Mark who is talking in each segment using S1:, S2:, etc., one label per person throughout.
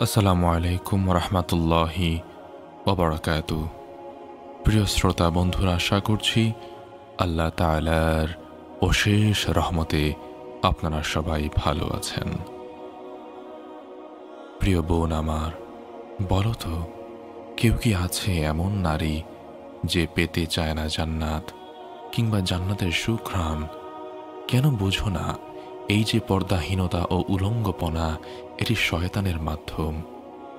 S1: আসসালামু আলাইকুম রহমতুল্লাহি ওয়াবারাকাতু। প্রিয় শ্রোতা বন্ধুরা, আশা করছি আল্লাহ তাআলার অশেষ রহমতে আপনারা সবাই ভালো আছেন। প্রিয় বোন আমার, বলো তো, কেউ কি আছে এমন নারী যে পেতে চায় না জান্নাত কিংবা জান্নাতের সুঘ্রাণ? কেন বুঝো না, এই যে পর্দাহীনতা ও উলঙ্গপনা, এটি শয়তানের মাধ্যম।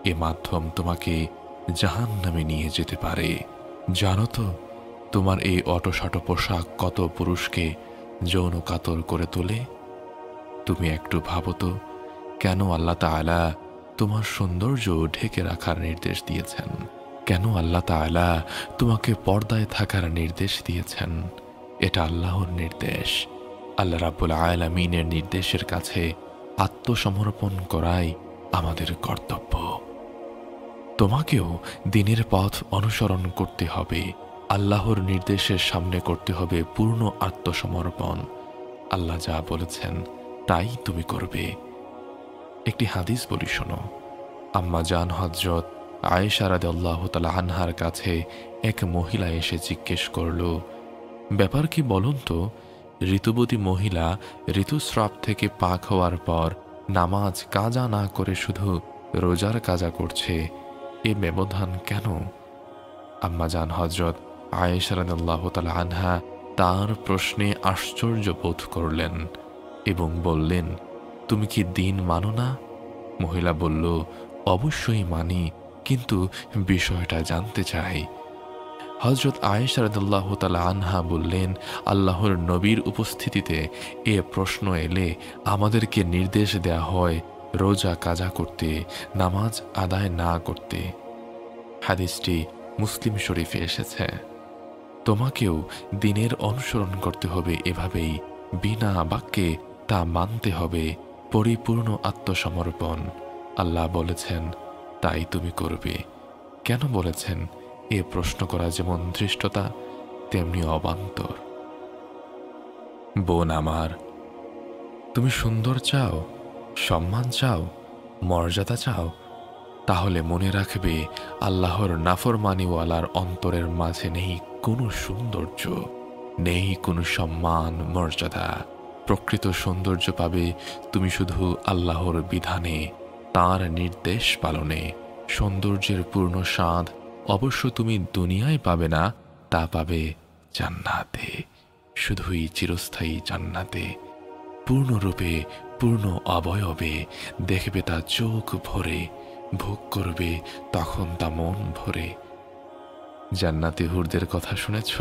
S1: এ মাধ্যম তোমাকে জাহান্নামে নিয়ে যেতে পারে। জানো তো, তোমার এই অটোসাটো পোশাক কত পুরুষকে যৌন কাতর করে তোলে? তুমি একটু ভাবো তো, কেন আল্লাহ তাআলা তোমার সৌন্দর্য ঢেকে রাখার নির্দেশ দিয়েছেন? কেন আল্লাহ তাআলা তোমাকে পর্দায় থাকার নির্দেশ দিয়েছেন? এটা আল্লাহর নির্দেশ। আল্লাহ রাব্বুল আলামিনের নির্দেশের কাছে আত্মসমর্পণ করাই আমাদের কর্তব্য। তোমাকেও দিনের পথ অনুসরণ করতে হবে। আল্লাহর নির্দেশের সামনে করতে হবে পূর্ণ আত্মসমর্পণ। আল্লাহ যা বলেছেন তাই তুমি করবে। একটি হাদিস বলি শোনো। আম্মা জান হযরত আয়েশা রাদিয়াল্লাহু তাআলা আনহার কাছে এক মহিলা এসে জিজ্ঞেস করল, ব্যাপার কি বলুন তো, ঋতুবতী মহিলা ঋতুস্রাব থেকে পাক হওয়ার পর নামাজ কাজা না করে শুধু রোজার কাজা করছে, এ ব্যবধান কেন? আম্মা জান হযরত আয়েশা রাদিয়াল্লাহু তাআলা আনহা তার প্রশ্নে আশ্চর্য বোধ করলেন এবং বললেন, তুমি কি দ্বীন মানো না? মহিলা বলল, অবশ্যই মানি, কিন্তু বিষয়টা জানতে চাই। হযরত আয়েশা রাদিয়াল্লাহু তাআলা আনহা বললেন, আল্লাহর নবীর উপস্থিতিতে এ প্রশ্ন এলে আমাদেরকে নির্দেশ দেয়া হয় রোজা কাজা করতে, নামাজ আদায় না করতে। হাদিসটি মুসলিম শরীফে এসেছে। তোমাকেও দিনের অনুসরণ করতে হবে এভাবেই, বিনা বাক্যে তা মানতে হবে, পরিপূর্ণ আত্মসমর্পণ। আল্লাহ বলেছেন তাই তুমি করবে। কেন বলেছেন এ প্রশ্ন করা যেমন ধৃষ্টতা, তেমনি অবান্তর। বোন আমার, তুমি সুন্দর চাও, সম্মান চাও, মর্যাদা চাও, তাহলে মনে রাখবে আল্লাহর নাফরমানিওয়ালার অন্তরের মাঝে নেই কোনো সৌন্দর্য, নেই কোনো সম্মান মর্যাদা। প্রকৃত সৌন্দর্য পাবে তুমি শুধু আল্লাহর বিধানে, তার নির্দেশ পালনে। সৌন্দর্যের পূর্ণ স্বাদ অবশ্য তুমি দুনিয়ায় পাবে না, তা পাবে জান্নাতে, শুধুই চিরস্থায়ী জান্নাতে। পূর্ণরূপে, পূর্ণ অবয়বে দেখবে তা চোখ ভরে, ভোগ করবে তখন তা মন ভরে। জান্নাতি হুরদের কথা শুনেছ?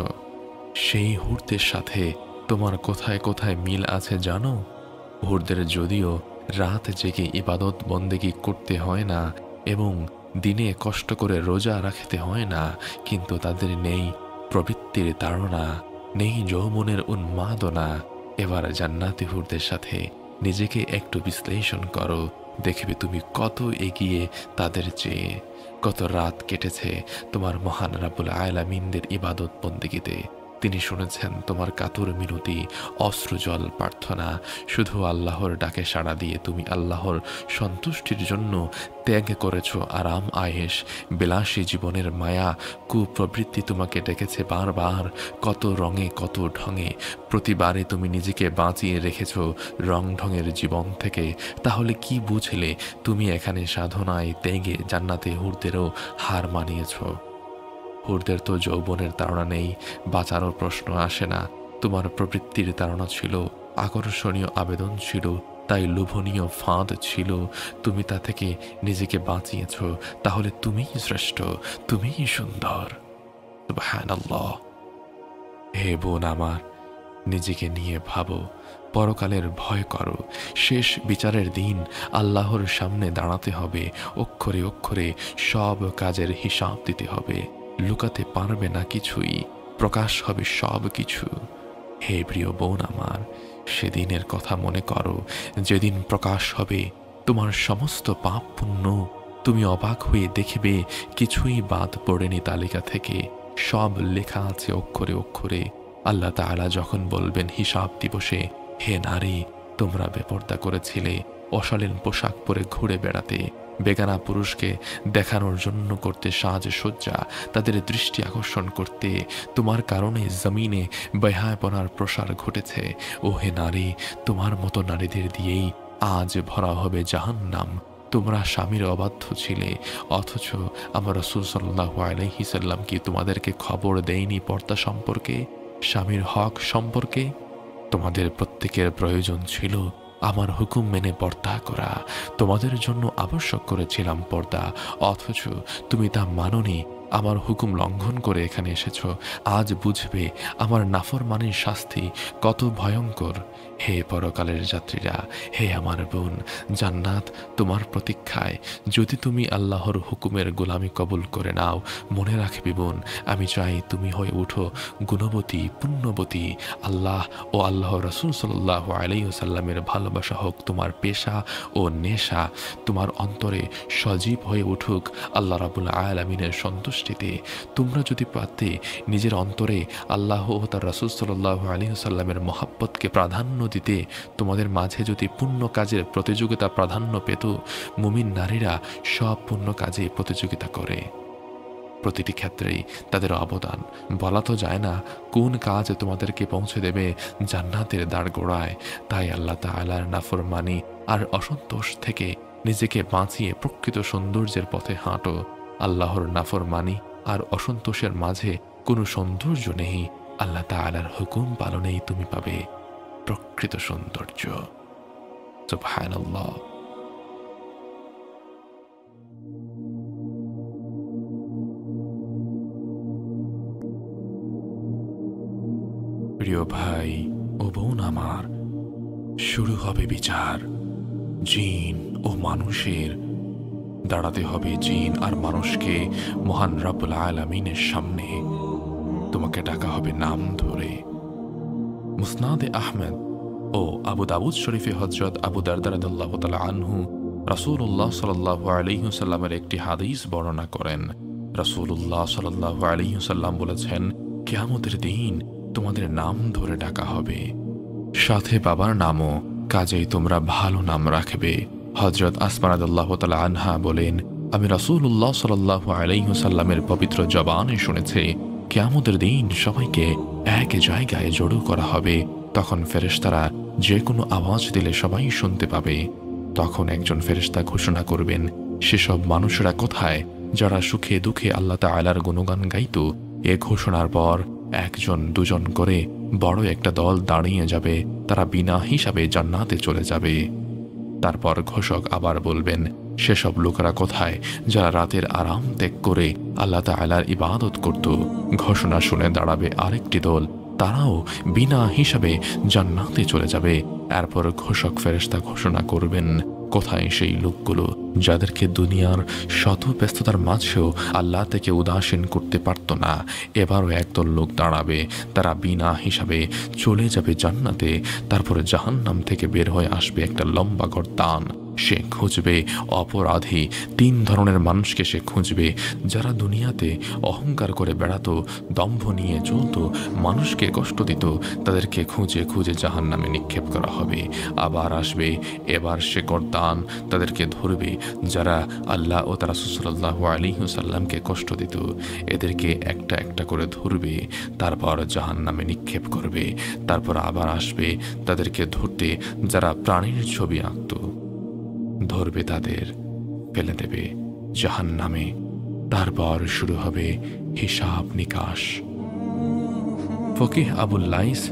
S1: সেই হুরদের সাথে তোমার কোথায় কোথায় মিল আছে জানো? হুরদের যদিও রাত জেগে ইবাদত বন্দেগী করতে হয় না এবং দিনে কষ্ট করে রোজা রাখতে হয় না, কিন্তু তাদের নেই প্রবৃত্তির তাড়না, নেই যৌবনের উন্মাদনা। এবার জান্নাতি হুরদের সাথে নিজেকে একটু বিশ্লেষণ করো, দেখবে তুমি কত এগিয়ে তাদের চেয়ে। কত রাত কেটেছে তোমার মহান রাব্বুল আলামিনের ইবাদত বন্দেগীতে। তিনি শুনেছেন তোমার কাতর মিনতি, অশ্রুজল প্রার্থনা। শুধু আল্লাহর ডাকে সাড়া দিয়ে তুমি আল্লাহর সন্তুষ্টির জন্য ত্যাগ করেছ আরাম আয়েশ, বিলাসী জীবনের মায়া, কুপ্রবৃত্তি তোমাকে ডেকেছে বারবার, কত রঙে কত ঢঙে। প্রতিবারে তুমি নিজেকে বাঁচিয়ে রেখেছ রং ঢঙের জীবন থেকে। তাহলে কি বুঝলে তুমি এখানে সাধনায় ত্যাগে জান্নাতে হুরদেরও হার মানিয়েছ? হুরদের তো যৌবনের তাড়না নেই, বাঁচারও প্রশ্ন আসে না। তোমার প্রবৃত্তির তাড়না ছিল, আকর্ষণীয় আবেদন ছিল, তাই লোভনীয় ফাঁদ ছিল। তুমি তা থেকে নিজেকে বাঁচিয়েছ, তাহলে তুমিই শ্রেষ্ঠ, তুমিই সুন্দর। সুবহানাল্লাহ। হে বোন আমার, নিজেকে নিয়ে ভাবো, পরকালের ভয় করো। শেষ বিচারের দিন আল্লাহর সামনে দাঁড়াতে হবে, অক্ষরে অক্ষরে সব কাজের হিসাব দিতে হবে। লুকাতে পারবে না কিছুই, প্রকাশ হবে সব কিছু। হে প্রিয় বোন আমার, সেদিনের কথা মনে করো, যেদিন প্রকাশ হবে তোমার সমস্ত পাপ পুণ্য। তুমি অবাক হয়ে দেখবে কিছুই বাদ পড়েনি তালিকা থেকে, সব লেখা আছে অক্ষরে অক্ষরে। আল্লাহ তাআলা যখন বলবেন হিসাব দিবসে, হে নারী, তোমরা বেপরদা করেছিলে, অশালীন পোশাক পরে ঘুরে বেড়াতে, বেগানা পুরুষকে দেখানোর জন্য করতে সাজসজ্জা, তাদের দৃষ্টি আকর্ষণ করতে। তোমার কারণে জমিনে বেহায়াপনার প্রসার ঘটেছে। ও হে নারী, তোমার মতো নারীদের দিয়েই আজ ভরা হবে জাহান্নাম। তোমরা স্বামীর অবাধ্য ছিলে, অথচ আমার রাসূল সাল্লাল্লাহু আলাইহি সাল্লাম কি তোমাদেরকে খবর দেয়নি পর্দা সম্পর্কে, স্বামীর হক সম্পর্কে? তোমাদের প্রত্যেকের প্রয়োজন ছিল আমার হুকুম মেনে পর্দা করা। তোমাদের জন্য আবশ্যক করেছিলাম পর্দা, অথচ তুমি তা মানোনি। আমার হুকুম লঙ্ঘন করে এখানে এসেছ। আজ বুঝবে আমার নাফরমানির শাস্তি কত ভয়ঙ্কর। হে পরকালের যাত্রীরা, হে আমার বোন, জান্নাত তোমার প্রতীক্ষায়। যদি তুমি আল্লাহর হুকুমের গোলামি কবুল করে নাও, মনে রাখবে বোন, আমি চাই তুমি হয়ে উঠো গুণবতী, পুণ্যবতী। আল্লাহ ও আল্লাহ রাসূল সাল্লাল্লাহু আলাইহি ওয়াসাল্লামের ভালোবাসা হোক তোমার পেশা ও নেশা। তোমার অন্তরে সজীব হয়ে উঠুক আল্লাহ রাব্বুল আলামিনের সন্তুষ্টিতে। তোমরা যদি পারতে নিজের অন্তরে আল্লাহ ও তার রাসূল সাল্লাল্লাহু আলাইহি ওয়াসাল্লামের মহাব্বতকে প্রাধান্য দিতে, তোমাদের মাঝে যদি পুণ্য কাজের প্রতিযোগিতা প্রাধান্য পেত। মুমিন নারীরা সব পুণ্য কাজে প্রতিযোগিতা করে, প্রতিটি ক্ষেত্রেই তাদের অবদান। বলা তো যায় না কোন কাজ তোমাদেরকে পৌঁছে দেবে জান্নাতের দ্বারগোড়ায়। তাই আল্লাহ তাআলার নাফরমানি আর অসন্তোষ থেকে নিজেকে বাঁচিয়ে প্রকৃত সৌন্দর্যের পথে হাঁটো। আল্লাহর নাফরমানি আর অসন্তোষের মাঝে কোনো সৌন্দর্য নেই। আল্লাহ তাআলার হুকুম পালনেই তুমি পাবে প্রকৃত সৌন্দর্য। সুবহানাল্লাহ। প্রিয় ভাই ও বোন আমার, শুরু হবে বিচার। জিন ও মানুষের দাঁড়াতে হবে জিন আর মানুষকে মহান রব্বুল আলামিনের সামনে। তোমাকে ডাকা হবে নাম ধরে। মুসনাদে আহমেদ ও আবু দাউদ শরীফে হযরত আবু দারদা রাদিয়াল্লাহু তাআলা আনহু রাসূলুল্লাহ সাল্লাল্লাহু আলাইহি ওয়াসাল্লামের একটি হাদিস বর্ণনা করেন। রাসূলুল্লাহ সাল্লাল্লাহু আলাইহি ওয়াসাল্লাম বলেছেন, কিয়ামতের দিন তোমাদের নাম ধরে ডাকা হবে, সাথে বাবার নামও। কাজেই তোমরা ভালো নাম রাখবে। হযরত আসমা রাদিয়াল্লাহু তাআলা আনহা বলেন, আমি রাসূলুল্লাহ সাল্লাল্লাহু আলাইহি ওয়াসাল্লামের পবিত্র জবানে শুনেছি, কিয়ামতের দিন সবাইকে এক জায়গায় জড়ো করা হবে। তখন ফেরেশতারা যে কোনো আওয়াজ দিলে সবাই শুনতে পাবে। তখন একজন ফেরেশতা ঘোষণা করবেন, সেসব মানুষেরা কোথায় যারা সুখে দুঃখে আল্লাহ তাআলার গুণগান গাইত। এ ঘোষণার পর একজন দুজন করে বড় একটা দল দাঁড়িয়ে যাবে, তারা বিনা হিসাবে জান্নাতে চলে যাবে। তারপর ঘোষক আবার বলবেন, সেসব লোকেরা কোথায় যারা রাতের আরাম ত্যাগ করে আল্লাহ তাআলার ইবাদত করত। ঘোষণা শুনে দাঁড়াবে আরেকটি দল, তারাও বিনা হিসাবে জান্নাতে চলে যাবে। এরপর ঘোষক ফেরেশতা ঘোষণা করবেন, কোথায় সেই লোকগুলো যাদেরকে দুনিয়ার শত ব্যস্ততার মাঝেও আল্লাহ থেকে উদাসীন করতে পারত না। এবারও একদল লোক দাঁড়াবে, তারা বিনা হিসাবে চলে যাবে জান্নাতে। তারপরে জাহান্নাম থেকে বের হয়ে আসবে একটা লম্বা গর্দান। সে খুঁজবে অপরাধী। তিন ধরনের মানুষকে সে খুঁজবে, যারা দুনিয়াতে অহংকার করে বেড়াতো, দম্ভ নিয়ে চলত, মানুষকে কষ্ট দিত। তাদেরকে খুঁজে খুঁজে জাহান্নামে নিক্ষেপ করা হবে। আবার আসবে, এবার সে গর্দান তাদেরকে ধরবে, যারা আল্লাহ ও তার রাসূল সাল্লাল্লাহু আলাইহি ওয়াসাল্লামকে কষ্ট দিত। এদেরকে একটা একটা করে ধরবে, তারপর জাহান্নামে নিক্ষেপ করবে। তারপর আবার আসবে তাদেরকে ধরতে, যারা প্রাণীর ছবি আঁকত, ধরবে তাদের, ফেলে দেবে জাহান্নামে। তারপর শুরু হবে হিসাব নিকাশ। ফকিহ আবুল লাইস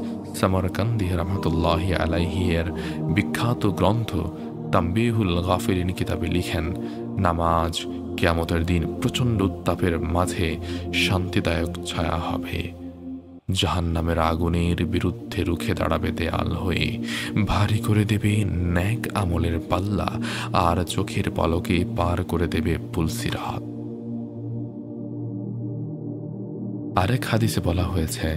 S1: সামারকান্দি রাহমাতুল্লাহি আলাইহি এর বিখ্যাত গ্রন্থ তামবিহুল গাফিলিন কিতাবে লিখেন, নামাজ কিয়ামতের দিন প্রচণ্ড উত্তাপের মাঝে শান্তিদায়ক ছায়া হবে। জাহান্নামের আগুনের বিরুদ্ধে রুখে দাঁড়াবে দেয়াল হয়ে, ভারী করে দেবে নেক আমলের পাল্লা, আর চোখের পলকে পার করে দেবে পুলসিরাত। আরেক হাদিসে বলা হয়েছে,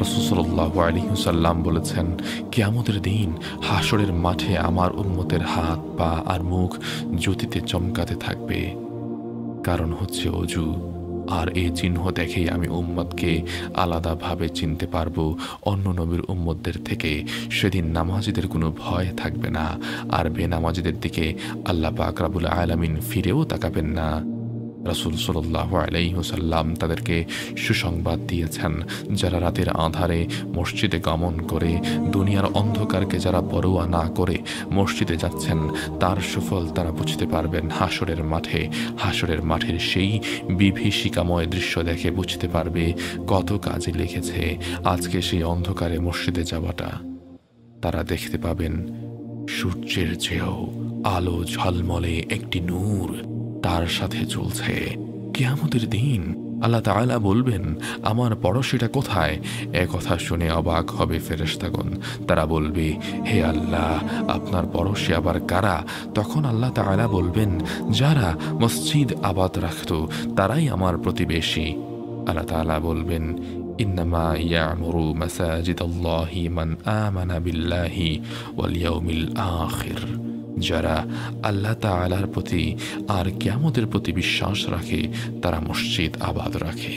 S1: রাসূল সাল্লাল্লাহু আলাইহি ওয়াসাল্লাম বলেছেন, কিয়ামতের দিন হাসরের মাঠে আমার উম্মতের হাত পা আর মুখ জ্যোতিতে চমকাতে থাকবে। কারণ হচ্ছে অজু। আর এই চিহ্ন দেখেই আমি উম্মতকে আলাদাভাবে চিনতে পারবো অন্য নবীর উম্মতদের থেকে। সেদিন নামাজিদের কোনো ভয় থাকবে না, আর বেনামাজিদের দিকে আল্লাহ পাক রব্বুল আলামিন ফিরেও তাকাবেন না। রাসূল সাল্লাল্লাহু আলাইহি ওয়াসাল্লাম তাদেরকে সুসংবাদ দিয়েছেন, যারা রাতের আঁধারে মসজিদে গমন করে দুনিয়ার অন্ধকারকে যারা পরোয়া না করে মসজিদে যাচ্ছেন, তার সুফল তারা বুঝতে পারবেন হাসরের মাঠে। হাসরের মাঠের সেই বিভীষিকাময় দৃশ্য দেখে বুঝতে পারবে কত কাজে লেগেছে আজকে সেই অন্ধকারে মসজিদে যাওয়াটা। তারা দেখতে পাবেন সূর্যের চেয়েও আলো ঝলমলে একটি নূর তার সাথে চলছে। কিয়ামতের দিন আল্লাহ তাআলা বলবেন, আমার পড়শিটা কোথায়? এ কথা শুনে অবাক হবে ফেরেশতাগণ। তারা বলবে, হে আল্লাহ, আপনার পড়শি আবার কারা? তখন আল্লাহ তাআলা বলবেন, যারা মসজিদ আবাদ রাখত তারাই আমার প্রতিবেশী। আল্লাহ তাআলা বলবেন, ইন্নামা ইয়ামুরু মাসাজিদাল্লাহি মান আমানা বিল্লাহি ওয়াল ইয়াউমিল আখির। যারা আল্লাহ তাআলার প্রতি আর কিয়ামতের প্রতি বিশ্বাস রাখে তারা মসজিদ আবাদ রাখে।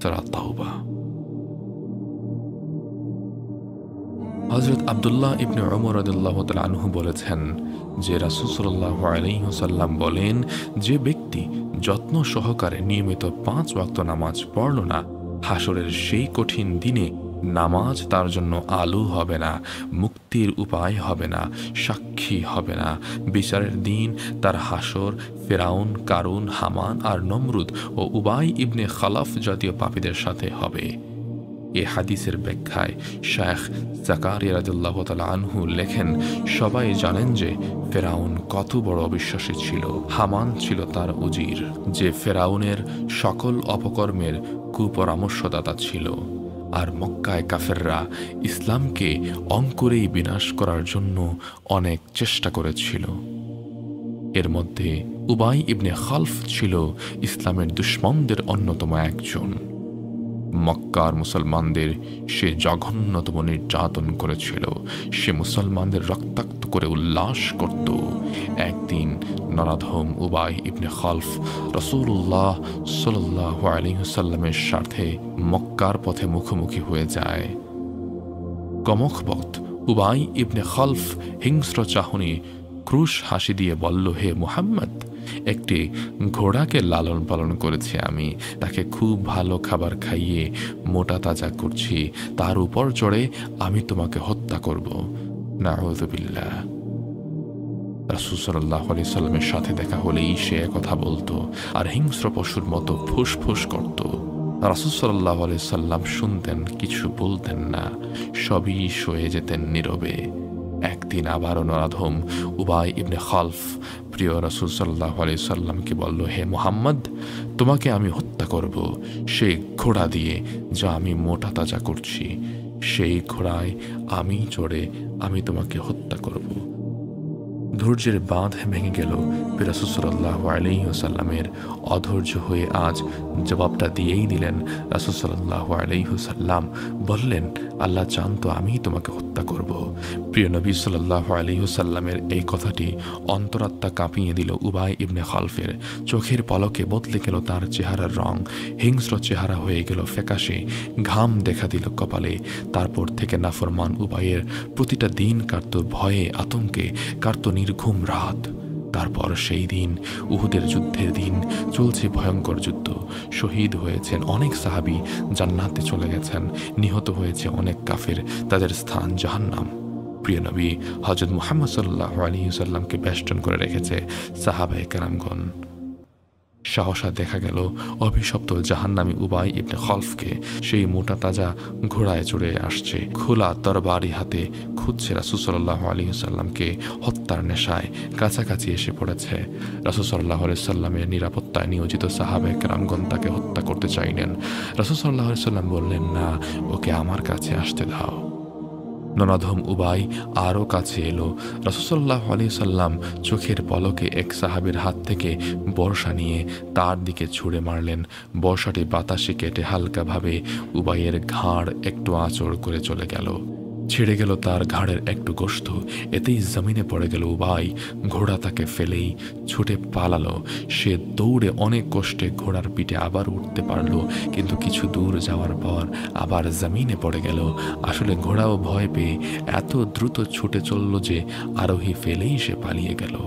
S1: সূরা তাওবা। হযরত আব্দুল্লাহ ইবনে উমর রাদিয়াল্লাহু তাআলা আনহু বলেছেন যে রাসূল সাল্লাল্লাহু আলাইহি ওয়াসাল্লাম বলেন, যে ব্যক্তি যত্ন সহকারে নিয়মিত 5 ওয়াক্ত নামাজ পড়ল না, হাসরের সেই কঠিন দিনে নামাজ তার জন্য আলো হবে না, মুক্তির উপায় হবে না, সাক্ষী হবে না। বিচারের দিন তার হাসর ফেরাউন, কারুন, হামান আর নমরুদ ও উবাই ইবনে খালাফ জাতীয় পাপীদের সাথে হবে। এ হাদিসের ব্যাখ্যায় শায়খ জাকারিয়া রাদিয়াল্লাহু তাআলা আনহু লেখেন, সবাই জানেন যে ফেরাউন কত বড় অবিশ্বাসী ছিল। হামান ছিল তার উজির, যে ফেরাউনের সকল অপকর্মের কুপরামর্শদাতা ছিল। আর মক্কায় কাফেররা ইসলামকে অঙ্কুরেই বিনাশ করার জন্য অনেক চেষ্টা করেছিল। এর মধ্যে উবাই ইবনে খালফ ছিল ইসলামের দুশমনদের অন্যতম একজন। মক্কার মুসলমানদের সে জঘন্যতম নির্যাতন করেছিল। সে মুসলমানদের রক্তাক্ত করে উল্লাস করত। একদিন নরাধম উবাই ইবনে খালফ রাসূলুল্লাহ সাল্লাল্লাহু আলাইহি ওয়াসাল্লামের সাথে মক্কার পথে মুখোমুখি হয়ে যায়। কমখবত উবাই ইবনে খালফ হিংস্র চাহনি ক্রুশ হাসি দিয়ে বলল, হে মুহাম্মদ, একটি ঘোড়াকে লালন পালন করেছি আমি, তাকে খুব ভালো খাবার খাইয়ে মোটা তাজা করছি, তার উপর চড়ে আমি তোমাকে হত্যা করব। নাউযুবিল্লাহ। রাসূল সাল্লাল্লাহু আলাইহি সাল্লামের সাথে দেখা হলেই সে কথা বলতো আর হিংস্র পশুর মতো ফুসফুস করত। রাসূল সাল্লাল্লাহু আলাইহি সাল্লাম শুনতেন, কিছু বলতেন না, সবই সয়ে যেতেন নীরবে। একদিন আবারও নরাধম উবাই ইবনে খালফ প্রিয় রাসূল সাল্লাল্লাহু আলাইহি সাল্লামকে বলল, হে মুহাম্মদ, তোমাকে আমি হত্যা করব সেই ঘোড়া দিয়ে যা আমি মোটা তাজা করছি। সেই ঘোড়ায় আমি চড়ে আমি তোমাকে হত্যা করব। ধৈর্যের বাঁধ ভেঙে গেল রাসূল সাল্লাল্লাহু আলাইহি ওয়াসাল্লামের। অধৈর্য হয়ে আজ জবাবটা দিয়েই দিলেন। রাসূল সাল্লাল্লাহু আলাইহি ওয়াসাল্লাম বললেন, আল্লাহ চান তো আমি তোমাকে হত্যা করব। প্রিয় নবী সাল্লাল্লাহু আলাইহি ওয়াসাল্লামের এই কথাটি অন্তরাত্মা কাঁপিয়ে দিল উবাই ইবনে খালফের। চোখের পলকে বদলে গেল তার চেহারার রং, হিংস্র চেহারা হয়ে গেল ফ্যাকাশে, ঘাম দেখা দিল কপালে। তারপর থেকে নাফরমান উবাইয়ের প্রতিটা দিন কাটত ভয়ে আতঙ্কে, কাটত নির্ঘুম রাত। তারপর সেই দিন উহুদের যুদ্ধের দিন, চলছে ভয়ঙ্কর যুদ্ধ। শহীদ হয়েছেন অনেক সাহাবী, জান্নাতে চলে গেছেন। নিহত হয়েছে অনেক কাফের, তাদের স্থান জাহান্নাম। প্রিয় নবী হযরত মুহাম্মদ সাল্লাল্লাহু আলাইহি ওয়াসাল্লামকে বেষ্টন করে রেখেছে সাহাবায়ে কেরামগণ। সহসা দেখা গেল অভিশপ্ত জাহান্নামী উবাই ইবনে খালফকে সেই মোটা তাজা ঘোড়ায় চড়ে আসছে, খোলা তরবারি হাতে খুঁজছে রাসূল সাল্লাল্লাহু আলাইহি ওয়াসাল্লামকে। হত্যার নেশায় কাছাকাছি এসে পড়েছে। রাসূল সাল্লাল্লাহু আলাইহি ওয়াসাল্লামের নিরাপত্তায় নিয়োজিত সাহাবায়ে কেরামগণ তাকে হত্যা করতে চাইলেন। রাসূল সাল্লাল্লাহু আলাইহি ওয়াসাল্লাম বললেন, না, ওকে আমার কাছে আসতে দাও। নরাধম উবাই আরও কাছে এলো। রাসূল সাল্লাল্লাহু আলাইহি ওয়াসাল্লাম চোখের পলকে এক সাহাবীর হাত থেকে বর্শা নিয়ে তার দিকে ছুঁড়ে মারলেন। বর্শাটি বাতাসে কেটে হালকাভাবে উবাইয়ের ঘাড় একটু আঁচড় করে চলে গেল। ছিঁড়ে গেল তার ঘাড়ের একটু গোশত। এতেই জমিনে পড়ে গেল উবাই। ঘোড়া তাকে ফেলেই ছুটে পালালো। সে দৌড়ে অনেক কষ্টে ঘোড়ার পিঠে আবার উঠতে পারল, কিন্তু কিছু দূর যাওয়ার পর আবার জমিনে পড়ে গেল। আসলে ঘোড়াও ভয় পেয়ে এত দ্রুত ছুটে চলল যে আরোহী ফেলেই সে পালিয়ে গেল।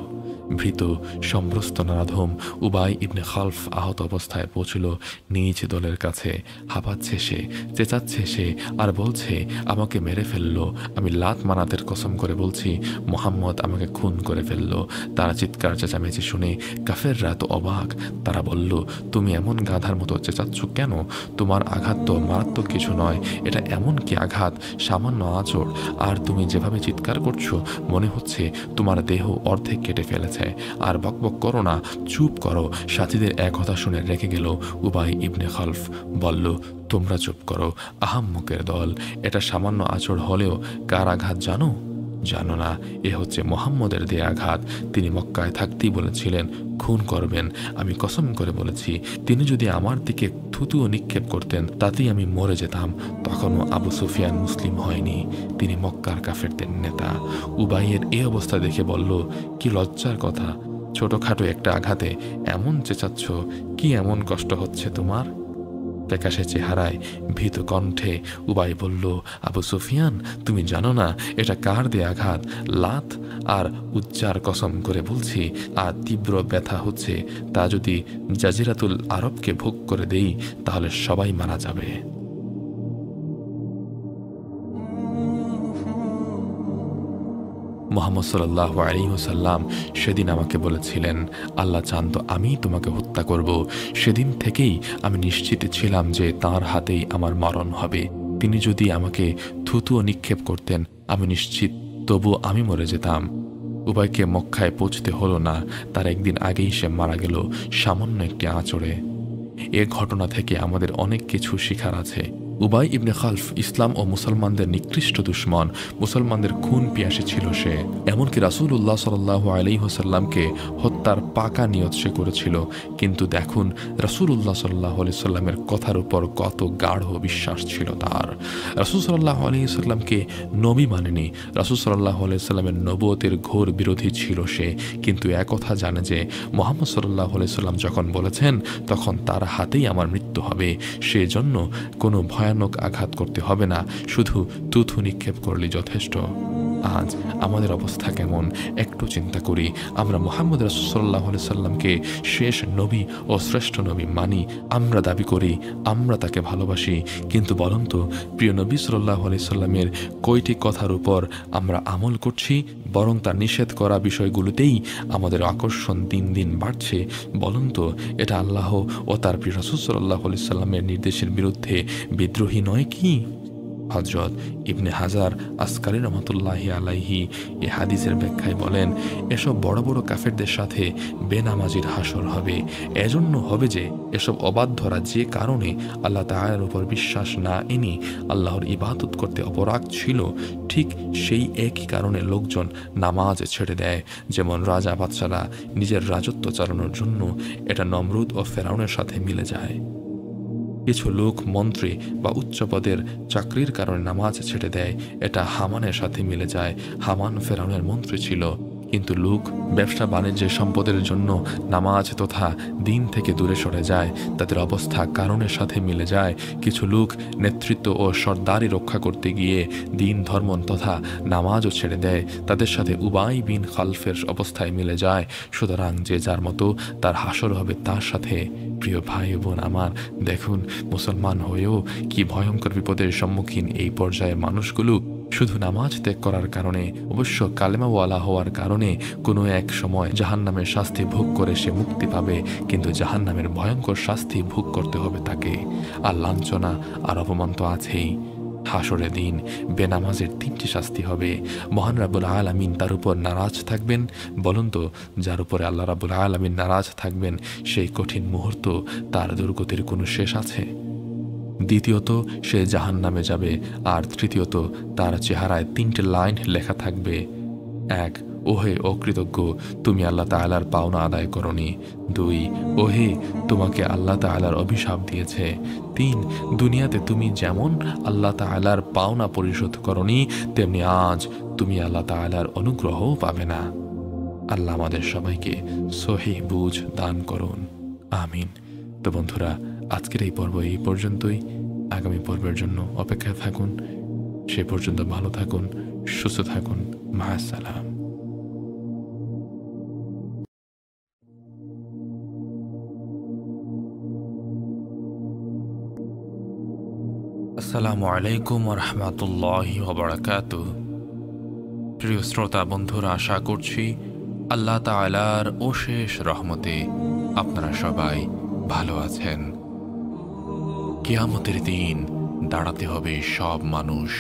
S1: ভীত সম্ভ্রস্ত নরাধম উবাই ইবনে খালফ আহত অবস্থায় পৌঁছল নিজ দলের কাছে। হাঁপাচ্ছে সে, চেঁচাচ্ছে সে, আর বলছে, আমাকে মেরে ফেললো। আমি লাত মানাতের কসম করে বলছি, মোহাম্মদ আমাকে খুন করে ফেললো। তারা চিৎকার চেঁচামেচি শুনে কাফেররা তো অবাক। তারা বলল, তুমি এমন গাধার মতো চেঁচাচ্ছ কেন? তোমার আঘাত তো মারাত্মক কিছু নয়, এটা এমন কি আঘাত, সামান্য আঁচড়, আর তুমি যেভাবে চিৎকার করছো মনে হচ্ছে তোমার দেহ অর্ধেক কেটে ফেলেছে। আর বকবক করো না, চুপ করো। সাথীদের এক কথা শুনে রেখে গেল উবাই ইবনে খালফ। বলল, তোমরা চুপ করো, আহাম্মকের দল। এটা সামান্য আঁচড় হলেও কার আঘাত জানো? জানো না, এ হচ্ছে মোহাম্মদের দেয়া আঘাত। তিনি মক্কায় থাকতেই বলেছিলেন খুন করবেন। আমি কসম করে বলেছি, তিনি যদি আমার দিকে থুতুও নিক্ষেপ করতেন তাতেই আমি মরে যেতাম। তখনও আবু সুফিয়ান মুসলিম হয়নি, তিনি মক্কার কাফেরদের নেতা। উবাইয়ের এই অবস্থা দেখে বলল, কি লজ্জার কথা, ছোটখাটো একটা আঘাতে এমন চেঁচাচ্ছ, কি এমন কষ্ট হচ্ছে তোমার? ফ্যাকাশে চেহারায় ভীত কণ্ঠে উবাই বলল, আবু সুফিয়ান, তুমি জানো না এটা কার দেয়া আঘাত? লাত আর উজ্জার কসম করে বলছি, আর তীব্র ব্যথা হচ্ছে। তা যদি জাজিরাতুল আরবকে ভোগ করে দেই তাহলে সবাই মারা যাবে। মুহাম্মদ সাল্লাল্লাহু আলাইহি ওয়াসাল্লাম সেদিন আমাকে বলেছিলেন, আল্লাহ চান তো আমি তোমাকে হত্যা করব। সেদিন থেকেই আমি নিশ্চিত ছিলাম যে তাঁর হাতেই আমার মরণ হবে। তিনি যদি আমাকে থুতুও নিক্ষেপ করতেন আমি নিশ্চিত তবু আমি মরে যেতাম। উবাইকে মক্কায় পৌঁছতে হলো না, তার একদিন আগেই সে মারা গেল সামান্য একটি আঁচড়ে। এ ঘটনা থেকে আমাদের অনেক কিছু শিখার আছে। উবাই ইবনে খালফ ইসলাম ও মুসলমানদের নিকৃষ্ট দুশ্মন, মুসলমানদের খুন পিয়াসী ছিল সে। এমনকি রাসূলুল্লাহ সাল্লাল্লাহু আলাইহি ওয়াসাল্লামকে হত্যার পাকা নিয়ত সে করেছিল। কিন্তু দেখুন রাসূলুল্লাহ সাল্লাল্লাহু আলাইহি ওয়াসাল্লামের কথার উপর কত গাঢ় বিশ্বাস ছিল তার। রাসূল সাল্লাল্লাহু আলাইহি ওয়াসাল্লামকে নবী মানেনি, রাসূল সাল্লাল্লাহু আলাইহি ওয়াসাল্লামের নবুয়তের ঘোর বিরোধী ছিল সে। কিন্তু একথা জানে যে মুহাম্মদ সাল্লাল্লাহু আলাইহি ওয়াসাল্লাম যখন বলেছেন তখন তার হাতেই আমার মৃত্যু হবে, সেজন্য কোনো ভয়ানক আঘাত করতে হবে না, শুধু তুথু নিক্ষেপ করলেই যথেষ্ট। আজ আমাদের অবস্থা কেমন একটু চিন্তা করি। আমরা মুহাম্মদ রাসূল সাল্লাল্লাহু আলাইহি সাল্লামকে শেষ নবী ও শ্রেষ্ঠ নবী মানি, আমরা দাবি করি, আমরা তাকে ভালোবাসি। কিন্তু বলুন তো, প্রিয় নবী সাল্লাল্লাহু আলাইহি সাল্লামের কয়টি কথার উপর আমরা আমল করছি, বরং তার নিষেধ করা বিষয়গুলোতেই আমাদের আকর্ষণ দিন দিন বাড়ছে? বলুন তো, এটা আল্লাহ ও তার প্রিয় রাসূল সাল্লাল্লাহু আলাইহি সাল্লামের নির্দেশের বিরুদ্ধে বিদ্রোহী নয় কি? হযরত ইবনে হাজার আসকারী রহমতুল্লাহি আলাইহি এ হাদিসের ব্যাখ্যায় বলেন, এসব বড় বড় কাফেরদের সাথে বেনামাজির হাসর হবে। এজন্য হবে যে এসব অবাধ্যরা যে কারণে আল্লাহ তাআলার উপর বিশ্বাস না এনে আল্লাহর ইবাদত করতে অপরাগ ছিল, ঠিক সেই একই কারণে লোকজন নামাজ ছেড়ে দেয়। যেমন রাজা বাদশারা নিজের রাজত্ব চালানোর জন্য, এটা নমরুদ ও ফেরাউনের সাথে মিলে যায়। কিছু লোক মন্ত্রী বা উচ্চ পদের চাকরির কারণে নামাজ ছেড়ে দেয়, এটা হামানের সাথে মিলে যায়। হামান ফেরাউনের মন্ত্রী ছিল, কিন্তু লোক ব্যবসা বাণিজ্যের সম্পদের জন্য নামাজ তথা দিন থেকে দূরে সরে যায়, তাদের অবস্থা কারণের সাথে মিলে যায়। কিছু লোক নেতৃত্ব ও সর্দারি রক্ষা করতে গিয়ে দিন ধর্ম তথা নামাজও ছেড়ে দেয়, তাদের সাথে উবাই বিন খালফের অবস্থায় মিলে যায়। সুতরাং যে যার মতো তার হাসর হবে তার সাথে। প্রিয় ভাই বোন আমার, দেখুন মুসলমান হয়েও কি ভয়ঙ্কর বিপদের সম্মুখীন এই পর্যায়ে মানুষগুলো। শুধু নামাজ ত্যাগ করার কারণে, অবশ্য কালেমাওয়ালা হওয়ার কারণে কোনো এক সময় জাহান্নামের শাস্তি ভোগ করে সে মুক্তি পাবে, কিন্তু জাহান্নামের ভয়ঙ্কর শাস্তি ভোগ করতে হবে তাকে। আর লাঞ্ছনা আর অপমান তো আছেই। হাসরের দিন বেনামাজের 3টি শাস্তি হবে। মহান রাব্বুল আলামিন তার উপর নারাজ থাকবেন। বলুন তো, যার উপরে আল্লাহ রাব্বুল আলামিন নারাজ থাকবেন সেই কঠিন মুহূর্ত, তার দুর্গতির কোনো শেষ আছে? দ্বিতীয়ত, সে জাহান্নামে যাবে। আর তৃতীয়ত, তার চেহারায় 3টে লাইন লেখা থাকবে, 1 ওহে অকৃতজ্ঞ, তুমি আল্লাহ তাআলার পাওনা আদায় করনি। 2 ওহে তোমাকে আল্লাহ তাআলার অভিশাপ দিয়েছে। 3 দুনিয়াতে তুমি যেমন আল্লাহ তাআলার পাওনা পরিশোধ করনি, তেমনি আজ তুমি আল্লাহ তাআলার অনুগ্রহও পাবে না। আল্লাহ আমাদের সবাইকে সহিহ বুঝ দান করুন, আমিন। তো বন্ধুরা, আজকের এই পর্ব এই পর্যন্তই। আগামী পর্বের জন্য অপেক্ষায় থাকুন। সে পর্যন্ত ভালো থাকুন, সুস্থ থাকুন। মাআসসালাম। আসসালামু আলাইকুম ওয়া রাহমাতুল্লাহি ওয়া বারাকাতুহু। প্রিয় শ্রোতা বন্ধুরা, আশা করছি আল্লাহ তাআলার অশেষ রহমতে আপনারা সবাই ভালো আছেন। কিয়ামতের দিন দাঁড়াতে হবে সব মানুষ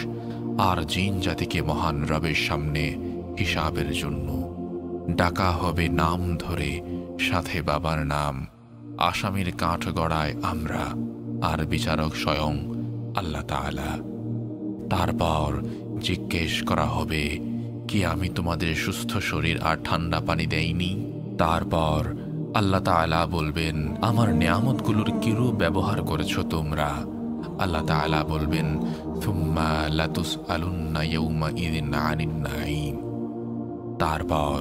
S1: আর জিন জাতিকে মহান রবের সামনে হিসাবের জন্য। ডাকা হবে নাম ধরে, সাথে বাবার নাম। আসামির কাঠ গড়ায় আমরা, আর বিচারক স্বয়ং আল্লাহ তাআলা। তারপর জিজ্ঞেস করা হবে, কি আমি তোমাদের সুস্থ শরীর আর ঠান্ডা পানি দেইনি? তারপর আল্লাহ তাআলা বলবেন, আমার নিয়ামতগুলোর কিরূপ ব্যবহার করেছ তোমরা? আল্লাহ তাআলা বলবেন, থুম্মা লাতুসআলুন্না ইয়াউমাইযিন আনিন নাঈম। তারপর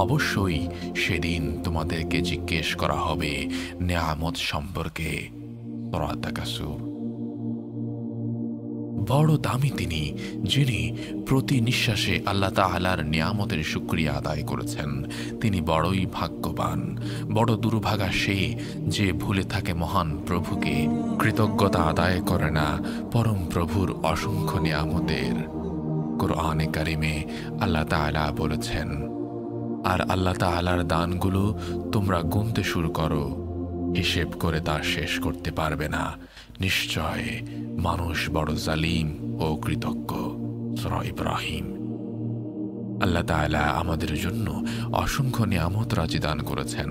S1: অবশ্যই সেদিন তোমাদেরকে জিজ্ঞেস করা হবে নিয়ামত সম্পর্কে। সূরা তাকাসুর। বড় দামি তিনি, যিনি প্রতি নিঃশ্বাসে আল্লাহ তাআলার নিয়ামতের শুকরিয়া আদায় করেছেন। তিনি বড়ই ভাগ্যবান। বড় দুর্ভাগা সে যে ভুলে থাকে মহান প্রভুকে, কৃতজ্ঞতা আদায় করে না পরম প্রভুর অসংখ্য নিয়ামতের। কোরআনে কারিমে আল্লাহ তাআলা বলেছেন, আর আল্লাহ তাআলার দানগুলো তোমরা গুনতে শুরু করো, হিসেব করে তা শেষ করতে পারবে না। নিশ্চয় মানুষ বড় জালিম ও কৃতজ্ঞ। সূরা ইব্রাহিম। আল্লাহ তাআলা আমাদের জন্য অসংখ্য নিয়ামত রাজি দান করেছেন,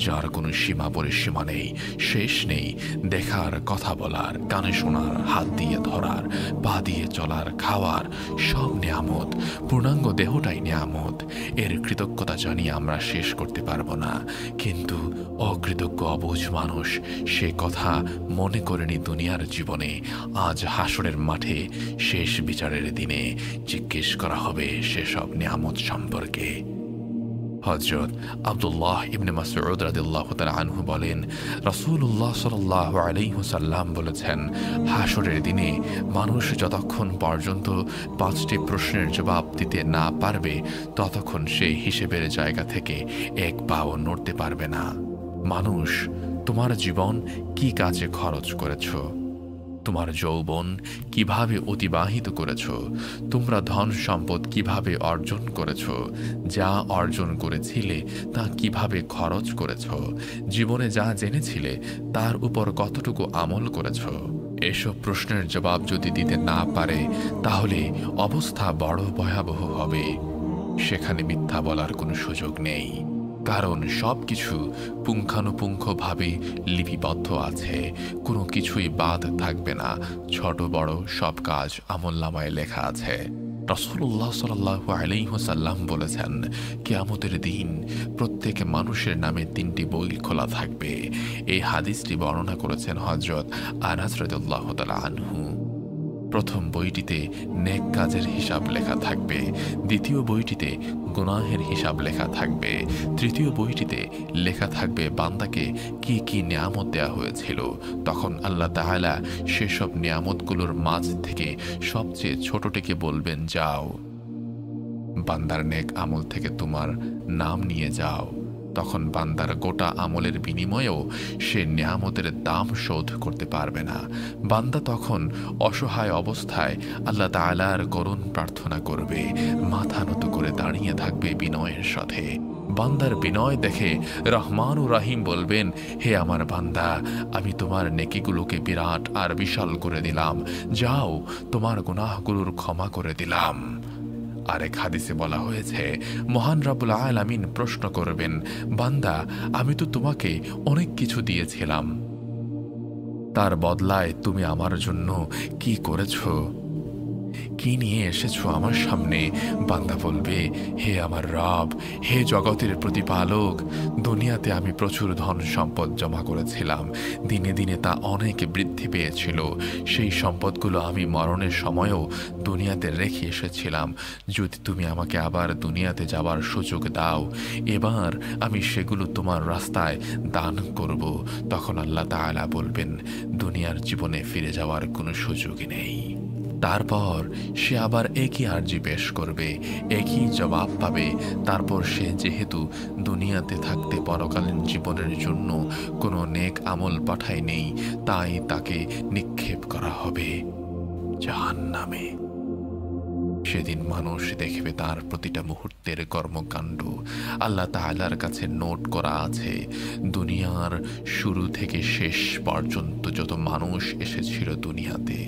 S1: যার কোনো সীমা পরিসীমা নেই, শেষ নেই। দেখার, কথা বলার, কানে শোনার, হাত দিয়ে ধরার, পা দিয়ে চলার, খাওয়ার, সব নিয়ামত। পূর্ণাঙ্গ দেহটাই নিয়ামত। এর কৃতজ্ঞতা জানিয়ে আমরা শেষ করতে পারবো না। কিন্তু অকৃতজ্ঞ অবুঝ মানুষ সে কথা মনে করেনি দুনিয়ার জীবনে। আজ হাসরের মাঠে শেষ বিচারের দিনে জিজ্ঞেস করা হবে সেসব নিয়ামত সম্পর্কে। হযরত আব্দুল্লাহ ইবনে মাসউদ রাদিয়াল্লাহু তাআলা আনহু বলেন, রাসূলুল্লাহ সাল্লাল্লাহু আলাইহি ওয়াসাল্লাম বলেছেন, হাসরের দিনে মানুষ যতক্ষণ পর্যন্ত 5টি প্রশ্নের জবাব দিতে না পারবে, ততক্ষণ সে হিসেবের জায়গা থেকে এক পাও নড়তে পারবে না। মানুষ, তোমার জীবন কি কাজে খরচ করেছ? তোমার যৌবন কিভাবে অতিবাহিত করেছ? তোমরা ধন সম্পদ কিভাবে অর্জন করেছ? যা অর্জন করেছিলে তা কিভাবে খরচ করেছ? জীবনে যা জেনেছিলে তার উপর কতটুকু আমল করেছ? এসব প্রশ্নের জবাব যদি দিতে না পারে, তাহলে অবস্থা বড় ভয়াবহ হবে। সেখানে মিথ্যা বলার কোনো সুযোগ নেই, কারণ সবকিছু পুঙ্খানুপুঙ্খভাবে লিপিবদ্ধ আছে। কোনো কিছুই বাদ থাকবে না। ছোট বড় সব কাজ আমলনামায় লেখা আছে। রাসূলুল্লাহ সাল্লাল্লাহু আলাইহি ওয়াসাল্লাম বলেছেন, কিয়ামতের দিন প্রত্যেক মানুষের নামে 3টি বই খোলা থাকবে। এই হাদিসটি বর্ণনা করেছেন হযরত আনাস রাদিয়াল্লাহু তাআলা আনহু। প্রথম বইটিতে নেক কাজের হিসাব লেখা থাকবে, দ্বিতীয় বইটিতে গুনাহের হিসাব লেখা থাকবে, তৃতীয় বইটিতে লেখা থাকবে বান্দাকে কি কি নিয়ামত দেয়া হয়েছিল। তখন আল্লাহ তাআলা সেসব নিয়ামতগুলোর মাঝ থেকে সবচেয়ে ছোটটিকে বলবেন, যাও, বান্দার নেক আমল থেকে তোমার নাম নিয়ে যাও। তখন বান্দার গোটা আমলের বিনিময়েও সে নিয়ামতের দাম শোধ করতে পারবে না। বান্দা তখন অসহায় অবস্থায় আল্লাহ তাআলার করুণ প্রার্থনা করবে, মাথা নত করে দাঁড়িয়ে থাকবে বিনয়ের সাথে। বান্দার বিনয় দেখে রহমান ও রাহিম বলবেন, হে আমার বান্দা, আমি তোমার নেকিগুলোকে বিরাট আর বিশাল করে দিলাম, যাও, তোমার গুনাহগুলোর ক্ষমা করে দিলাম। আরেক হাদিসে বলা হয়েছে, মহান রব্বুল আলামিন প্রশ্ন করবেন, বান্দা, আমি তো তোমাকে অনেক কিছু দিয়েছিলাম, তার বদলায় তুমি আমার জন্য কি করেছ? কি নিয়ে এসেছো আমার সামনে? বান্দা বলবে, হে আমার রব, হে জগতের প্রতিপালক, দুনিয়াতে আমি প্রচুর ধন সম্পদ জমা করেছিলাম। দিনে দিনে তা অনেক বৃদ্ধি পেয়েছিল। সেই সম্পদগুলো আমি মরণের সময়ও দুনিয়াতে রেখে এসেছিলাম। যদি তুমি আমাকে আবার দুনিয়াতে যাবার সুযোগ দাও, এবার আমি সেগুলো তোমার রাস্তায় দান করব। তখন আল্লাহ তাআলা বলবেন, দুনিয়ার জীবনে ফিরে যাওয়ার কোনো সুযোগই নেই। তারপর সে আবার একই আর্জি পেশ করবে, একই জবাব পাবে। তারপর সে যেহেতু দুনিয়াতে থাকতে পরকালীন জীবনের জন্য কোনো নেক আমল পাঠায় নেই, তাই তাকে নিক্ষেপ করা হবে জাহান্নামে। সেদিন মানুষ দেখবে তার প্রতিটা মুহূর্তের কর্মকাণ্ড আল্লাহ তাআলার কাছে নোট করা আছে। দুনিয়ার শুরু থেকে শেষ পর্যন্ত যত মানুষ এসেছিল দুনিয়াতে,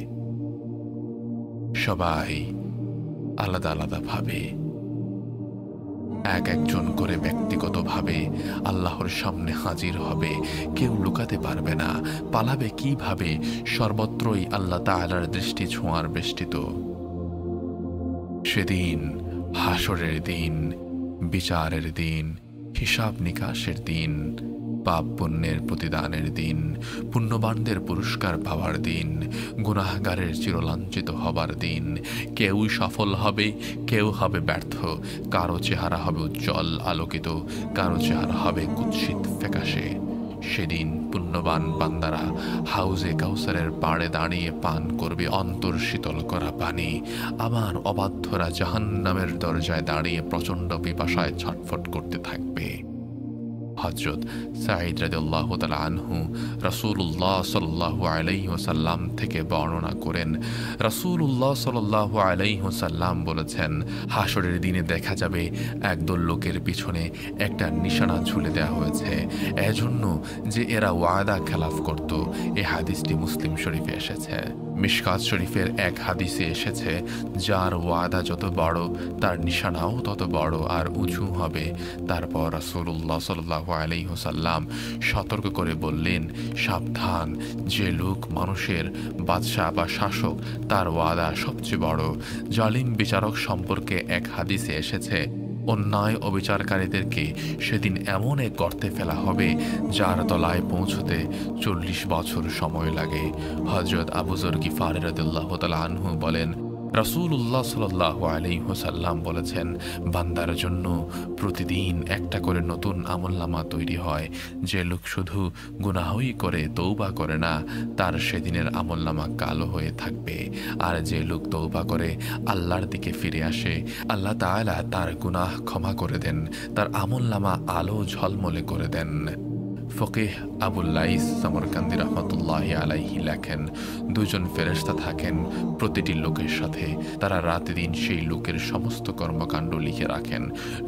S1: সবাই আলাদা আলাদাভাবে এক একজন করে ব্যক্তিগতভাবে আল্লাহর সামনে হাজির হবে। কেউ লুকাতে পারবে না। পালাবে কিভাবে? সর্বত্রই আল্লাহ তাআলার দৃষ্টি ছোঁয়ার বেষ্টিত। সেদিন হাসরের দিন, বিচারের দিন, হিসাব নিকাশের দিন, পাপ পুণ্যের প্রতিদানের দিন, পুণ্যবানদের পুরস্কার পাওয়ার দিন, গুনাহগারের চিরলাঞ্ছিত হবার দিন। কেউ সফল হবে, কেউ হবে ব্যর্থ। কারো চেহারা হবে উজ্জ্বল আলোকিত, কারো চেহারা হবে কুৎসিত ফ্যাকাশে। সেদিন পুণ্যবান বান্দারা হাউজে কাউসারের পাড়ে দাঁড়িয়ে পান করবে অন্তর শীতল করা পানি। আমার অবাধ্যরা জাহান্নামের দরজায় দাঁড়িয়ে প্রচণ্ড পিপাসায় ছটফট করতে থাকবে। হযরত সাঈদ রাদিয়াল্লাহু তাআলা আনহু রাসূলুল্লাহ সাল্লাল্লাহু আলাইহি ওয়াসাল্লাম থেকে বর্ণনা করেন, রাসূলুল্লাহ সাল্লাল্লাহু আলাইহি ওয়াসাল্লাম বলেছেন, হাসরের দিনে দেখা যাবে একদল লোকের পিছনে একটা নিশানা ঝুলে দেওয়া হয়েছে, এজন্য যে এরা ওয়াদা খেলাফ করত। এই হাদিসটি মুসলিম শরীফে এসেছে। মিশকাত শরীফের এক হাদিসে এসেছে, যার ওয়াদা যত বড় তার নিশানাও তত বড় আর উঁচু হবে। তারপর রাসূলুল্লাহ সাল্লাল্লাহু আলাইহি ওয়াসাল্লাম সতর্ক করে বললেন, সাবধান, যে লোক মানুষের বাদশা বা শাসক তার ওয়াদা সবচেয়ে বড়। জালিম বিচারক সম্পর্কে এক হাদিসে এসেছে, অন্যায় অবিচারকারীদেরকে সেদিন এমন এক গর্তে ফেলা হবে যার তলায় পৌঁছতে 40 বছর সময় লাগে। হযরত আবু যর গিফারী রাদিয়াল্লাহু তাআলা আনহু বলেন, রাসূলুল্লাহ সাল্লাল্লাহু আলাইহি ওয়াসাল্লাম বলেছেন, বান্দার জন্য প্রতিদিন একটা করে নতুন আমলনামা তৈরি হয়। যে লোক শুধু গুনাহই করে, তওবা করে না, তার সেদিনের আমলনামা কালো হয়ে থাকবে। আর যে লোক তওবা করে আল্লাহর দিকে ফিরে আসে, আল্লাহ তাআলা তার গুনাহ ক্ষমা করে দেন, তার আমলনামা আলো ঝলমলে করে দেন। ফকিহ আবুল লাইস সমরকান্দি রহমতুল্লাহি আলাইহি লেখেন, দুজন ফেরেশতা থাকেন প্রতিটি লোকের সাথে। তারা রাত দিন সেই লোকের সমস্ত কর্মকাণ্ড লিখে রাখেন।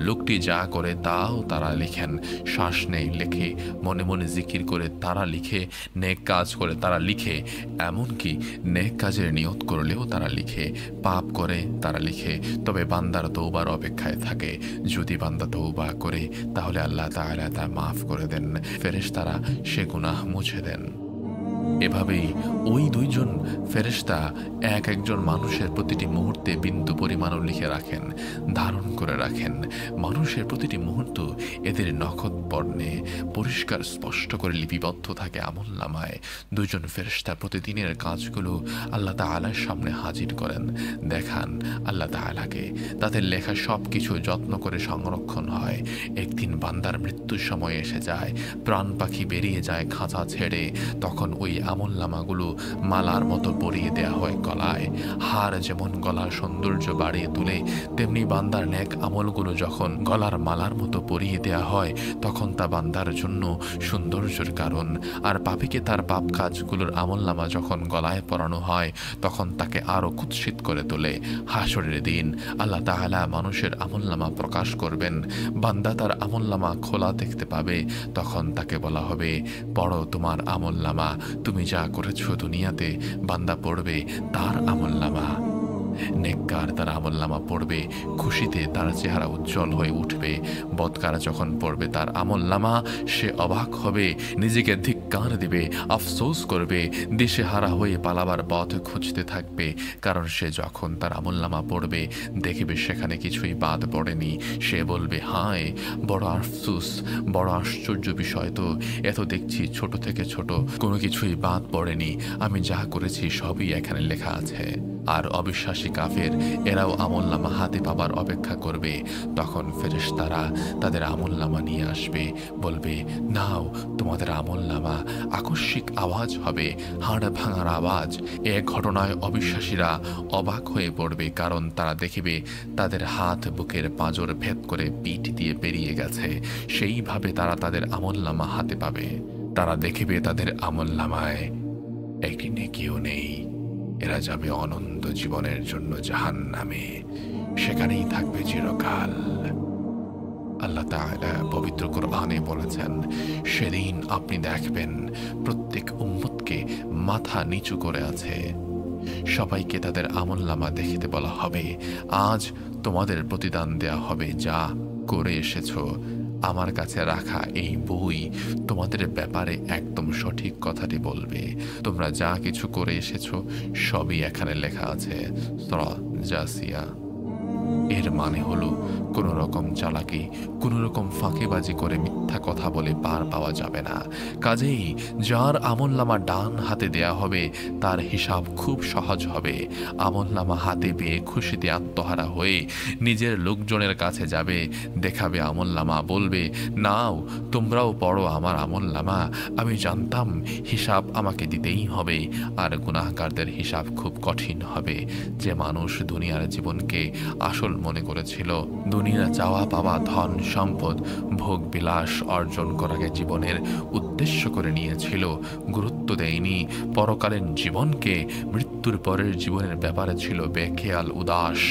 S1: লোকটি যা করে তাও তারা লিখেন। শ্বাস নেই লেখে, মনে মনে জিকির করে তারা লিখে, নেক কাজ করে তারা লিখে, এমনকি নেক কাজের নিয়ত করলেও তারা লিখে। পাপ করে তারা লিখে, তবে বান্দার তওবার অপেক্ষায় থাকে। যদি বান্দা তওবা করে তাহলে আল্লাহ তাআলা তা মাফ করে দেন, ফেরেশতারা সে গুনাহ মুছে দেন। এভাবেই ওই দুইজন ফেরেশতা এক একজন মানুষের প্রতিটি মুহূর্তে বিন্দু পরিমাণও লিখে রাখেন, ধারণ করে রাখেন। মানুষের প্রতিটি মুহূর্ত এদের নখত বর্ণে পরিষ্কার স্পষ্ট করে লিপিবদ্ধ থাকে আমলনামায়। দুজন ফেরেশতা প্রতিদিনের কাজগুলো আল্লাহ তাআলার সামনে হাজির করেন, দেখান আল্লাহ তাআলাকে। তাদের লেখা সব কিছু যত্ন করে সংরক্ষণ হয়। একদিন বান্দার মৃত্যুর সময় এসে যায়, প্রাণ পাখি বেরিয়ে যায় খাঁচা ছেড়ে, তখন ওই আমলনামাগুলো মালার মতো পরিয়ে দেয়া হয় গলায়। হার যেমন গলার সৌন্দর্য বাড়িয়ে তোলে, তেমনি বান্দার নেক আমলগুলো যখন গলার মালার মতো পরিয়ে দেয়া হয়, তখন তা বান্দার জন্য সৌন্দর্যের কারণ। আর পাপীকে তার পাপ কাজগুলোর আমলনামা যখন গলায় পরানো হয়, তখন তাকে আরও কুৎসিত করে তোলে। হাসরের দিন আল্লাহ তাআলা মানুষের আমলনামা প্রকাশ করবেন। বান্দা তার আমলনামা খোলা দেখতে পাবে। তখন তাকে বলা হবে, পড়ো তোমার আমলনামা। তুমি যা করেছো দুনিয়াতে, বান্দা পড়বে তার আমলনামা। নেককার তার আমলনামা পড়বে, খুশিতে তার চেহারা উজ্জ্বল হয়ে উঠবে। বদকার যখন পড়বে তার আমলনামা, সে অবাক হবে, নিজেকে ধিক্কার দিবে, আফসোস করবে, দিশেহারা হয়ে পালাবার পথ খুঁজতে থাকবে। কারণ সে যখন তার আমলনামা পড়বে দেখবে সেখানে কিছুই বাদ পড়েনি। সে বলবে, হায় বড় আফসোস, বড় আশ্চর্য বিষয় তো, এত দেখছি ছোট থেকে ছোট কোনো কিছুই বাদ পড়েনি, আমি যা করেছি সবই এখানে লেখা আছে। আর অবিশ্বাসী কাফের এরাও আমলনামা হাতে পাবার অপেক্ষা করবে। তখন ফেরেশতারা তাদের আমলনামা নিয়ে আসবে, বলবে, নাও তোমাদের আমলনামা। আকস্মিক আওয়াজ হবে, হাড় ভাঙার আওয়াজ। এ ঘটনায় অবিশ্বাসীরা অবাক হয়ে পড়বে, কারণ তারা দেখিবে তাদের হাত বুকের পাঁজর ভেদ করে পিঠ দিয়ে বেরিয়ে গেছে। সেইভাবে তারা তাদের আমলনামা হাতে পাবে। তারা দেখিবে তাদের আমলনামায় একটি নেকিও নেই। এরা যাবে অনন্ত জীবনের জন্য জাহান্নামে, সেখানেই থাকবে চিরকাল। আল্লাহ তাআলা পবিত্র কোরআনে বলেছেন, সেদিন আপনি দেখবেন প্রত্যেক উম্মতকে মাথা নিচু করে আছে। সবাইকে তাদের আমলনামা দেখিতে বলা হবে, আজ তোমাদের প্রতিদান দেয়া হবে যা করে এসেছো। আমার কাছে রাখা এই বই তোমাদের ব্যাপারে একদম সঠিক কথাটি বলবে। তোমরা যা কিছু করে এসেছো সবই এখানে লেখা আছে। সূরা জাসিয়া। এর মানে হলো কোনো রকম চালাকি, কোনো রকম ফাঁকিবাজি করে মিথ্যা কথা বলে পার পাওয়া যাবে না। কাজেই যার আমলনামা ডান হাতে দেয়া হবে তার হিসাব খুব সহজ হবে। আমলনামা হাতে পেয়ে খুশিতে আত্মহারা হয়ে নিজের লোকজনের কাছে যাবে, দেখাবে আমলনামা, বলবে, নাও তোমরাও পড়ো আমার আমলনামা। আমি জানতাম হিসাব আমাকে দিতেই হবে, আর গুনাহগারদের হিসাব খুব কঠিন হবে। যে মানুষ দুনিয়ার জীবনকে আসল মনে করেছিল, দুনিয়া চাওয়া পাওয়া, ধন সম্পদ, ভোগ বিলাস অর্জন করাকে জীবনের উদ্দেশ্য করে নিয়েছিল, গুরুত্ব দেয়নি পরকালীন জীবনকে, মৃত্যুর পরের জীবনের ব্যাপারে ছিল বেখেয়াল উদাস,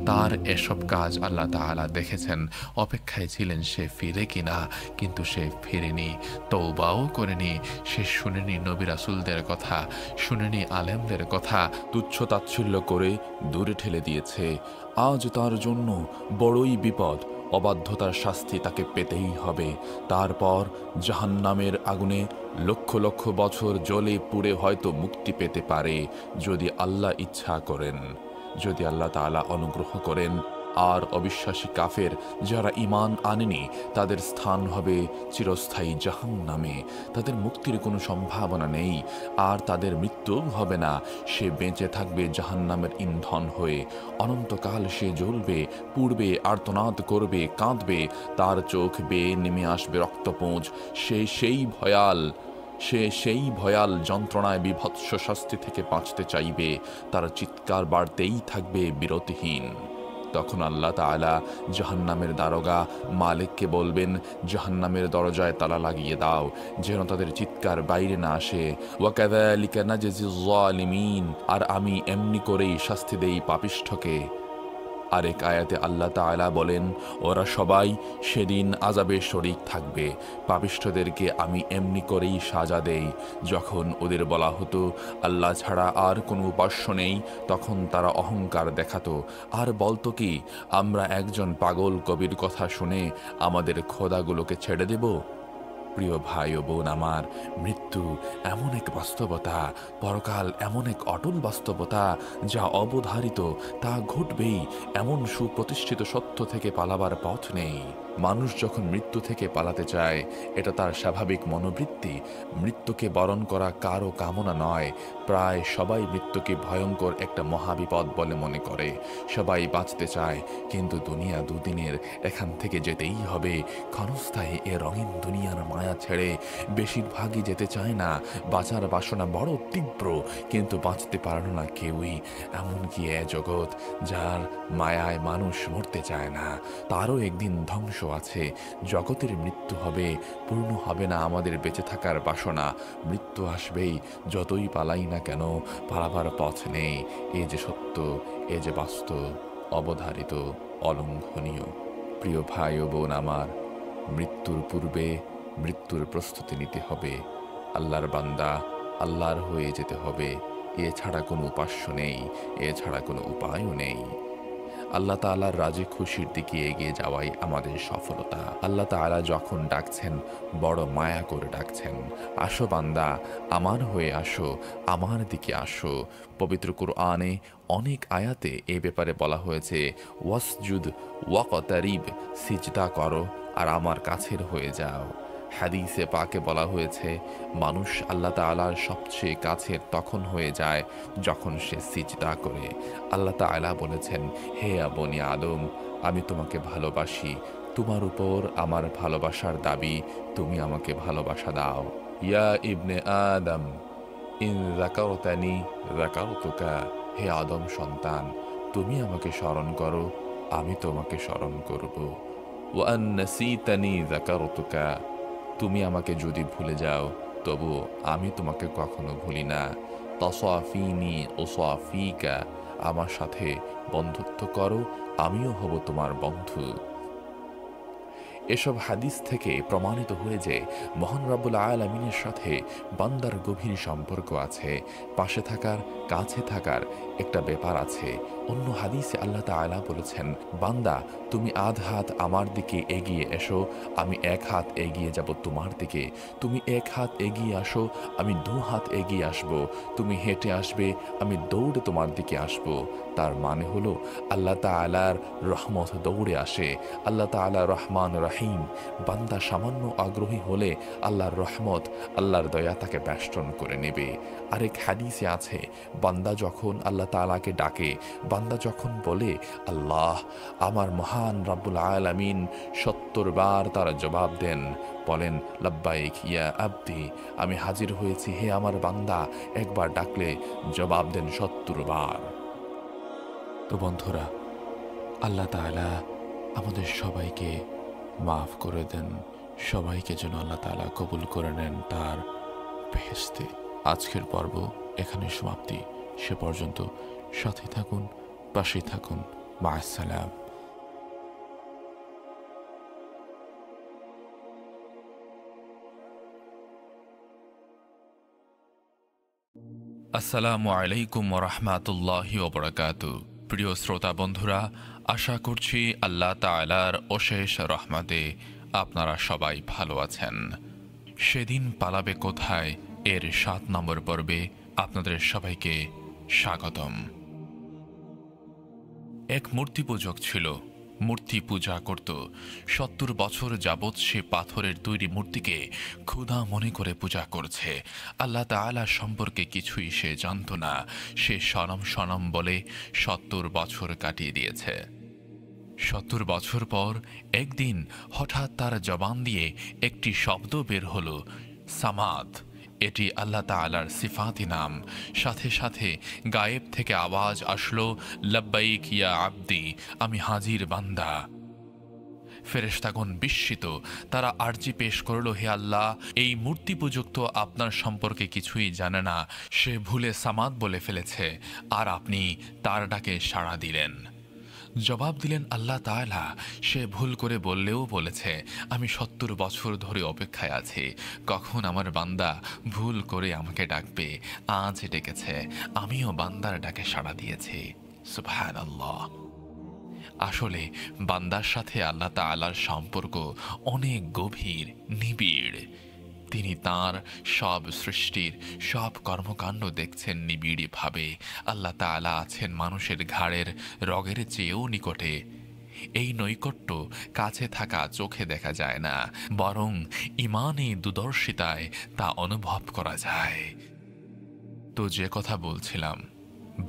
S1: তার এসব কাজ আল্লাহ তাআলা দেখেছেন। অপেক্ষায় ছিলেন সে ফিরে কিনা, কিন্তু সে ফিরেনি, তওবাও করেনি। সে শুনেনি নবী রাসূলদের কথা, শুনেনি আলেমদের কথা, তুচ্ছ তাচ্ছিল্য করে দূরে ঠেলে দিয়েছে। আজ তার জন্য বড়ই বিপদ, অবাধ্যতার শাস্তি তাকে পেতেই হবে। তারপর জাহান্নামের আগুনে লক্ষ লক্ষ বছর জ্বলে পুড়ে হয়তো মুক্তি পেতে পারে, যদি আল্লাহ ইচ্ছা করেন, যদি আল্লাহ তাআলা অনুগ্রহ করেন। আর অবিশ্বাসী কাফের যারা ঈমান আনেনি তাদের স্থান হবে চিরস্থায়ী জাহান্নামে। তাদের মুক্তির কোনো সম্ভাবনা নেই, আর তাদের মৃত্যুও হবে না। সে বেঁচে থাকবে জাহান্নামের ইন্ধন হয়ে। অনন্তকাল সে জ্বলবে, পুড়বে, আর্তনাদ করবে, কাঁদবে। তার চোখ বেয়ে নেমে আসবে রক্তপুঁজ। সে সেই ভয়াল যন্ত্রণায় বিভৎস শাস্তি থেকে বাঁচতে চাইবে। তার চিৎকার বাড়তেই থাকবে বিরতিহীন। তখন আল্লাহ তাআলা জাহান্নামের দারোগা মালিককে বলবেন, জাহান্নামের দরজায় তালা লাগিয়ে দাও, যেন তাদের চিৎকার বাইরে না আসে। ওয়াকাযালিকা নাজজিয যালিমিন, আর আমি এমনি করেই শাস্তি দেই পাপিষ্ঠকে। আরেক আয়াতে আল্লাহ তাআলা বলেন, ওরা সবাই সেদিন আযাবে শরীক থাকবে। পাপিষ্ঠদেরকে আমি এমনি করেই সাজা দেই। যখন ওদের বলা হতো আল্লাহ ছাড়া আর কোনো উপাস্য নেই, তখন তারা অহংকার দেখাতো আর বলতো কি, আমরা একজন পাগল কবির কথা শুনে আমাদের খোদাগুলোকে ছেড়ে দেব। প্রিয় ভাই ও বোন আমার, মৃত্যু এমন এক বাস্তবতা, পরকাল এমন এক অটল বাস্তবতা যা অবধারিত, তা ঘটবেই। এমন সুপ্রতিষ্ঠিত সত্য থেকে পালাবার পথ নেই। মানুষ যখন মৃত্যু থেকে পালাতে চায়, এটা তার স্বাভাবিক মনোবৃত্তি। মৃত্যুকে বরণ করা কারও কামনা নয়। প্রায় সবাই মৃত্যুকে ভয়ঙ্কর একটা মহাবিপদ বলে মনে করে। সবাই বাঁচতে চায়, কিন্তু দুনিয়া দুদিনের, এখান থেকে যেতেই হবে। ক্ষণস্থায়ী এ রঙিন দুনিয়ার মায়া ছেড়ে বেশিরভাগই যেতে চায় না। বাঁচার বাসনা বড় তীব্র, কিন্তু বাঁচতে পারল না কেউই। এমনকি এ জগৎ, যার মায়ায় মানুষ মরতে চায় না, তারও একদিন ধ্বংস আছে। জগতের মৃত্যু হবে, পূর্ণ হবে না আমাদের বেঁচে থাকার বাসনা। মৃত্যু আসবেই, যতই পালাই না কেন, পালাবার পথ নেই। এ যে সত্য, এ যে বাস্তব, অবধারিত, অলঙ্ঘনীয়। প্রিয় ভাই ও বোন আমার, মৃত্যুর পূর্বে মৃত্যুর প্রস্তুতি নিতে হবে। আল্লাহর বান্দা, আল্লাহর হয়ে যেতে হবে। এছাড়া কোনো উপাস্য নেই, এছাড়া কোনো উপায়ও নেই। আল্লাহ তাআলার রাজি খুশির দিকে এগিয়ে যাওয়াই আমাদের সফলতা। আল্লাহ তাআলা যখন ডাকছেন, বড় মায়া করে ডাকছেন, আসো বান্দা, আমার হয়ে আসো, আমার দিকে আসো। পবিত্র কুরআনে অনেক আয়াতে এ ব্যাপারে বলা হয়েছে, ওয়াসজুদ ওয়াকতারিব, সিজদা করো আর আমার কাছের হয়ে যাও। হাদিসে পাকে বলা হয়েছে, মানুষ আল্লাহ তাআলার সবচেয়ে কাছের তখন হয়ে যায় যখন সে সিজদা করে। আল্লাহ তাআলা বলেছেন, হে বনি আদম, আমি তোমাকে ভালোবাসি, তোমার উপর আমার ভালোবাসার দাবি, তুমি আমাকে ভালোবাসা দাও। ইয়া ইবনে আদম ইন যাকারতানি যাকারতুকা, হে আদম সন্তান, তুমি আমাকে স্মরণ করো, আমি তোমাকে স্মরণ করব। ওয়া আন নাসিতানি যাকারতুকা, তুমি আমাকে যদি ভুলে যাও তবু আমি তোমাকে কখনো ভুলি না। তসাফিনি ওসাফিকা, আমার সাথে বন্ধুত্ব করো, আমিও হব তোমার বন্ধু। এসব হাদিস থেকে প্রমাণিত হয়ে যে মহান রব্বুল আলামিনের সাথে বান্দার গভীর সম্পর্ক আছে, পাশে থাকার, কাছে থাকার একটা ব্যাপার আছে। অন্য হাদিসে আল্লাহ তাআলা বলেছেন, বান্দা তুমি আধ হাত আমার দিকে এগিয়ে এসো, আমি এক হাত এগিয়ে যাব তোমার দিকে। তুমি এক হাত এগিয়ে আসো, আমি দু হাত এগিয়ে আসব। তুমি হেঁটে আসবে, আমি দৌড়ে তোমার দিকে আসব। তার মানে হলো আল্লাহ তাআলার রহমত দৌড়ে আসে। আল্লাহ তাআলা রহমান রহিম। বান্দা সামান্য আগ্রহী হলে আল্লাহর রহমত, আল্লাহর দয়া তাকে বেষ্টন করে নেবে। আরেক হাদিসে আছে, বান্দা যখন আল্লাহ তাআলাকে ডাকে, বান্দা যখন বলে আল্লাহ, আমার মহান রব্বুল আলামিন ৭০ বার তার জবাব দেন, বলেন লাব্বাইক ইয়া আবদি, আমি হাজির হয়েছি হে আমার বান্দা। একবার ডাকলে জবাব দেন ৭০ বার। তো বন্ধুরা, আল্লাহ তাআলা আমাদের সবাইকে মাফ করে দেন, সবাইকে যেন আল্লাহ তাআলা কবুল করে নেন তার বেহেশতে। আজকের পর্ব এখানে সমাপ্তি। সে পর্যন্ত সাথে থাকুন, পাশেই থাকুন। মা'আস-সালাম। আসসালামু আলাইকুম ওয়া রাহমাতুল্লাহি ওয়া বারাকাতুহু। প্রিয় শ্রোতা বন্ধুরা, আশা করছি আল্লাহ তাআলার অশেষ রহমতে আপনারা সবাই ভালো আছেন। সেদিন পালাবে কোথায় এর ৭ নম্বর পর্বে আপনাদের সবাইকে স্বাগতম। এক মূর্তি পূজক ছিল, মূর্তি পূজা করত। ৭০ বছর যাবৎ সে পাথরের তৈরি মূর্তিকে ক্ষুধা মনে করে পূজা করছে। আল্লাহ তাআলা সম্পর্কে কিছুই সে জানত না। সে সনম সনম বলে ৭০ বছর কাটিয়ে দিয়েছে। ৭০ বছর পর একদিন হঠাৎ তার জবান দিয়ে একটি শব্দ বের হলো, সামাদ। এটি আল্লাহ তাআলার সিফাতি নাম। সাথে সাথে গায়েব থেকে আওয়াজ আসলো, লাব্বাইক ইয়া আবদি, আমি হাজির বান্দা। ফেরেশতাগণ বিস্মিত। তারা আরজি পেশ করল, হে আল্লাহ, এই মূর্তি পূজক তো আপনার সম্পর্কে কিছুই জানে না। সে ভুলে সামাদ বলে ফেলেছে, আর আপনি তার ডাকে সাড়া দিলেন। জবাব দিলেন আল্লাহ তাআলা, সে ভুল করে বললেও বলেছে, আমি ৭০ বছর ধরে অপেক্ষায় আছি, কখন আমার বান্দা ভুল করে আমাকে ডাকবে। আজ ডেকেছে, আমিও বান্দার ডাকে সাড়া দিয়েছি। সুবহানাল্লাহ। আসলে বান্দার সাথে আল্লাহ তাআলার সম্পর্ক অনেক গভীর, নিবিড়। তিনি তাঁর সব সৃষ্টির সব কর্মকাণ্ড দেখছেন নিবিড়ভাবে। আল্লাহ তাআলা আছেন মানুষের ঘাড়ের রগের চেয়েও নিকটে। এই নৈকট্য কাছে থাকা চোখে দেখা যায় না, বরং ঈমানে দুদর্শিতায় তা অনুভব করা যায়। তো যে কথা বলছিলাম,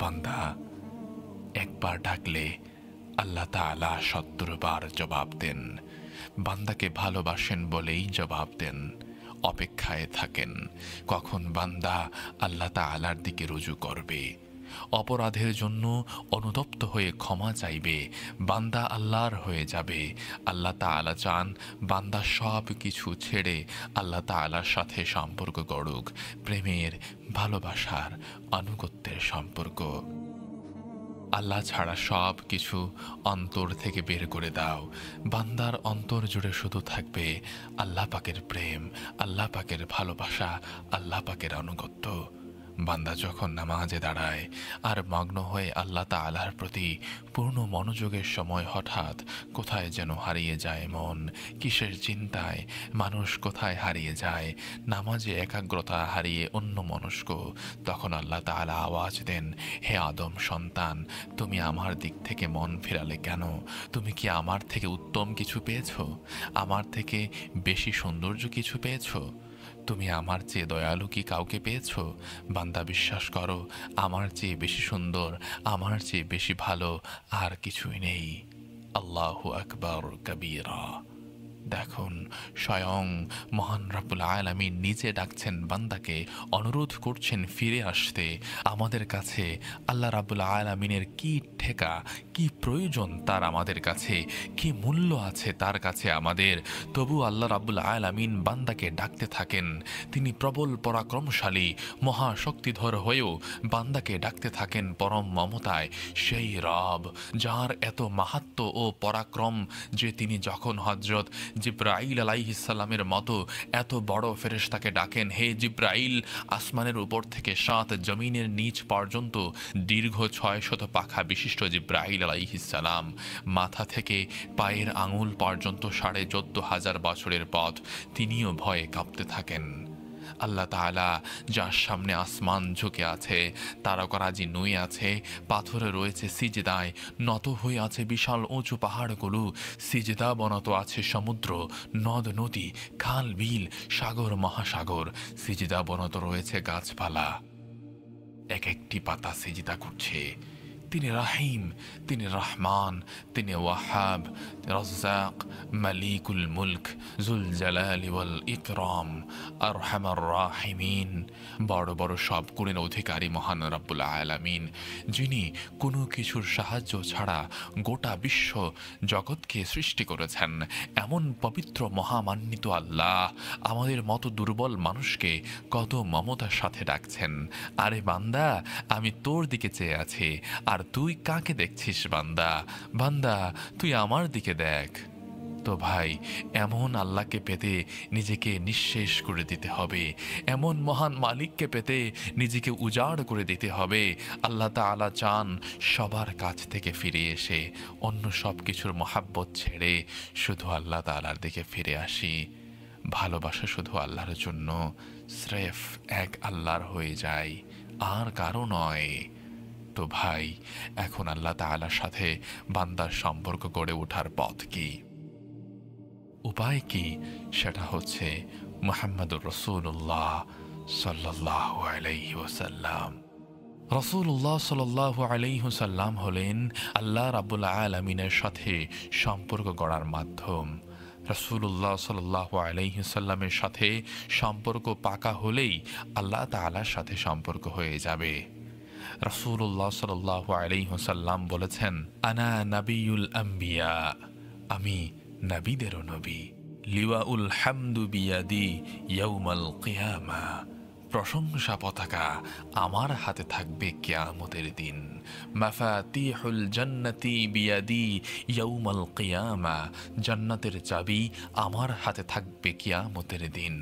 S1: বান্দা একবার ডাকলে আল্লাহ তাআলা ৭০ বার জবাব দেন। বান্দাকে ভালোবাসেন বলেই জবাব দেন। অপেক্ষায় থাকেন কখন বান্দা আল্লাহ তাআলার দিকে রুজু করবে, অপরাধের জন্য অনুতপ্ত হয়ে ক্ষমা চাইবে, বান্দা আল্লাহর হয়ে যাবে। আল্লাহ তাআলা চান বান্দা সব কিছু ছেড়ে আল্লাহ তাআলার সাথে সম্পর্ক গড়ুক, প্রেমের, ভালোবাসার, আনুগত্যের সম্পর্ক। আল্লাহ ছাড়া সব কিছু অন্তর থেকে বের করে দাও। বান্দার অন্তর জুড়ে শুধু থাকবে আল্লাহ পাকের প্রেম, আল্লাহ পাকের ভালোবাসা, আল্লাহ পাকের আনুগত্য। বান্দা যখন নামাজে দাঁড়ায় আর মগ্ন হয়ে আল্লাহ তাআলার প্রতি পূর্ণ মনোযোগের সময় হঠাৎ কোথায় যেন হারিয়ে যায় মন, কিসের চিন্তায় মানুষ কোথায় হারিয়ে যায়, নামাজে একাগ্রতা হারিয়ে অন্যমনস্ক, তখন আল্লাহ তাআলা আওয়াজ দেন, হে আদম সন্তান, তুমি আমার দিক থেকে মন ফেরালে কেন? তুমি কি আমার থেকে উত্তম কিছু পেয়েছো? আমার থেকে বেশি সৌন্দর্য কিছু পেয়েছো? তুমি আমার চেয়ে দয়ালু কি কাউকে পেয়েছ? বান্দা, বিশ্বাস করো, আমার চেয়ে বেশি সুন্দর, আমার চেয়ে বেশি ভালো আর কিছুই নেই। আল্লাহু আকবার কবীরা। দেখুন, স্বয়ং মহান রব্বুল আলামিন নিজে ডাকছেন বান্দাকে, অনুরোধ করছেন ফিরে আসতে। আমাদের কাছে আল্লাহ রাব্বুল আলামিনের কি ঠেকা, কি প্রয়োজন তার আমাদের কাছে, কি মূল্য আছে তার কাছে আমাদের, তবু আল্লাহ রাব্বুল আলামিন বান্দাকে ডাকতে থাকেন। তিনি প্রবল পরাক্রমশালী মহাশক্তিধর হয়েও বান্দাকে ডাকতে থাকেন পরম মমতায়। সেই রব যার এত মাহাত্ম্য ও পরাক্রম যে তিনি যখন হযরত জিব্রাইল আলাইহিস সালামের মতো এত বড় ফেরেশতাকে ডাকেন, হে জিব্রাইল, আসমানের উপর থেকে ৭ জমিনের নিচ পর্যন্ত দীর্ঘ ৬০০ পাখা বিশিষ্ট জিব্রাইল আলাইহিস সালাম, মাথা থেকে পায়ের আঙুল পর্যন্ত ১৪,৫০০ বছরের পথ তিনিও ভয়ে কাঁপতে থাকেন। আল্লাহ তাআলা যার সামনে আসমান ঝুঁকে আছে, তারকারাজি নুয়ে আছে, পাথরে রয়েছে সিজদায়, নত হয়ে আছে বিশাল উঁচু পাহাড়গুলো, সিজদা বনত আছে সমুদ্র, নদ নদী, খাল বিল, সাগর মহাসাগর, সিজদা বনত রয়েছে গাছপালা, এক একটি পাতা সিজদা করছে। তিনি রাহিম, তিনি রহমান, তিনি ওয়াহাব, রাজ্জাক, মালিকুল মুলক, জুল জালালি ওয়াল ইকরাম, আরহামার রাহিমিন, বড় বড় সব গুণের অধিকারী মহান রব্বুল আলামিন, যিনি কোনো কিছুর সাহায্য ছাড়া গোটা বিশ্ব জগৎকে সৃষ্টি করেছেন। এমন পবিত্র মহামান্বিত আল্লাহ আমাদের মতো দুর্বল মানুষকে কত মমতার সাথে ডাকছেন। আরে বান্দা, আমি তোর দিকে চেয়ে আছি, আর তুই কাকে দেখছিস? বান্দা, বান্দা, তুই আমার দিকে দেখ। তো ভাই, এমন আল্লাহকে পেতে নিজেকে নিঃশেষ করে দিতে হবে, এমন মহান মালিককে পেতে নিজেকে উজাড় করে দিতে হবে। আল্লাহ তাআলা চান সবার কাছ থেকে ফিরে এসে অন্য সব কিছুর মহাব্বত ছেড়ে শুধু আল্লাহ তাআলার দিকে ফিরে আসি। ভালোবাসা শুধু আল্লাহর জন্য, স্রেফ এক আল্লাহর হয়ে যায়, আর কারো নয়। তো ভাই, এখন আল্লাহ তাআলার সাথে বান্দার সম্পর্ক গড়ে ওঠার পথ কি, উপায় কি? সেটা হচ্ছে মুহাম্মদুর রাসূলুল্লাহ সাল্লাল্লাহু আলাইহি ওয়াসাল্লাম। রাসূলুল্লাহ সাল্লাল্লাহু আলাইহি ওয়াসাল্লাম হলেন আল্লাহ রাব্বুল আলামিনের সাথে সম্পর্ক গড়ার মাধ্যম। রাসূলুল্লাহ সাল্লাল্লাহু আলাইহি ওয়াসাল্লামের সাথে সম্পর্ক পাকা হলেই আল্লাহ তাআলার সাথে সম্পর্ক হয়ে যাবে। রাসূলুল্লাহ সাল্লাল্লাহু আলাইহি ওয়াসাল্লাম বলেছেন, আনা নাবিয়ুল আম্বিয়া, আমি নবীদেরও নবী। লিওয়াউল হামদু বিয়াদি ইয়াউমাল কিয়ামা, প্রশংসা পতাকা আমার হাতে থাকবে কিয়ামতের দিন। মাফাতিহুল জান্নাতি বিয়াদি ইয়াউমাল কিয়ামা, জান্নাতের চাবি আমার হাতে থাকবে কিয়ামতের দিন।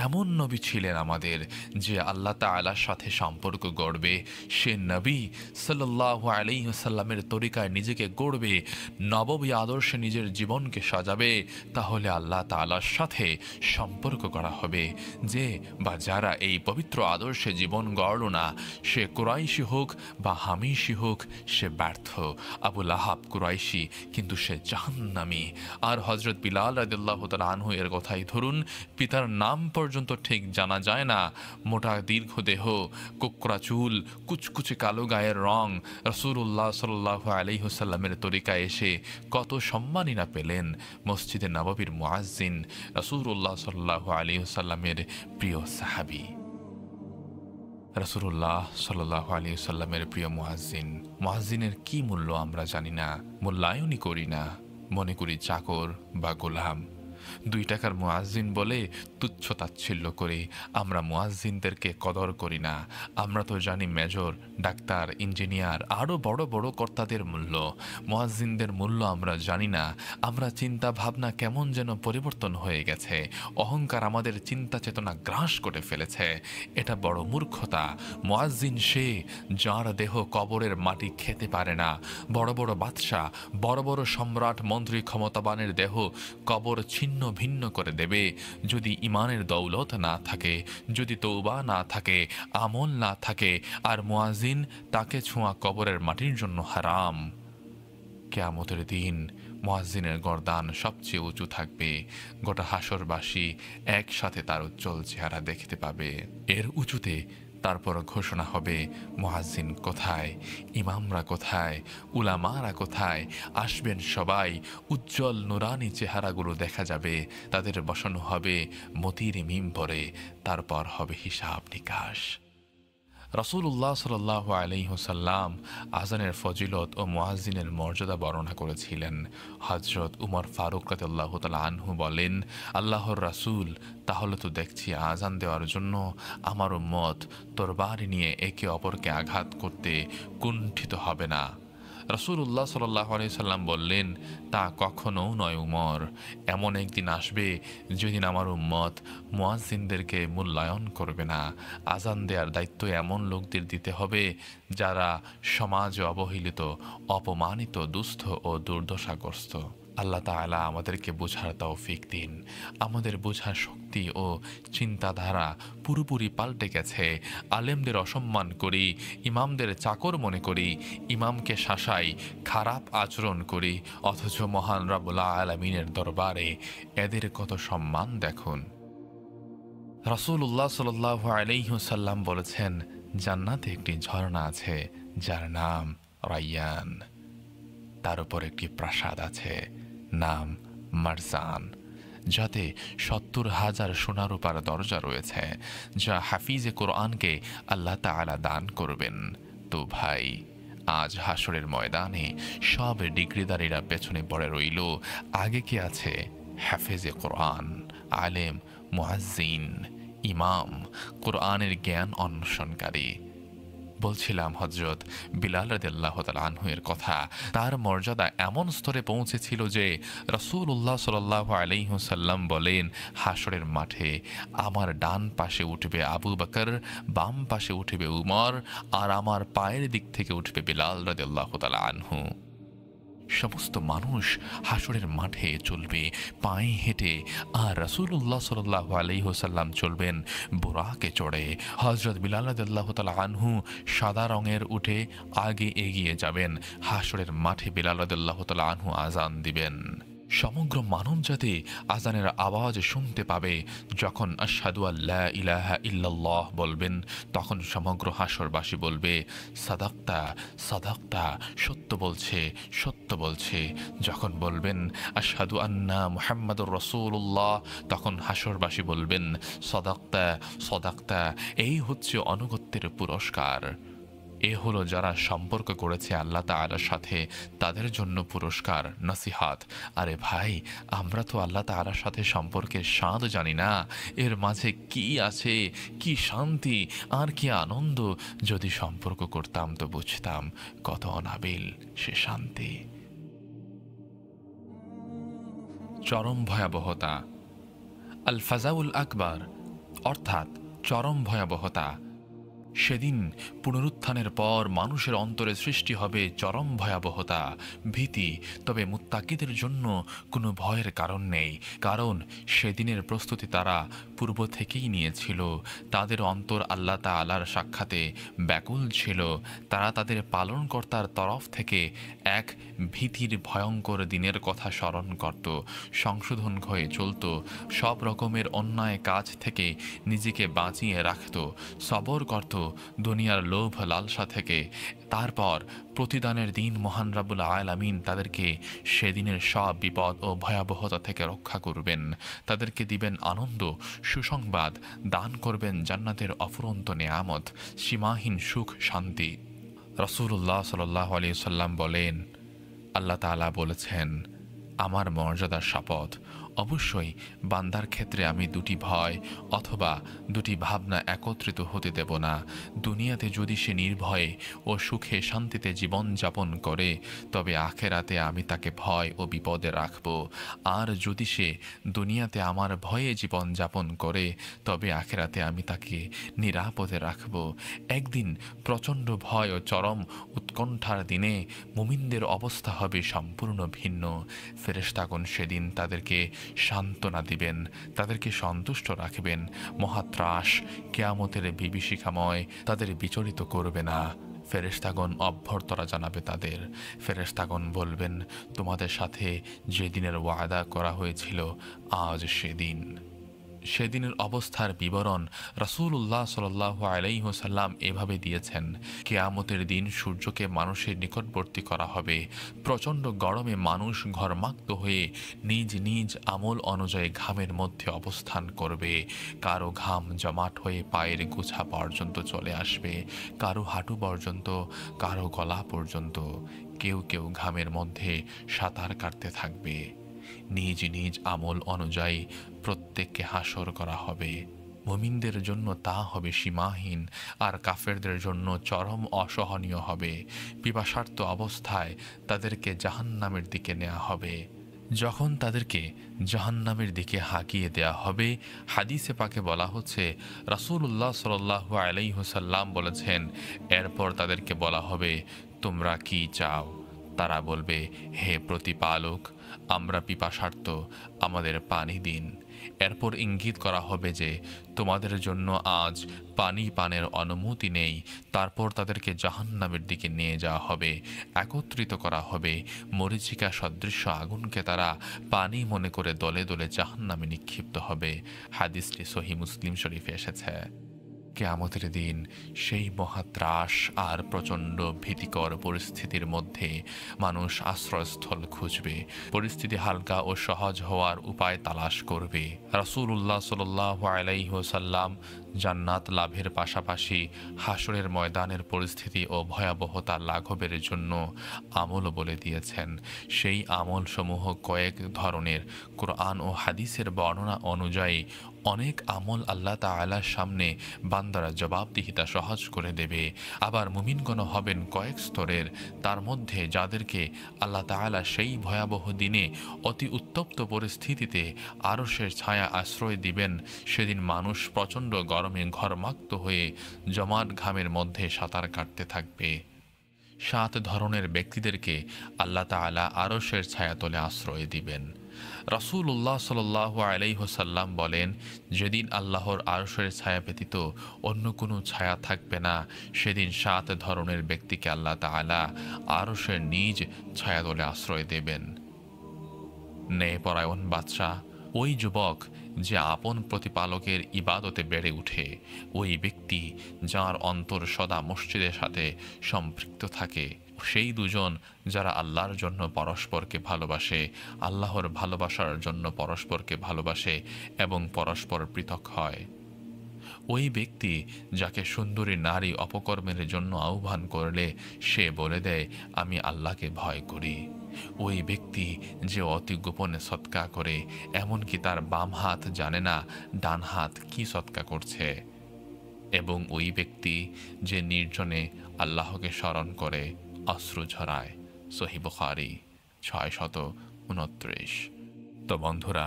S1: এমন নবী ছিলেন আমাদের যে আল্লাহ তাআলার সাথে সম্পর্ক গড়বে, সে নবী সাল্লাল্লাহু আলাইহি ওয়াসাল্লামের তরিকায় নিজেকে গড়বে, নববী আদর্শে নিজের জীবনকে সাজাবে, তাহলে আল্লাহ তাআলার সাথে সম্পর্ক করা হবে। যে বা যারা এই পবিত্র আদর্শে জীবন গড়ল না, সে কুরাইশি হোক বা হামিশি হোক, সে ব্যর্থ। আবু লাহাব কুরাইশি, কিন্তু সে জাহান্নামী। আর হযরত বিলাল রাদিয়াল্লাহু তাআলা আনহু এর কথাই ধরুন, পিতার নাম পর্যন্ত ঠিক জানা যায় না, মোটা দীর্ঘ দেহ, কোকড়া চুল, কুচকুচে কালো গায়ের রং, রাসূলুল্লাহ সাল্লাল্লাহু আলাইহি ওয়াসাল্লামের তরিকায় এসে কত সম্মানই না পেলেন। মসজিদে নববীর মুয়াজ্জিন, রাসূলুল্লাহ সাল্লাল্লাহু আলাইহি ওয়াসাল্লামের প্রিয় সাহাবী। রাসূলুল্লাহ সাল্লাল্লাহু আলাইহি ওয়াসাল্লামের প্রিয় মুয়াজ্জিন, মুয়াজ্জিনের কি মূল্য আমরা জানি না, মূল্যায়নই করি না, মনে করি চাকর বা গোলাম। 2 টাকার মুয়াজ্জিন বলে তুচ্ছ তাচ্ছিল্য করে আমরা মুয়াজ্জিনদেরকে কদর করি না। আমরা তো জানি মেজর, ডাক্তার, ইঞ্জিনিয়ার আরও বড় বড় কর্তাদের মূল্য, মুয়াজ্জিনদের মূল্য আমরা জানি না। আমরা চিন্তা ভাবনা কেমন যেন পরিবর্তন হয়ে গেছে, অহংকার আমাদের চিন্তা চেতনা গ্রাস করে ফেলেছে। এটা বড় মূর্খতা। মুয়াজ্জিন সে যার দেহ কবরের মাটি খেতে পারে না। বড় বড় বাদশা, বড় বড় সম্রাট, মন্ত্রী, ক্ষমতাবানের দেহ কবর ছিন্ন ভিন্ন করে দেবে যদি ইমানের দৌলত না থাকে, যদি তৌবা না থাকে, আমল না থাকে। আর মুয়াজ্জিন, তাকে ছোঁয়া কবরের মাটির জন্য হারাম। কিয়ামতের দিন মুয়াজ্জিনের গর্দান সবচেয়ে উঁচু থাকবে। গোটা হাসরবাসী একসাথে তার উজ্জ্বল চেহারা দেখতে পাবে। এর উঁচুতে তারপর ঘোষণা হবে, মুয়াজ্জিন কোথায়, ইমামরা কোথায়, উলামারা কোথায়? আসবেন সবাই, উজ্জ্বল নুরানি চেহারাগুলো দেখা যাবে, তাদের বসানো হবে মতির মিম্বরে, তারপর হবে হিসাব নিকাশ। রাসূলুল্লাহ সাল্লাল্লাহু আলাইহি ওয়াসাল্লাম আজানের ফজিলত ও মুয়াজ্জিনের মর্যাদা বর্ণনা করেছিলেন। হযরত উমর ফারুক রাদিয়াল্লাহু তাআলা আনহু বলেন, আল্লাহর রাসূল, তাহলে তো দেখছি আজান দেওয়ার জন্য আমার উম্মত তরবারি নিয়ে একে অপরকে আঘাত করতে কুণ্ঠিত হবে না। রাসূলুল্লাহ সাল্লাল্লাহু আলাইহি সাল্লাম বললেন, তা কখনো নয় উমর। এমন একদিন আসবে যেদিন আমার উম্মত মুয়াজ্জিনদেরকে মূল্যায়ন করবে না। আজান দেওয়ার দায়িত্ব এমন লোকদের দিতে হবে যারা সমাজে অবহেলিত, অপমানিত, দুস্থ ও দুর্দশাগ্রস্ত। আল্লাহ তাআলা আমাদেরকে বোঝার তৌফিক দিন। আমাদের বোঝার শক্তি ও চিন্তাধারা পুরোপুরি পাল্টে গেছে। আলেমদের অসম্মান করি, ইমামদের চাকর মনে করি, ইমামকে শাসাই, খারাপ আচরণ করি, অথচ মহান রব্বুল আলামিনের দরবারে এদের কত সম্মান দেখুন। রাসূলুল্লাহ সাল্লাল্লাহু আলাইহি ওয়াসাল্লাম বলেছেন, জান্নাতে একটি ঝর্ণা আছে যার নাম রায়্যান। তার উপর একটি প্রাসাদ আছে, নাম মারজান, যাতে 70,000 সোনারূপার দরজা রয়েছে, যা হাফিজে কোরআনকে আল্লাহ তাআলা দান করবেন। তো ভাই, আজ হাসরের ময়দানে সব ডিগ্রিদারীরা পেছনে পড়ে রইল, আগে কে আছে? হাফেজে কোরআন, আলেম, মুয়াজ্জিন, ইমাম, কোরআনের জ্ঞান অন্বেষণকারী। বলছিলাম হযরত বিলাল রাদিয়াল্লাহু তাআলা আনহু এর কথা। তার মর্যাদা এমন স্তরে পৌঁছেছিল যে রাসূলুল্লাহ সাল্লাল্লাহু আলাইহি ওয়াসাল্লাম বলেন, হাসরের মাঠে আমার ডান পাশে উঠবে আবু বকর, বাম পাশে উঠবে উমর, আর আমার পায়ের দিক থেকে উঠবে বিলাল রাদিয়াল্লাহু তাআলা আনহু। সমস্ত মানুষ হাসরের মাঠে চলবে পায়ে হেঁটে, আর রাসূলুল্লাহ সাল্লাল্লাহু আলাইহি ওয়াসাল্লাম চলবেন বুরাকে চড়ে। হযরত বিলাল রাদিয়াল্লাহু তাআলা আনহু সাদা রঙের উঠে আগে এগিয়ে যাবেন। হাসরের মাঠে বিলাল রাদিয়াল্লাহু তাআলা আনহু আজান দিবেন। সমগ্র মানবজাতি আজানের আওয়াজ শুনতে পাবে। যখন আশহাদু আল্লা ইলাহা ইল্লাল্লাহ বলবেন, তখন সমগ্র হাসরবাসী বলবে, সাদাক্তা সাদাক্তা, সত্য বলছে সত্য বলছে। যখন বলবেন আশহাদু আন্না মুহাম্মাদুর রাসূলুল্লাহ, তখন হাসরবাসী বলবেন, সাদাক্তা সাদাক্তা। এই হচ্ছে আনুগত্যের পুরস্কার। এ হলো যারা সম্পর্ক করেছে আল্লাহ তাআলার সাথে, তাদের জন্য পুরস্কার, নসিহাত। আরে ভাই, আমরা তো আল্লাহ তাআলার সাথে সম্পর্কের স্বাদ জানি না, এর মাঝে কি আছে, কি শান্তি আর কি আনন্দ। যদি সম্পর্ক করতাম তো বুঝতাম কত অনাবিল সে শান্তি। চরম ভয়াবহতা, আল ফাজাউল আকবার, অর্থাৎ চরম ভয়াবহতা। সেদিন পুনরুত্থানের পর মানুষের অন্তরে সৃষ্টি হবে চরম ভয়াবহতা, ভীতি। তবে মুত্তাকিদের জন্য কোনো ভয়ের কারণ নেই, কারণ সেদিনের প্রস্তুতি তারা পূর্ব থেকেই নিয়েছিল। তাদের অন্তর আল্লাহ তাআলার সাক্ষাতে ব্যাকুল ছিল। তারা তাদের পালনকর্তার তরফ থেকে এক ভীতির ভয়ঙ্কর দিনের কথা স্মরণ করত, সংশোধন হয়ে চলত, সব রকমের অন্যায় কাজ থেকে নিজেকে বাঁচিয়ে রাখত, সবর করত দুনিয়ার লোভ লালসা থেকে। তারপর প্রতিদানের দিন মহান রাব্বুল আলামিন তাদেরকে সেদিনের সব বিপদ ও ভয়াবহতা থেকে রক্ষা করবেন। তাদেরকে দিবেন আনন্দ, সুসংবাদ, দান করবেন জান্নাতের অফুরন্ত নেয়ামত, সীমাহীন সুখ শান্তি। রাসূলুল্লাহ সাল্লাল্লাহু আলাইহি ওয়াসাল্লাম বলেন, আল্লাহ তাআলা বলেছেন, আমার মর্যাদার শপথ, অবশ্যই বান্দার ক্ষেত্রে আমি দুটি ভয় অথবা দুটি ভাবনা একত্রিত হতে দেব না। দুনিয়াতে যদি সে নির্ভয়ে ও সুখে শান্তিতে জীবন যাপন করে, তবে আখেরাতে আমি তাকে ভয় ও বিপদে রাখব। আর যদি সে দুনিয়াতে আমার ভয়ে জীবন যাপন করে, তবে আখেরাতে আমি তাকে নিরাপদে রাখব। একদিন প্রচণ্ড ভয় ও চরম উৎকণ্ঠার দিনে মুমিনদের অবস্থা হবে সম্পূর্ণ ভিন্ন। ফেরেশতাগণ সেদিন তাদেরকে সান্ত্বনা দিবেন, তাদেরকে সন্তুষ্ট রাখবেন। মহাত্রাস কেয়ামতের বিভীষিকাময় তাদের বিচলিত করবে না। ফেরেশতাগণ অভ্যর্থনা জানাবে তাদের। ফেরেশতাগণ বলবেন, তোমাদের সাথে যে দিনের ওয়াদা করা হয়েছিল আজ সেদিন। সেদিনের অবস্থার বিবরণ রাসূলুল্লাহ সাল্লাল্লাহু আলাইহি ওয়াসাল্লাম এভাবে দিয়েছেন, কিয়ামতের দিন সূর্যকে মানুষের নিকটবর্তী করা হবে। প্রচণ্ড গরমে মানুষ ঘর্মাক্ত হয়ে নিজ নিজ আমল অনুযায়ী ঘামের মধ্যে অবস্থান করবে। কারো ঘাম জমাট হয়ে পায়ের গোছা পর্যন্ত চলে আসবে, কারো হাঁটু পর্যন্ত, কারো গলা পর্যন্ত। কেউ কেউ ঘামের মধ্যে সাঁতার কাটতে থাকবে। নিজ নিজ আমল অনুযায়ী প্রত্যেককে হাসর করা হবে। মুমিনদের জন্য তা হবে সীমাহীন, আর কাফেরদের জন্য চরম অসহনীয় হবে। পিপাসার্ত অবস্থায় তাদেরকে জাহান্নামের দিকে নেওয়া হবে। যখন তাদেরকে জাহান্নামের দিকে হাঁকিয়ে দেয়া হবে, হাদিসে পাকে বলা হচ্ছে, রাসূলুল্লাহ সাল্লাল্লাহু আলাইহি ওয়াসাল্লাম বলেছেন, এরপর তাদেরকে বলা হবে, তোমরা কি চাও? তারা বলবে, হে প্রতিপালক, আমরা পিপাসার্ত, আমাদের পানি দিন। এরপর ইঙ্গিত করা হবে যে তোমাদের জন্য আজ পানি পানের অনুমতি নেই। তারপর তাদেরকে জাহান্নামের দিকে নিয়ে যাওয়া হবে, একত্রিত করা হবে। মরীচিকা সদৃশ্য আগুনকে তারা পানি মনে করে দলে দলে জাহান্নামে নিক্ষিপ্ত হবে। হাদিসটি সহিহ মুসলিম শরীফে এসেছে। কিয়ামতের দিন সেই মহাত্রাস আর প্রচণ্ড ভীতিকর পরিস্থিতির মধ্যে মানুষ আশ্রয়স্থল খুঁজবে, পরিস্থিতি হালকা ও সহজ হওয়ার উপায় তালাশ করবে। রাসূলুল্লাহ সাল্লাল্লাহু আলাইহি ওয়াসাল্লাম জান্নাত লাভের পাশাপাশি হাসরের ময়দানের পরিস্থিতি ও ভয়াবহতা লাঘবের জন্য আমলও বলে দিয়েছেন। সেই আমলসমূহ কয়েক ধরনের। কোরআন ও হাদিসের বর্ণনা অনুযায়ী অনেক আমল আল্লাহ তাআলার সামনে বান্দারা জবাবদিহিতা সহজ করে দেবে। আবার মুমিনগণ হবেন কয়েক স্তরের। তার মধ্যে যাদেরকে আল্লাহ তাআলা সেই ভয়াবহ দিনে অতি উত্তপ্ত পরিস্থিতিতে আরশের ছায়া আশ্রয় দিবেন, সেদিন মানুষ প্রচণ্ড গরমে ঘর্মাক্ত হয়ে জমাট ঘামের মধ্যে সাঁতার কাটতে থাকবে। 7 ধরনের ব্যক্তিদেরকে আল্লাহ তাআলা আরশের ছায়াতলে আশ্রয় দিবেন। রাসূলুল্লাহ সাল্লাল্লাহু আলাইহি ওয়াসাল্লাম বলেন, যেদিন আল্লাহর আরশের ছায়া ব্যতীত অন্য কোনো ছায়া থাকবে না, সেদিন 7 ধরনের ব্যক্তিকে আল্লাহ তাআলা আরশের নিজ ছায়াতলে আশ্রয় দেবেন। ন্যায়পরায়ণ বাদশা ওই যুবক যে আপন প্রতিপালকের ইবাদতে বেড়ে উঠে, ওই ব্যক্তি যার অন্তর সদা মসজিদের সাথে সম্পৃক্ত থাকে, সেই দুজন যারা আল্লাহর জন্য পরস্পরকে ভালোবাসে, আল্লাহর ভালোবাসার জন্য পরস্পরকে ভালোবাসে এবং পরস্পর পৃথক হয়। ওই ব্যক্তি যাকে সুন্দরী নারী অপকর্মের জন্য আহ্বান করলে সে বলে দেয়, আমি আল্লাহকে ভয় করি। ওই ব্যক্তি যে অতি গোপনে সৎকা করে, এমনকি তার বাম হাত জানে না ডান হাত কি সৎকা করছে। এবং ওই ব্যক্তি যে নির্জনে আল্লাহকে স্মরণ করে, অশ্রু ঝরায়। সহিহ বুখারী 629। তো বন্ধুরা,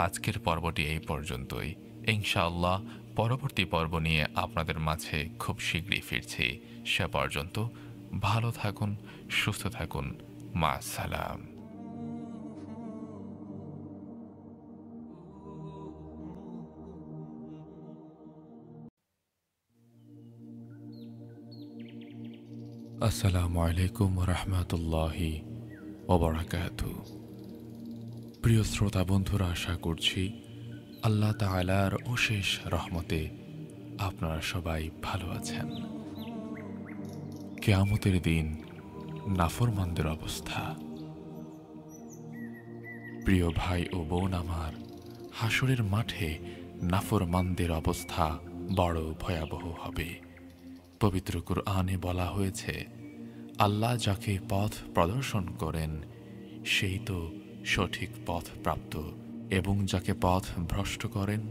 S1: আজকের পর্বটি এই পর্যন্তই। ইনশাআল্লাহ পরবর্তী পর্ব নিয়ে আপনাদের মাঝে খুব শীঘ্রই ফিরছি। সে পর্যন্ত ভালো থাকুন, সুস্থ থাকুন। মা সালাম। আসসালামু আলাইকুম রহমতুল্লাহি ওয়া বারাকাতুহু। প্রিয় শ্রোতা বন্ধুরা, আশা করছি আল্লাহ তাআলার অশেষ রহমতে আপনারা সবাই ভালো আছেন। কিয়ামতের দিন নাফরমানদের অবস্থা। প্রিয় ভাই ও বোন আমার, হাসরের মাঠে নাফরমানদের অবস্থা বড় ভয়াবহ হবে। পবিত্র কুরআনে বলা হয়েছে, আল্লাহ যাকে পথ প্রদর্শন করেন সেই তো সঠিক পথ প্রাপ্ত এবং যাকে পথ ভ্রষ্ট করেন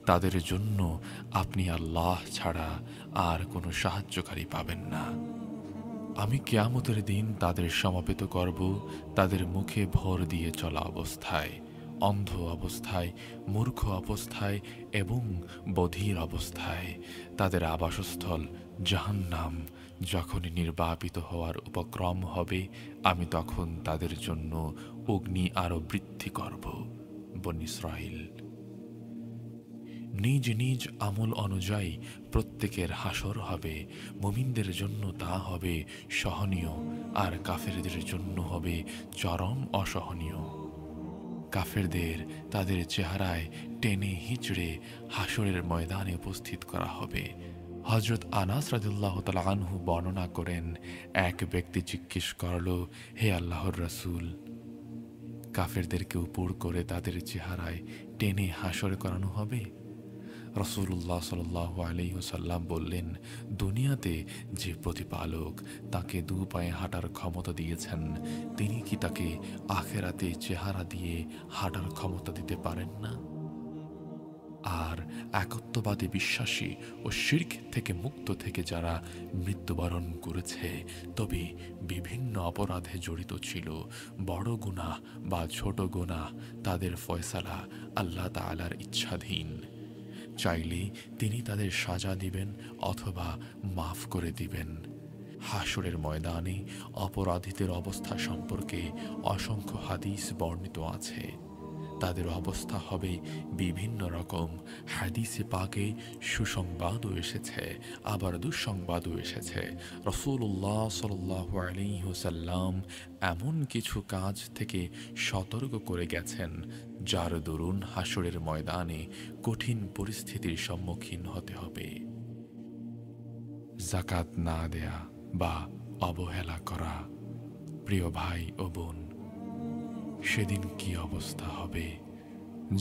S1: তাদের জন্য আপনি আল্লাহ ছাড়া আর কোনো সাহায্যকারী পাবেন না। আমি কিয়ামতের দিন তাদের সমাবেত করব তাদের মুখে ভর দিয়ে চলা অবস্থায়, অন্ধ অবস্থায়, মূর্খ অবস্থায় এবং বধির অবস্থায়। তাদের আবাসস্থল জাহান্নাম। যখনই নির্বাপিত হওয়ার উপক্রম হবে আমি তখন তাদের জন্য অগ্নি আরো বৃদ্ধি করব। বনী ইসরাঈল। নিজ নিজ আমল অনুযায়ী প্রত্যেকের হাসর হবে। মুমিনদের জন্য তা হবে সহনীয়, আর কাফেরদের জন্য হবে চরম অসহনীয়। কাফেরদের তাদের চেহারায় টেনে হিচড়ে হাসরের ময়দানে উপস্থিত করা হবে। হযরত আনাস রাদিয়াল্লাহু তাআলা আনহু বর্ণনা করেন, এক ব্যক্তি জিজ্ঞেস করল, হে আল্লাহর রাসূল, কাফেরদেরকে উপর করে তাদের চেহারায় টেনে হাসর করানো হবে? রাসূলুল্লাহ সাল্লাল্লাহু আলাইহি ওয়াসাল্লাম বললেন, দুনিয়াতে যে প্রতিপালক তাকে দু পায়ে হাঁটার ক্ষমতা দিয়েছেন তিনি কি তাকে আখিরাতে চেহারা দিয়ে হাঁটার ক্ষমতা দিতে পারেন না? আর একত্ববাদী বিশ্বাসী ও শিরক থেকে মুক্ত থেকে যারা মৃত্যুবরণ করেছে তবে বিভিন্ন অপরাধে জড়িত ছিল, বড় গুনাহ বা ছোট গুনাহ, তাদের ফয়সালা আল্লাহ তাআলার ইচ্ছাধীন। চাইলে তিনি তাদের সাজা দিবেন অথবা মাফ করে দিবেন। হাসরের ময়দানে অপরাধীদের অবস্থা সম্পর্কে অসংখ্য হাদিস বর্ণিত আছে। তাদের অবস্থা হবে বিভিন্ন রকম। হাদিসে পাকে সুসংবাদও এসেছে, আবার দুঃসংবাদও এসেছে। রাসূলুল্লাহ সাল্লাল্লাহু আলাইহি ওয়াসাল্লাম এমন কিছু কাজ থেকে সতর্ক করে গেছেন যার দরুন হাসরের ময়দানে কঠিন পরিস্থিতির সম্মুখীন হতে হবে। যাকাত না দেয়া বা অবহেলা করা। প্রিয় ভাই ও বোন, সেদিন কি অবস্থা হবে?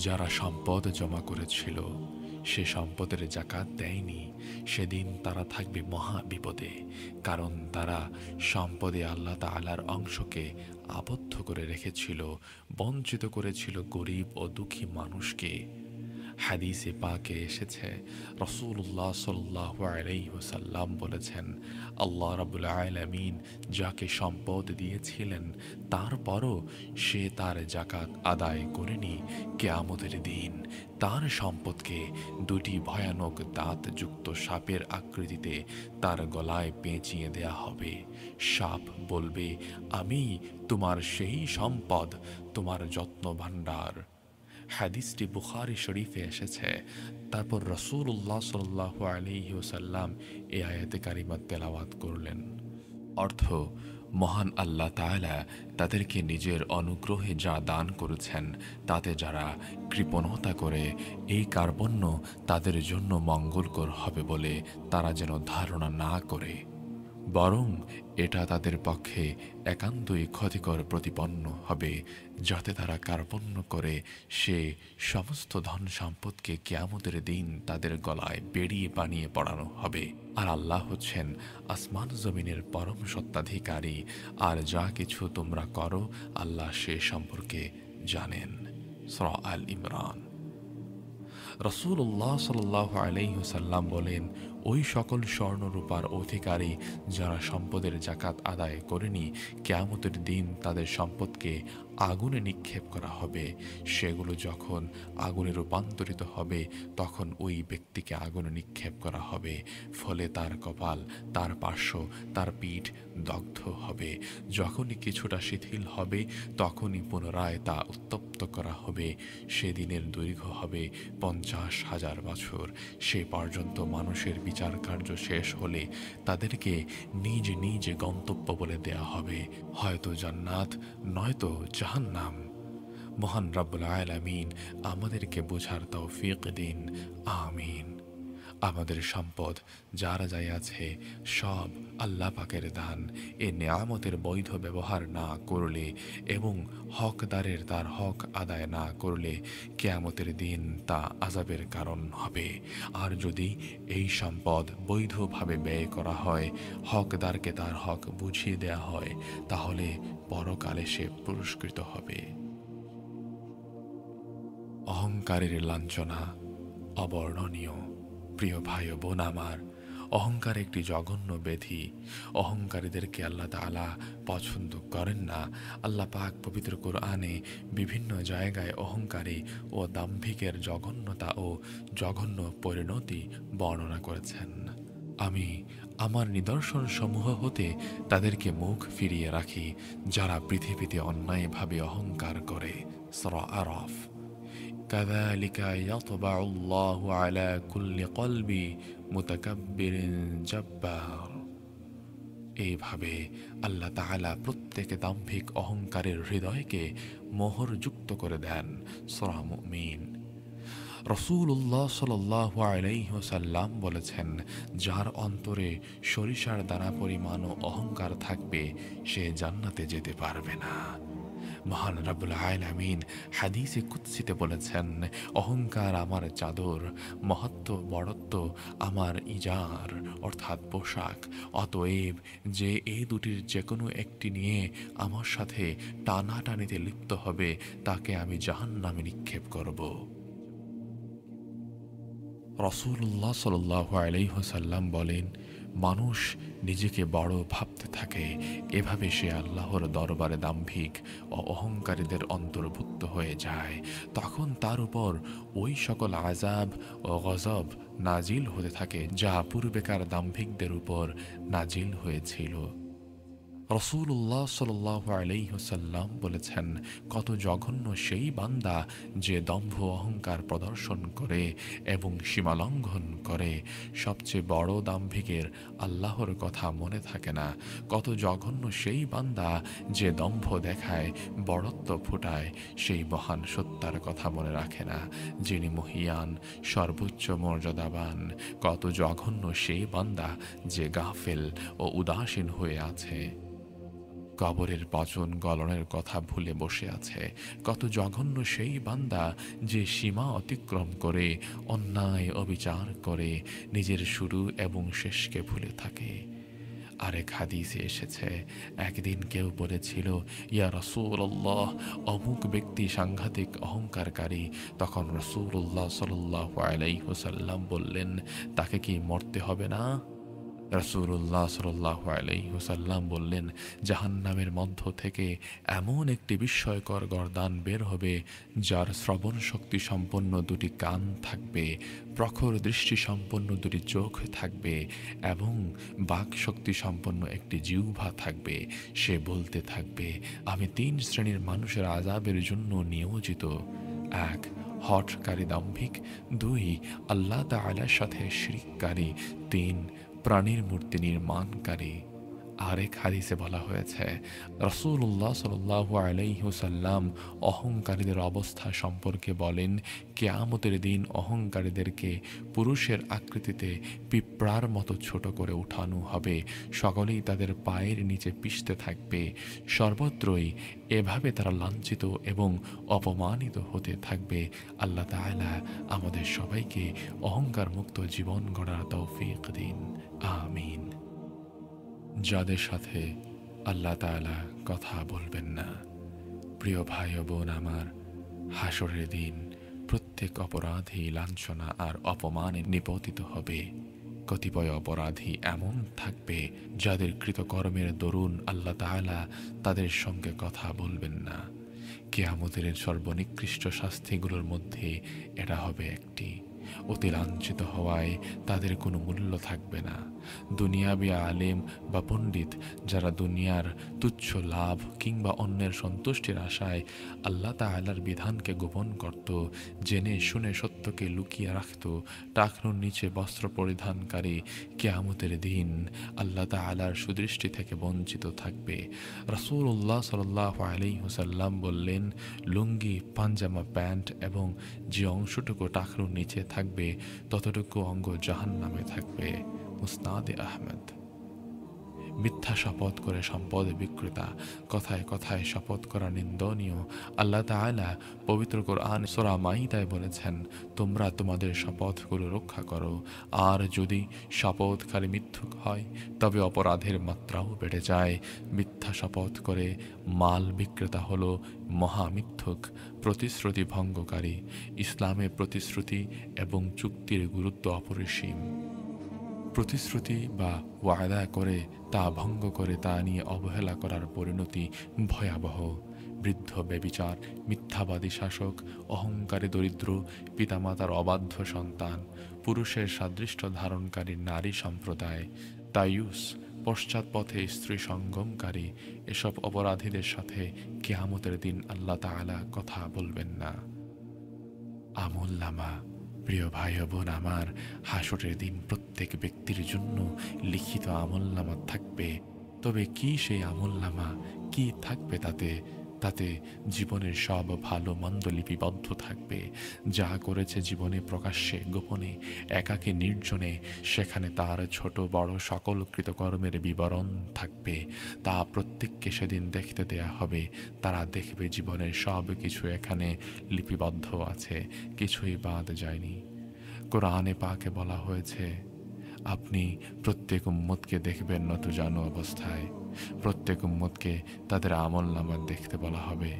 S1: যারা সম্পদ জমা করেছিল সে সম্পদের যাকাত দেয়নি, সেদিন তারা থাকবে মহা বিপদে। কারণ তারা সম্পদে আল্লাহ তাআলার অংশকে আবদ্ধ করে রেখেছিল, বঞ্চিত করেছিল গরিব ও দুঃখী মানুষকে। হাদিসে পাকে এসেছে, রাসূলুল্লাহ সাল্লাল্লাহু আলাইহি ওয়াসাল্লাম বলেছেন, আল্লাহ রাব্বুল আলামিন যাকে সম্পদ দিয়েছিলেন তারপরও সে তার যাকাত আদায় করেনি, কিয়ামতের দিন তার সম্পদকে দুটি ভয়ানক দাঁতযুক্ত সাপের আকৃতিতে তার গলায় পেঁচিয়ে দেয়া হবে। সাপ বলবে, আমি তোমার সেই সম্পদ, তোমার যত্ন ভাণ্ডার। হাদিসটি বুখারী শরীফে এসেছে। তারপর রাসূলুল্লাহ সাল্লাল্লাহু আলাইহি ওয়াসাল্লাম এই আয়াতে কারিমা তেলাওয়াত করলেন। অর্থ, মহান আল্লাহ তাআলা তাদেরকে নিজের অনুগ্রহে যা দান করেছেন তাতে যারা কৃপণতা করে এই কার্পণ্য তাদের জন্য মঙ্গলকর হবে বলে তারা যেন ধারণা না করে, বরং এটা তাদের পক্ষে একান্তই ক্ষতিকর প্রতিপন্ন হবে, যাতে তারা কার্পণ্য করে সে সমস্ত ধন সম্পদকে কিয়ামতের দিন তাদের গলায় বেড়িয়ে বানিয়ে পড়ানো হবে। আর আল্লাহ হচ্ছেন আসমান জমিনের পরম সত্ত্বাধিকারী, আর যা কিছু তোমরা করো আল্লাহ সে সম্পর্কে জানেন। সূরা আল ইমরান। রাসূলুল্লাহ সাল্লাল্লাহু আলাইহি ওয়াসাল্লাম বলেন, ওই সকল স্বর্ণরূপার অধিকারী যারা সম্পদের যাকাত আদায় করেনি, কিয়ামতের দিন তাদের সম্পদকে আগুনে নিক্ষেপ করা হবে। সেগুলো যখন আগুনে রূপান্তরিত হবে তখন ওই ব্যক্তিকে আগুনে নিক্ষেপ করা হবে, ফলে তার কপাল, তার পার্শ্ব, তার পিঠ দগ্ধ হবে। যখনই কিছুটা শিথিল হবে তখনই পুনরায় তা উত্তপ্ত করা হবে। সেদিনের দৈর্ঘ্য হবে 50,000 বছর। সে পর্যন্ত মানুষের বিচার কার্য শেষ হলে তাদেরকে নিজ নিজ গন্তব্য বলে দেয়া হবে, হয়তো জান্নাত নয়তো জাহান্নাম। মহান রব্বুল আলামিন আমাদেরকে বোঝার তৌফিক দিন, আমিন। আমাদের সম্পদ যারা যাই আছে সব আল্লাহ পাকের দান। এ নেয়ামতের বৈধ ব্যবহার না করলে এবং হকদারের তার হক আদায় না করলে কিয়ামতের দিন তা আযাবের কারণ হবে। আর যদি এই সম্পদ বৈধভাবে ব্যয় করা হয়, হকদারকে তার হক বুঝিয়ে দেয়া হয়, তাহলে পরকালে সে পুরস্কৃত হবে। অহংকারের লাঞ্ছনা অবর্ণনীয়। প্রিয় ভাই ও বোন আমার, অহংকার একটি জঘন্য ব্যাধি। অহংকারীদেরকে আল্লাহ তাআলা পছন্দ করেন না। আল্লাহ পাক পবিত্র কোরআনে বিভিন্ন জায়গায় অহংকারী ও দাম্ভিকের জঘন্যতা ও জঘন্য পরিণতি বর্ণনা করেছেন। আমি আমার নিদর্শন সমূহ হতে তাদেরকে মুখ ফিরিয়ে রাখি যারা পৃথিবীতে অন্যায়ভাবে অহংকার করে। সূরা আরাফ। كذلك يطبع الله على كل قلب متكبر جبار। এইভাবে আল্লাহ তাআলা প্রত্যেক দাম্ভিক অহংকারের হৃদয়কে মোহরযুক্ত করে দেন। সূরা মুমিন। রাসূলুল্লাহ সাল্লাল্লাহু আলাইহি ওয়াসাল্লাম বলেছেন, যার অন্তরে সরিষার দানা পরিমাণও অহংকার থাকবে সে জান্নাতে যেতে পারবে না। মহান রাব্বুল আলামিন হাদিসে কুদসিতে বলেছেন, অহংকার আমার চাদর, মহত্ব বড়ত্ব আমার ইজার অর্থাৎ পোশাক। অতএব যে এই দুটির যে কোনো একটি নিয়ে আমার সাথে টানাটানিতে লিপ্ত হবে তাকে আমি জাহান্নামে নিক্ষেপ করব। রাসূলুল্লাহ সাল্লাল্লাহু আলাইহি ওয়াসাল্লাম বলেন, মানুষ নিজেকে বড় ভাবতে থাকে, এভাবে সে আল্লাহর দরবারে দাম্ভিক ও অহংকারীদের অন্তর্ভুক্ত হয়ে যায়। তখন তার উপর ওই সকল আযাব ও গজব নাজিল হতে থাকে যা পূর্বেকার দাম্ভিকদের উপর নাজিল হয়েছিল। রাসূলুল্লাহ সাল্লাল্লাহু আলাইহি ওয়াসাল্লাম বলেছেন, কত জঘন্য সেই বান্দা যে দম্ভ অহংকার প্রদর্শন করে এবং সীমালঙ্ঘন করে। সবচেয়ে বড় দাম্ভিকের আল্লাহর কথা মনে থাকে না। কত জঘন্য সেই বান্দা যে দম্ভ দেখায়, বড়ত্ব ফুটায়, সেই মহান সত্তার কথা মনে রাখে না যিনি মহিয়ান, সর্বোচ্চ মর্যাদাবান। কত জঘন্য সেই বান্দা যে গাফেল ও উদাসীন হয়ে আছে, কবরের পচন গলনের কথা ভুলে বসে আছে। কত জঘন্য সেই বান্দা যে সীমা অতিক্রম করে, অন্যায় অবিচার করে, নিজের শুরু এবং শেষকে ভুলে থাকে। আরেক হাদিসে এসেছে, একদিন কেউ বলেছিল, ইয়া রাসূলুল্লাহ, অমুক ব্যক্তি সাংঘাতিক অহংকারকারী। তখন রাসূলুল্লাহ সাল্লাল্লাহু আলাইহি ওয়াসাল্লাম বললেন, তাকে কি মরতে হবে না? রাসূলুল্লাহ সাল্লাল্লাহু আলাইহি ওয়াসাল্লাম বললেন, জাহান্নামের মধ্য থেকে এমন একটি বিস্ময়কর গর্দান বের হবে যার শ্রবণ শক্তি সম্পন্ন দুটি কান থাকবে, প্রখর দৃষ্টি সম্পন্ন দুটি চোখ থাকবে এবং বাক শক্তি সম্পন্ন একটি জিহ্বা থাকবে। সে বলতে থাকবে, আমি 3 শ্রেণীর মানুষের আযাবের জন্য নিয়োজিত। 1, হঠকারী দাম্ভিক। 2, আল্লাহ তাআলার সাথে শিরককারী। 3, প্রাণীর মূর্তি নির্মাণকারী। আরেক হাদিসে বলা হয়েছে, রাসূলুল্লাহ সাল্লাল্লাহু আলাইহি ওয়াসাল্লাম অহংকারীদের অবস্থা সম্পর্কে বলেন, কিয়ামতের দিন অহংকারীদেরকে পুরুষের আকৃতিতে পিঁপড়ার মতো ছোট করে উঠানো হবে। সকলেই তাদের পায়ের নিচে পিষতে থাকবে। সর্বত্রই এভাবে তারা লাঞ্ছিত এবং অপমানিত হতে থাকবে। আল্লাহ তাআলা আমাদের সবাইকে অহংকার মুক্ত জীবন গড়ার তৌফিক দিন। আমিন। যাদের সাথে আল্লাহ তাআলা কথা বলবেন না, প্রিয় ভাই ও বোন আমার, হাসরের দিন প্রত্যেক অপরাধী লাঞ্ছনা আর অপমানে নিপতিত হবে। কতিপয় অপরাধী এমন থাকবে যাদের কৃতকর্মের দরুন আল্লাহ তাআলা তাদের সঙ্গে কথা বলবেন না। কিয়ামতের সর্বনিকৃষ্ট শাস্তিগুলোর মধ্যে এটা হবে একটি। অতি লাঞ্ছিত হওয়ায় তাদের কোনো মূল্য থাকবে না। দুনিয়াবি আলেম বা পণ্ডিত যারা দুনিয়ার তুচ্ছ লাভ কিংবা অন্যের সন্তুষ্টির আশায় আল্লাহ তাআলার বিধানকে গোপন করত, জেনে শুনে সত্যকে লুকিয়ে রাখত, টাকনুর নিচে বস্ত্র পরিধানকারী কিয়ামতের দিন আল্লাহ তাআলার সুদৃষ্টি থেকে বঞ্চিত থাকবে। রাসূলুল্লাহ সাল্লাল্লাহু আলাইহি ওয়াসাল্লাম বললেন, লুঙ্গি, পাঞ্জামা, প্যান্ট এবং যে অংশটুকু টাকনুর নিচে থাকবে ততটুকু অঙ্গ জাহান্নামে থাকবে। মুসনাদে আহমদ। মিথ্যা শপথ করে সম্পদ বিক্রেতা, কথায় কথায় শপথ করা নিন্দনীয়। আল্লাহ তাআলা পবিত্র কোরআন সূরা মাইদায় বলেছেন, তোমরা তোমাদের শপথগুলো রক্ষা করো, আর যদি শপথকারী মিথ্যুক হয় তবে অপরাধের মাত্রাও বেড়ে যায়। মিথ্যা শপথ করে মাল বিক্রেতা হলো মহামিথ্যুক, প্রতিশ্রুতি ভঙ্গকারী। ইসলামে প্রতিশ্রুতি এবং চুক্তির গুরুত্ব অপরিসীম। প্রতিশ্রুতি বা ওয়াদা করে তা ভঙ্গ করে তা নিয়ে অবহেলা করার পরিণতি ভয়াবহ। বৃদ্ধ ব্যভিচার, মিথ্যাবাদী শাসক, অহংকারী দরিদ্র, পিতামাতার অবাধ্য সন্তান, পুরুষের সাদৃশ্য ধারণকারী নারী সম্প্রদায়, তায়ুস, পশ্চাৎপথে স্ত্রী সঙ্গমকারী, এসব অপরাধীদের সাথে কিয়ামতের দিন আল্লাহ তাআলা কথা বলবেন না। আমুলনামা, প্রিয় ভাই ও বোন আমার, হাসরের দিন প্রত্যেক ব্যক্তির জন্য লিখিত আমলনামা থাকবে। তবে কি সেই আমলনামা, কি থাকবে তাতে? তাতে জীবনের সব ভালো মন্দ লিপিবদ্ধ থাকবে। যা করেছে জীবনে, প্রকাশ্যে, গোপনে, একাকী, নির্জনে, সেখানে তার ছোট বড় সকল কৃতকর্মের বিবরণ থাকবে। তা প্রত্যেককে সেদিন দেখতে দেয়া হবে। তারা দেখবে জীবনের সব কিছু এখানে লিপিবদ্ধ আছে, কিছুই বাদ যায়নি। কোরআনে পাকে বলা হয়েছে, আপনি প্রত্যেক উম্মতকে দেখবেন নতজানু অবস্থায়। প্রত্যেক উম্মতকে তাদের আমলনামা দেখতে বলা হবে।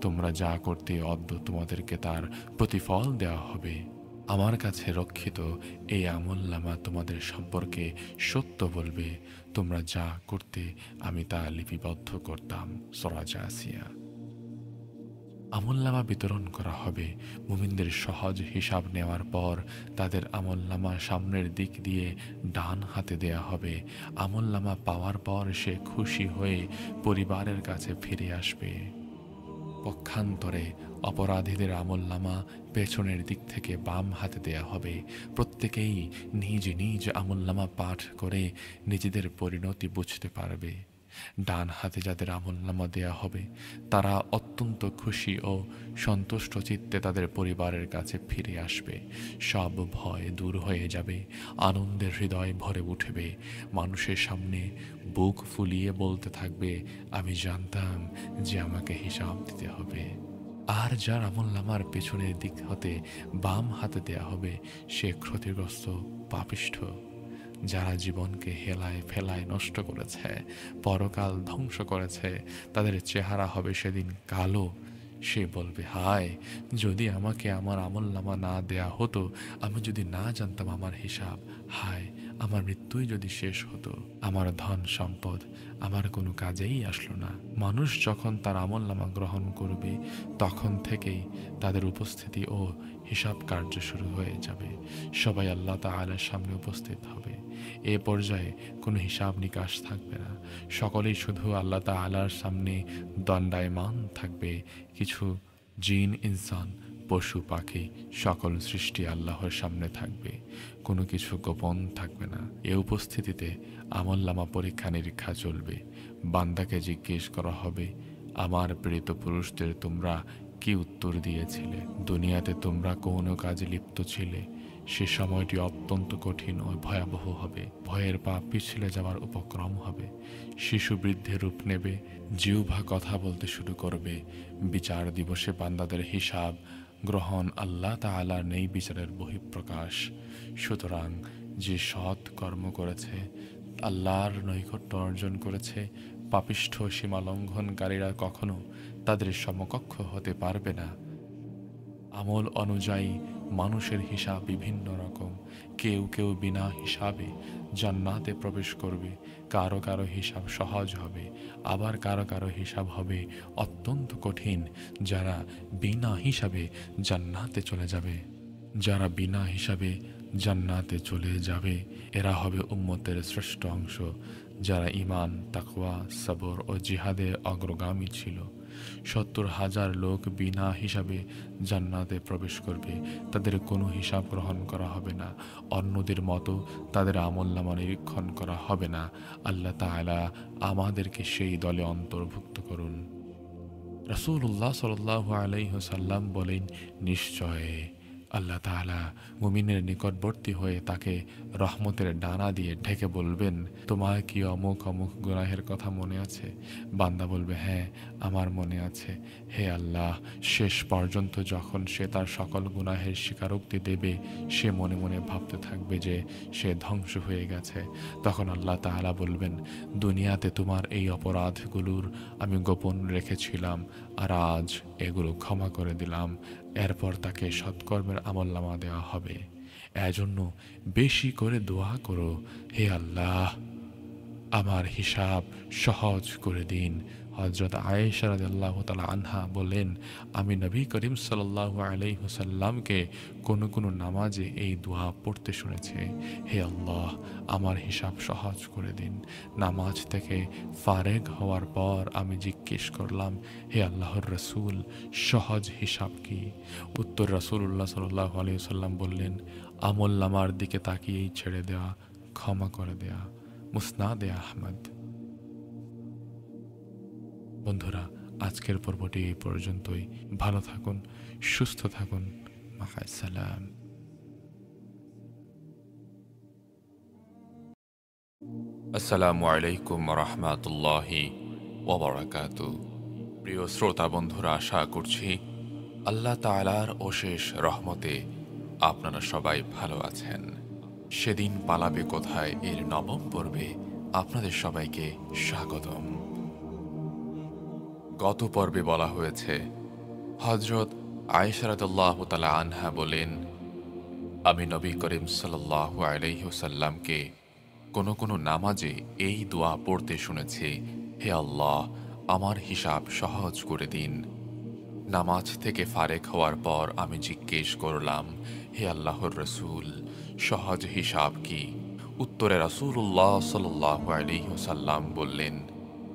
S1: তোমরা যা করতে অদ্য তোমাদেরকে তার প্রতিফল দেওয়া হবে। আমার কাছে রক্ষিত এই আমলনামা তোমাদের সম্পর্কে সত্য বলবে। তোমরা যা করতে আমি তা লিপিবদ্ধ করতাম। সূরা জাসিয়া। আমলনামা বিতরণ করা হবে। মুমিনদের সহজ হিসাব নেওয়ার পর তাদের আমলনামা সামনের দিক দিয়ে ডান হাতে দেয়া হবে। আমলনামা পাওয়ার পর সে খুশি হয়ে পরিবারের কাছে ফিরে আসবে। পক্ষান্তরে অপরাধীদের আমলনামা পেছনের দিক থেকে বাম হাতে দেয়া হবে। প্রত্যেকেই নিজ নিজ আমলনামা পাঠ করে নিজেদের পরিণতি বুঝতে পারবে। ডান হাতে যাদের আমলনামা দেয়া হবে তারা অত্যন্ত খুশি ও সন্তুষ্ট চিত্তে তাদের পরিবারের কাছে ফিরে আসবে। সব ভয় দূর হয়ে যাবে, আনন্দের হৃদয় ভরে উঠবে। মানুষের সামনে বুক ফুলিয়ে বলতে থাকবে, আমি জানতাম যে আমাকে হিসাব দিতে হবে। আর যার আমলনামার পেছনের দিক হতে বাম হাতে দেয়া হবে সে ক্ষতিগ্রস্ত, পাপিষ্ঠ। যারা জীবনকে হেলায় ফেলায় নষ্ট করেছে, পরকাল ধ্বংস করেছে, তাদের চেহারা হবে সেদিন কালো। সে বলবে, হায়, যদি আমাকে আমার আমলনামা না দেয়া হতো, আমি যদি না জানতাম আমার হিসাব, হায়, আমার মৃত্যুই যদি শেষ হতো, আমার ধন সম্পদ আমার কোনো কাজেই আসলো না। মানুষ যখন তার আমলনামা গ্রহণ করবে তখন থেকেই তাদের উপস্থিতি ও হিসাব কার্য শুরু হয়ে যাবে। সবাই আল্লাহ তাআলার সামনে উপস্থিত হবে। এ পর্যায়ে কোনো হিসাব নিকাশ থাকবে না। সকলেই শুধু আল্লাহ তাআলার সামনে দণ্ডায়মান থাকবে। কিছু জিন, ইনসান, পশু পাখি, সকল সৃষ্টি আল্লাহর সামনে থাকবে। কোনো কিছু গোপন থাকবে না। এ উপস্থিতিতে আমলনামা পরীক্ষা নিরীক্ষা চলবে। বান্দাকে জিজ্ঞেস করা হবে, আমার প্রেরিত পুরুষদের তোমরা কি উত্তর দিয়েছিলে? দুনিয়াতে তোমরা কোনো কাজে লিপ্ত ছিলে? সে সময়টি অত্যন্ত কঠিন ও ভয়াবহ হবে। ভয়ের পা পিছলে যাওয়ার উপক্রম হবে। শিশু বৃদ্ধের রূপ নেবে। জিহ্বা কথা বলতে শুরু করবে। বিচার দিবসে বান্দাদের হিসাব গ্রহণ আল্লাহ তাআলার নেই বিচারের বহিঃপ্রকাশ। সুতরাং যে সৎ কর্ম করেছে, আল্লাহর নৈকট্য অর্জন করেছে, পাপিষ্ঠ সীমালঙ্ঘনকারীরা কখনো তাদের সমকক্ষ হতে পারবে না। আমল অনুযায়ী মানুষের হিসাব বিভিন্ন রকম। কেউ কেউ বিনা হিসাবে জান্নাতে প্রবেশ করবে, কারো কারো হিসাব সহজ হবে, আবার কারো কারো হিসাব হবে অত্যন্ত কঠিন। যারা বিনা হিসাবে জান্নাতে চলে যাবে, যারা বিনা হিসাবে জান্নাতে চলে যাবে এরা হবে উম্মতের শ্রেষ্ঠ অংশ, যারা ঈমান, তাকওয়া, সবর ও জিহাদে অগ্রগামী ছিল। ৭০,০০০ লোক বিনা হিসাবে জান্নাতে প্রবেশ করবে। তাদের কোনো হিসাব গ্রহণ করা হবে না। অন্যদের মতো তাদের আমলনামা নিরীক্ষণ করা হবে না। আল্লাহ তাআলা আমাদেরকে সেই দলে অন্তর্ভুক্ত করুন। রাসূলুল্লাহ সাল্লাল্লাহু আলাইহি ওয়াসাল্লাম বলেন, নিশ্চয় আল্লাহ তাআলা মুমিনের নিকটবর্তী হয়ে তাকে রহমতের ডানা দিয়ে ঢেকে বলবেন, তোমার কি অমুক অমুক গুনাহের কথা মনে আছে? বান্দা বলবে, হ্যাঁ আমার মনে আছে। হে আল্লাহ, শেষ পর্যন্ত যখন সে তার সকল গুনাহের স্বীকারোক্তি দেবে, সে মনে মনে ভাবতে থাকবে যে সে ধ্বংস হয়ে গেছে। তখন আল্লাহ তাআলা বলবেন, দুনিয়াতে তোমার এই অপরাধগুলোর আমি গোপন রেখেছিলাম, আর আজ এগুলো ক্ষমা করে দিলাম। এরপর তাকে সৎকর্মের আমলনামা দেওয়া হবে। এজন্য বেশি করে দোয়া করো, হে আল্লাহ আমার হিসাব সহজ করে দিন। হযরত আয়েশা রাদিয়াল্লাহু তাআলা আনহা বলেন, আমি নবী করিম সাল্লাল্লাহু আলাইহি ওয়াসাল্লামকে কোনো কোনো নামাজে এই দোয়া পড়তে শুনেছি, হে আল্লাহ আমার হিসাব সহজ করে দিন। নামাজ থেকে ফারেগ হওয়ার পর আমি জিজ্ঞেস করলাম, হে আল্লাহর রাসূল, সহজ হিসাব কি? উত্তর রাসূলুল্লাহ সাল্লাল্লাহু আলাইহি ওয়াসাল্লাম বললেন, আমলনামার দিকে তাকিয়েই ছেড়ে দেওয়া, ক্ষমা করে দেয়া। মুসনাদে আহমদ। বন্ধুরা, আজকের পর্বটি এই পর্যন্তই। ভালো থাকুন, সুস্থ থাকুন। মাআসসালাম। আসসালামু আলাইকুম রাহমাতুল্লাহি ওয়া বারাকাতুহু। প্রিয় শ্রোতা বন্ধুরা, আশা করছি আল্লাহ তাআলার অশেষ রহমতে আপনারা সবাই ভালো আছেন। সেদিন পালাবে কোথায় এর নবম পর্বে আপনাদের সবাইকে স্বাগতম। গত পর্বে বলা হয়েছে, হযরত আয়েশা রাদিয়াল্লাহু তাআলা আনহা বলেন, আমি নবী করিম সাল্লাল্লাহু আলাইহি ওয়াসাল্লামকে কোনো কোনো নামাজে এই দোয়া পড়তে শুনেছি, হে আল্লাহ আমার হিসাব সহজ করে দিন। নামাজ থেকে ফারেক হওয়ার পর আমি জিজ্ঞেস করলাম, হে আল্লাহর রাসূল, সহজ হিসাব কি? উত্তরে রাসূলুল্লাহ সাল্লাল্লাহু আলাইহি ওয়াসাল্লাম বললেন,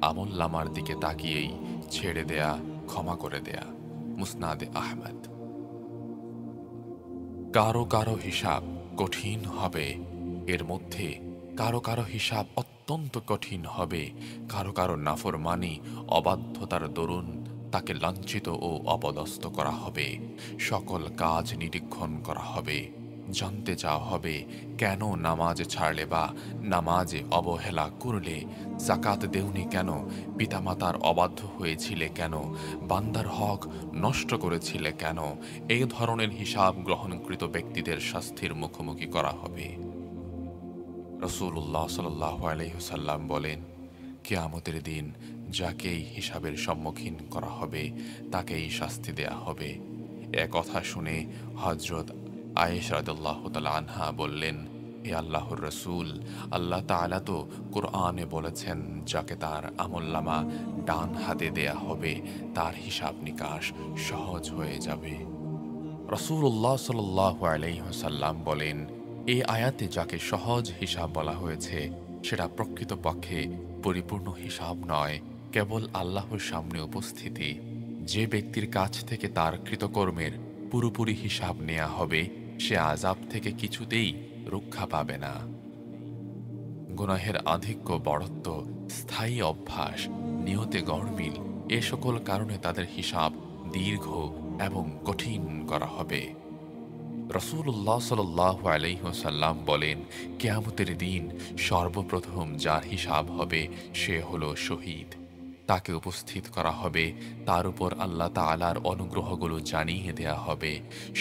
S1: আমলনামার দিকে তাকিয়েই ছেড়ে দেয়া, ক্ষমা করে দেয়া। মুসনাদে আহমদ। কারো কারো হিসাব কঠিন হবে, এর মধ্যে কারো কারো হিসাব অত্যন্ত কঠিন হবে। কারো কারো নাফরমানি, অবাধ্যতার দরুন তাকে লাঞ্ছিত ও অপদস্থ করা হবে। সকল কাজ নিরীক্ষণ করা হবে। জানতে চাওয়া হবে, কেন নামাজ ছাড়লে বা নামাজে অবহেলা করলে? জাকাত দেওনি কেন? পিতামাতার অবাধ্য হয়েছিলে কেন? বান্দার হক নষ্ট করেছিলে কেন? এই ধরনের হিসাব গ্রহণকৃত ব্যক্তিদের শাস্তির মুখোমুখি করা হবে। রাসূলুল্লাহ সাল্লাল্লাহু আলাইহি ওয়াসাল্লাম বলেন, কিয়ামতের দিন যাকেই হিসাবের সম্মুখীন করা হবে তাকেই শাস্তি দেয়া হবে। এ কথা শুনে হযরত আয়েশা রাদিয়াল্লাহু তাআলা আনহা বললেন, হে আল্লাহর রাসূল, আল্লাহ তাআলা তো কুরআনে বলেছেন, যাকে তার আমলনামা ডান হাতে দেয়া হবে তার হিসাব নিকাশ সহজ হয়ে যাবে। রাসূলুল্লাহ সাল্লাল্লাহু আলাইহি ওয়াসাল্লাম বলেন, এই আয়াতে যাকে সহজ হিসাব বলা হয়েছে সেটা প্রকৃতপক্ষে পরিপূর্ণ হিসাব নয়, কেবল আল্লাহর সামনে উপস্থিতি। যে ব্যক্তির কাছ থেকে তার কৃতকর্মের পুরোপুরি হিসাব নেওয়া হবে সে আযাব থেকে কিছুতেই রক্ষা পাবে না। গুনাহের আধিক্য, বড়ত্ব, স্থায়ী অভ্যাস, নিয়তে গড়মিল, এ সকল কারণে তাদের হিসাব দীর্ঘ এবং কঠিন করা হবে। রাসূলুল্লাহ সাল্লাল্লাহু আলাইহি ওয়াসাল্লাম বলেন, কিয়ামতের দিন সর্বপ্রথম যার হিসাব হবে সে হলো শহীদ। তাকে উপস্থিত করা হবে, তার উপর আল্লাহ তাআলার অনুগ্রহগুলো জানিয়ে দেয়া হবে।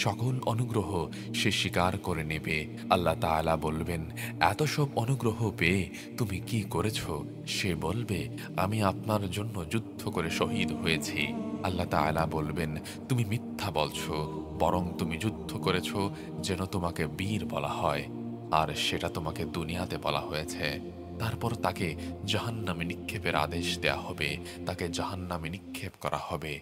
S1: সকল অনুগ্রহ সে স্বীকার করে নেবে। আল্লাহ তাআলা বলবেন, এত সব অনুগ্রহ পেয়ে তুমি কি করেছ? সে বলবে, আমি আপনার জন্য যুদ্ধ করে শহীদ হয়েছি। আল্লাহ তাআলা বলবেন, তুমি মিথ্যা বলছো, বরং তুমি যুদ্ধ করেছ যেন তোমাকে বীর বলা হয়, আর সেটা তোমাকে দুনিয়াতে বলা হয়েছে। তারপর তাকে জাহান্নামে নিক্ষেপের আদেশ দেয়া হবে, তাকে জাহান্নামে নিক্ষেপ করা হবে।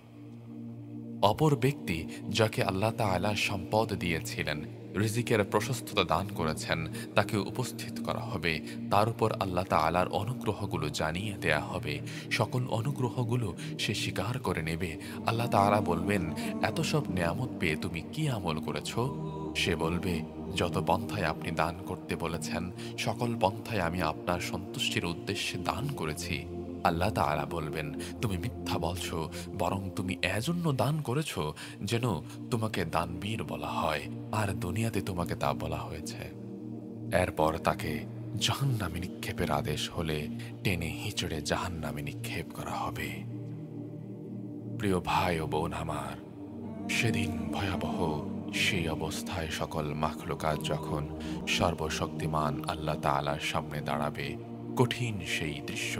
S1: অপর ব্যক্তি যাকে আল্লাহ তাআলা সম্পদ দিয়েছিলেন, রিজিকের প্রশস্ততা দান করেছেন, তাকে উপস্থিত করা হবে। তার উপর আল্লাহ তাআলার অনুগ্রহগুলো জানিয়ে দেয়া হবে। সকল অনুগ্রহগুলো সে স্বীকার করে নেবে। আল্লাহ তাআলা বলবেন, এত সব নেয়ামত পেয়ে তুমি কি আমল করেছ? সে বলবে, যত পন্থায় আপনি দান করতে বলেছেন সকল পন্থায় আমি আপনার সন্তুষ্টির উদ্দেশ্যে দান করেছি। আল্লাহ তাআলা বলবেন, তুমি মিথ্যা বলছো, বরং তুমি এজন্য দান করেছ যেন তোমাকে দানবীর বলা হয়, আর দুনিয়াতে তোমাকে তা বলা হয়েছে। এরপর তাকে জাহান্নামে নিক্ষেপের আদেশ হলে টেনে হিঁচড়ে জাহান্নামে নিক্ষেপ করা হবে। প্রিয় ভাই ও বোন আমার, সেদিন ভয়াবহ সেই অবস্থায় সকল মাখলুকাত যখন সর্বশক্তিমান আল্লাহ তাআলার সামনে দাঁড়াবে, কঠিন সেই দৃশ্য,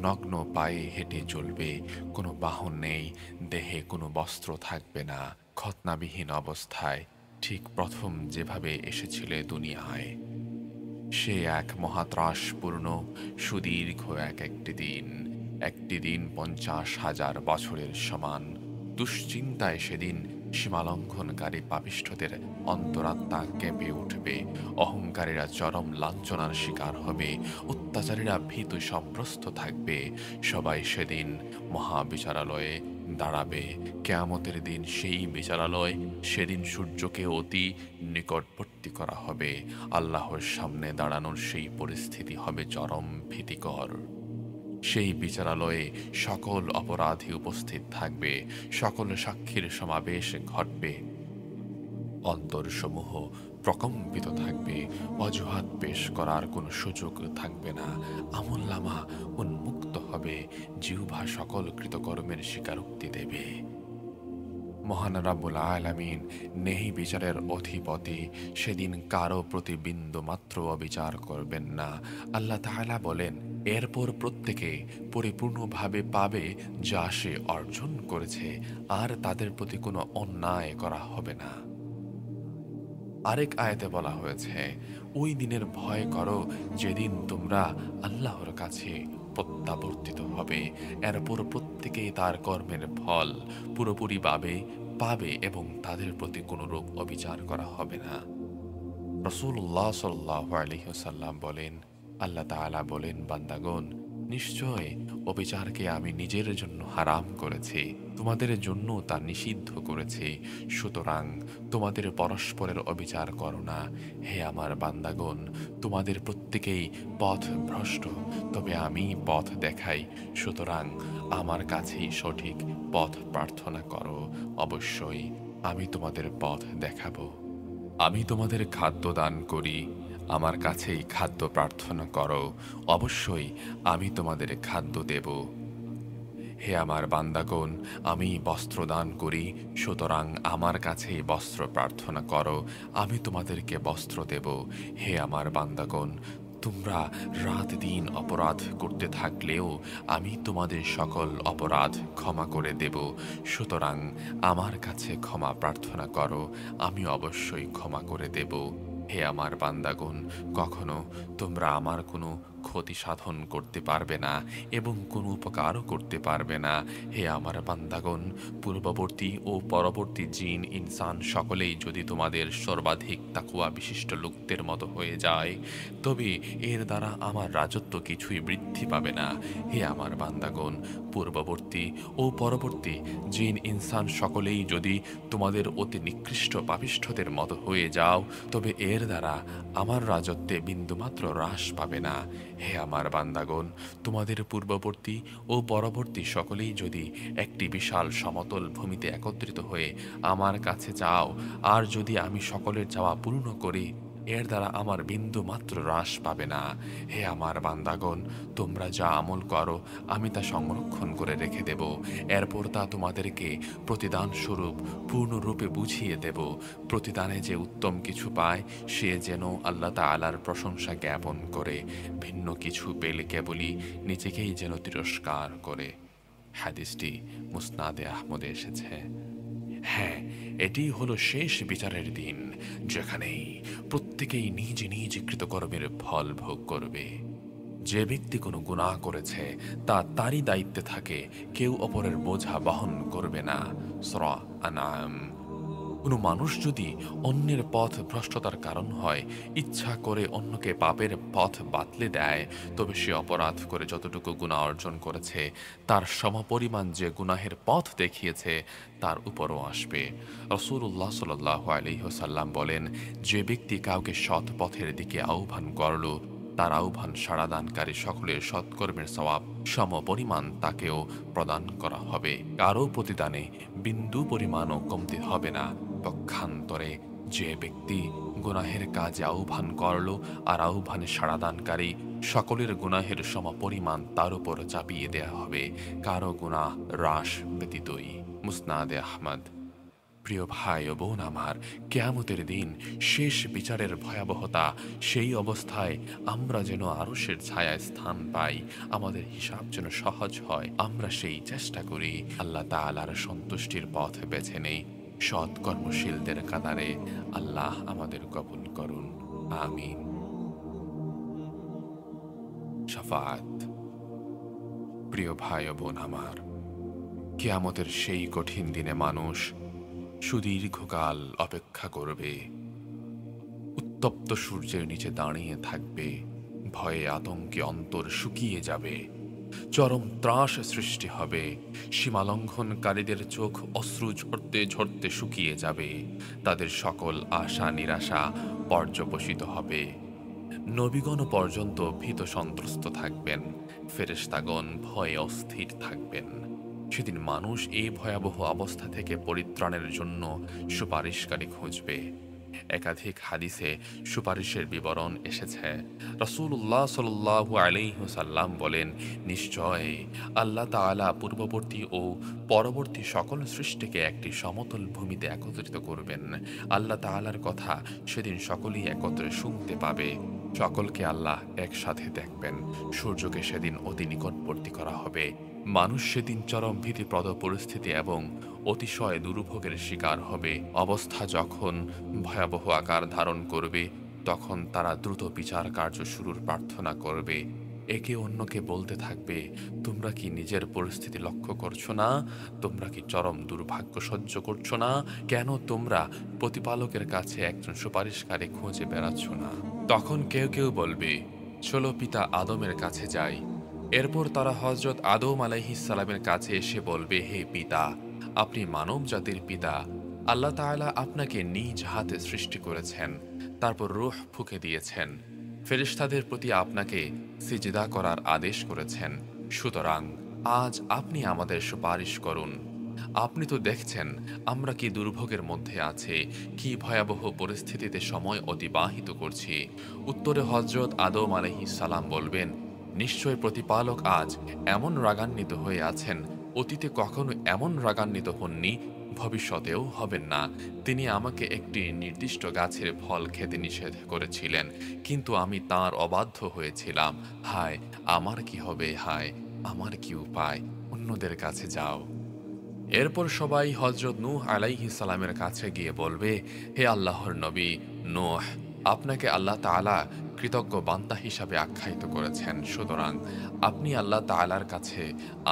S1: নগ্ন পায়ে হেঁটে চলবে, কোনো বাহন নেই, দেহে কোনো বস্ত্র থাকবে না, খৎনাবিহীন অবস্থায় ঠিক প্রথম যেভাবে এসেছিলে দুনিয়ায়। সে এক মহাত্রাসপূর্ণ সুদীর্ঘ একটি দিন 50,000 বছরের সমান। দুশ্চিন্তায় সেদিন সীমালঙ্ঘনকারী পাপিষ্ঠদের অন্তরাত্মা কেঁপে উঠবে, অহংকারীরা চরম লাঞ্ছনার শিকার হবে, অত্যাচারীরা ভীত সন্ত্রস্ত থাকবে। সবাই সেদিন মহাবিচারালয়ে দাঁড়াবে। কেয়ামতের দিন সেই বিচারালয়, সেদিন সূর্যকে অতি নিকটবর্তী করা হবে। আল্লাহর সামনে দাঁড়ানোর সেই পরিস্থিতি হবে চরম ভীতিকর। সেই বিচারালয়ে সকল অপরাধী উপস্থিত থাকবে, সকল সাক্ষীর সমাবেশ ঘটবে, অন্তরসমূহ প্রকম্পিত থাকবে, অজুহাত পেশ করার কোনো সুযোগ থাকবে না, আমলনামা উন্মুক্ত হবে, জিহ্বা সকল কৃতকর্মের স্বীকারোক্তি দেবে। মহান রাব্বুল আলামিন নেহি বিচারের অধিপতি, সেদিন কারো প্রতি বিন্দু মাত্র অবিচার করবেন না। আল্লাহ তাআলা বলেন, এরপর প্রত্যেকে পরিপূর্ণভাবে পাবে যা সে অর্জন করেছে, আর তাদের প্রতি কোনো অন্যায় করা হবে না। আরেক আয়াতে বলা হয়েছে, ওই দিনের ভয় করো যেদিন তোমরা আল্লাহর কাছে প্রত্যাবর্তিত হবে। এরপর প্রত্যেকেই তার কর্মের ফল পুরোপুরি পাবে এবং তাদের প্রতি কোনরূপ অবিচার করা হবে না। রাসূলুল্লাহ সাল্লাল্লাহু আলাইহি ওয়াসাল্লাম বলেন, আল্লাহ তাআলা বলেন, বান্দাগণ, নিশ্চয় অবিচারকে আমি নিজের জন্য হারাম করেছি, তোমাদের জন্য তা নিষিদ্ধ করেছি, সুতরাং তোমাদের পরস্পরের অবিচার করো না। হে আমার বান্দাগণ, তোমাদের প্রত্যেকেই পথ ভ্রষ্ট, তবে আমি পথ দেখাই, সুতরাং আমার কাছেই সঠিক পথ প্রার্থনা করো, অবশ্যই আমি তোমাদের পথ দেখাবো। আমি তোমাদের খাদ্য দান করি, আমার কাছেই খাদ্য প্রার্থনা করো, অবশ্যই আমি তোমাদের খাদ্য দেব। হে আমার বান্দাগণ, আমি বস্ত্র দান করি, সুতরাং আমার কাছেই বস্ত্র প্রার্থনা করো, আমি তোমাদেরকে বস্ত্র দেব। হে আমার বান্দাগণ, তোমরা রাত দিন অপরাধ করতে থাকলেও আমি তোমাদের সকল অপরাধ ক্ষমা করে দেব, সুতরাং আমার কাছে ক্ষমা প্রার্থনা করো, আমি অবশ্যই ক্ষমা করে দেব। হে আমার বান্দাগণ, কখনো তোমরা আমার কোনো ক্ষতি সাধন করতে পারবে না এবং কোনো উপকারও করতে পারবে না। হে আমার বান্দাগণ, পূর্ববর্তী ও পরবর্তী জিন ইনসান সকলেই যদি তোমাদের সর্বাধিক তাকওয়া বিশিষ্ট লোকদের মতো হয়ে যায়, তবে এর দ্বারা আমার রাজত্ব কিছুই বৃদ্ধি পাবে না। হে আমার বান্দাগণ, পূর্ববর্তী ও পরবর্তী জিন ইনসান সকলেই যদি তোমাদের অতি নিকৃষ্ট পাপিষ্ঠদের মতো হয়ে যাও, তবে এর দ্বারা আমার রাজত্বে বিন্দুমাত্র হ্রাস পাবে না। হে আমার বান্দাগণ, তোমাদের পূর্ববর্তী ও পরবর্তী সকলেই যদি একটি বিশাল সমতল ভূমিতে একত্রিত হয়ে আমার কাছে চাও, আর যদি আমি সকলের চাওয়া পূর্ণ করি, এর দ্বারা আমার বিন্দু মাত্র হ্রাস পাবে না। হে আমার বান্দাগণ, তোমরা যা আমল করো আমি তা সংরক্ষণ করে রেখে দেব, এরপর তা তোমাদেরকে প্রতিদান স্বরূপ পূর্ণরূপে বুঝিয়ে দেব। প্রতিদানে যে উত্তম কিছু পায় সে যেন আল্লাহ তাআলার প্রশংসা জ্ঞাপন করে, ভিন্ন কিছু পেলে কেবলই নিজেকেই যেন তিরস্কার করে। হাদিসটি মুসনাদে আহমদে এসেছে। হ্যাঁ, এটি হলো শেষ বিচারের দিন, যেখানেই প্রত্যেকেই নিজ নিজ কৃতকর্মের ফল ভোগ করবে। যে ব্যক্তি কোনো গুনাহ করেছে তা তারই দায়িত্বে থাকে, কেউ অপরের বোঝা বহন করবে না। সূরা আনআম। কোনো মানুষ যদি অন্যের পথ ভ্রষ্টতার কারণ হয়, ইচ্ছা করে অন্যকে পাপের পথ বাতলে দেয়, তবে সে অপরাধ করে যতটুকু গুনাহ অর্জন করেছে তার সমপরিমাণ যে গুনাহের পথ দেখিয়েছে তার উপরও আসবে। রাসূলুল্লাহ সাল্লাল্লাহু আলাইহি ওয়াসাল্লাম বলেন, যে ব্যক্তি কাউকে সৎ পথের দিকে আহ্বান করল তার আহ্বান সাড়াদানকারী সকলের সৎকর্মের সওয়াব সমপরিমাণ তাকেও প্রদান করা হবে। কারও প্রতিদানে বিন্দু পরিমাণও কমতি হবে না। পক্ষান্তরে যে ব্যক্তি গুনাহের কাজে আহ্বান করল আর আহ্বানে সাড়াদানকারী সকলের গুনাহের সমপরিমাণ তার উপর চাপিয়ে দেয়া হবে, কারো গুনাহ হ্রাস ব্যতীতই। মুসনাদে আহমদ। প্রিয় ভাই ও বোন আমার, কিয়ামতের দিন শেষ বিচারের ভয়াবহতা, সেই অবস্থায় আমরা যেন আরশের ছায়ায় স্থান পাই, আমাদের হিসাব যেন সহজ হয়, আমরা সেই চেষ্টা করি। আল্লাহ তাআলার সন্তুষ্টির পথ বেছে নেই, সৎ কর্মশীলদের কাতারে আল্লাহ আমাদের কবুল করুন, আমিন। শাফাআত। প্রিয় ভাই ও বোন আমার, কিয়ামতের সেই কঠিন দিনে মানুষ সুদীর্ঘকাল অপেক্ষা করবে, উত্তপ্ত সূর্যের নিচে দাঁড়িয়ে থাকবে, ভয়ে আতঙ্কে অন্তর শুকিয়ে যাবে, চরম ত্রাস সৃষ্টি হবে, সীমালঙ্ঘনকারীদের চোখ অশ্রু ঝরতে ঝরতে শুকিয়ে যাবে, তাদের সকল আশা নিরাশা পর্যবসিত হবে। নবীগণ পর্যন্ত ভীত সন্ত্রস্ত থাকবেন, ফেরেশতাগণ ভয়ে অস্থির থাকবেন। সেদিন মানুষ এই ভয়াবহ অবস্থা থেকে পরিত্রাণের জন্য সুপারিশকারী খুঁজবে। একাধিক হাদিসে সুপারিশের বিবরণ এসেছে। রাসূলুল্লাহ সাল্লাল্লাহু আলাইহি ওয়াসাল্লাম বলেন, নিশ্চয় আল্লাহ তাআলা পূর্ববর্তী ও পরবর্তী সকল সৃষ্টিকে একটি সমতল ভূমিতে একত্রিত করবেন। আল্লাহ তাআলার কথা সেদিন সকলেই একত্রে শুনতে পাবে। সকলকে আল্লাহ একসাথে দেখবেন। সূর্যকে সেদিন অতি নিকটবর্তী করা হবে। মানুষ সেদিন চরম ভীতিপ্রদ পরিস্থিতি এবং অতিশয় দুর্ভোগের শিকার হবে। অবস্থা যখন ভয়াবহ আকার ধারণ করবে, তখন তারা দ্রুত বিচার কার্য শুরুর প্রার্থনা করবে। একে অন্যকে বলতে থাকবে, তোমরা কি নিজের পরিস্থিতি লক্ষ্য করছো না? তোমরা কি চরম দুর্ভাগ্য সহ্য করছো না? কেন তোমরা প্রতিপালকের কাছে একজন সুপারিশকারী খুঁজে বেড়াচ্ছ না? তখন কেউ কেউ বলবে, চলো পিতা আদমের কাছে যাই। এরপর তারা হযরত আদম আলাইহিস সালামের কাছে এসে বলবে, হে পিতা, আপনি মানব জাতির পিতা। আল্লাহ তাআলা আপনাকে নিজ হাতে সৃষ্টি করেছেন, তারপর রূহ ফুঁকে দিয়েছেন, ফেরেশতাদের প্রতি আপনাকে সিজদা করার আদেশ করেছেন। সুতরাং আজ আপনি আমাদের সুপারিশ করুন। আপনি তো দেখছেন আমরা কি দুর্ভোগের মধ্যে আছি, কি ভয়াবহ পরিস্থিতিতে সময় অতিবাহিত করছি। উত্তরে হযরত আদম আলাইহিস সালাম বলবেন, নিশ্চয় প্রতিপালক আজ এমন রাগান্বিত হয়ে আছেন, অতীতে কখনো এমন রাগান্বিত হননি, ভবিষ্যতেও হবেন না। তিনি আমাকে একটি নির্দিষ্ট গাছের ফল খেতে নিষেধ করেছিলেন, কিন্তু আমি তার অবাধ্য হয়েছিলাম। হায় আমার কি হবে, হায় আমার কি উপায়? অন্যদের কাছে যাও। এরপর সবাই হযরত নূহ আলাইহিস সালামের কাছে গিয়ে বলবে, হে আল্লাহর নবী নূহ, আপনাকে আল্লাহ তাআলা কৃতজ্ঞ বান্দা হিসাবে আখ্যায়িত করেছেন। সুতরাং আপনি আল্লাহ তাআলার কাছে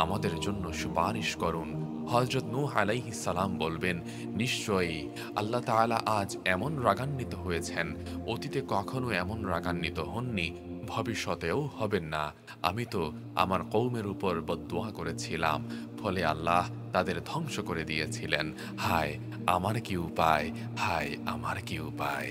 S1: আমাদের জন্য সুপারিশ করুন। হযরত নূহ আলাইহিস সালাম বলবেন, নিশ্চয়ই আল্লাহ তাআলা আজ এমন রাগান্বিত হয়েছেন, অতীতে কখনো এমন রাগান্বিত হননি, ভবিষ্যতেও হবেন না। আমি তো আমার কওমের উপর বদদুয়া করেছিলাম, ফলে আল্লাহ তাদের ধ্বংস করে দিয়েছিলেন। হায় আমার কি উপায়, হায় আমার কি উপায়?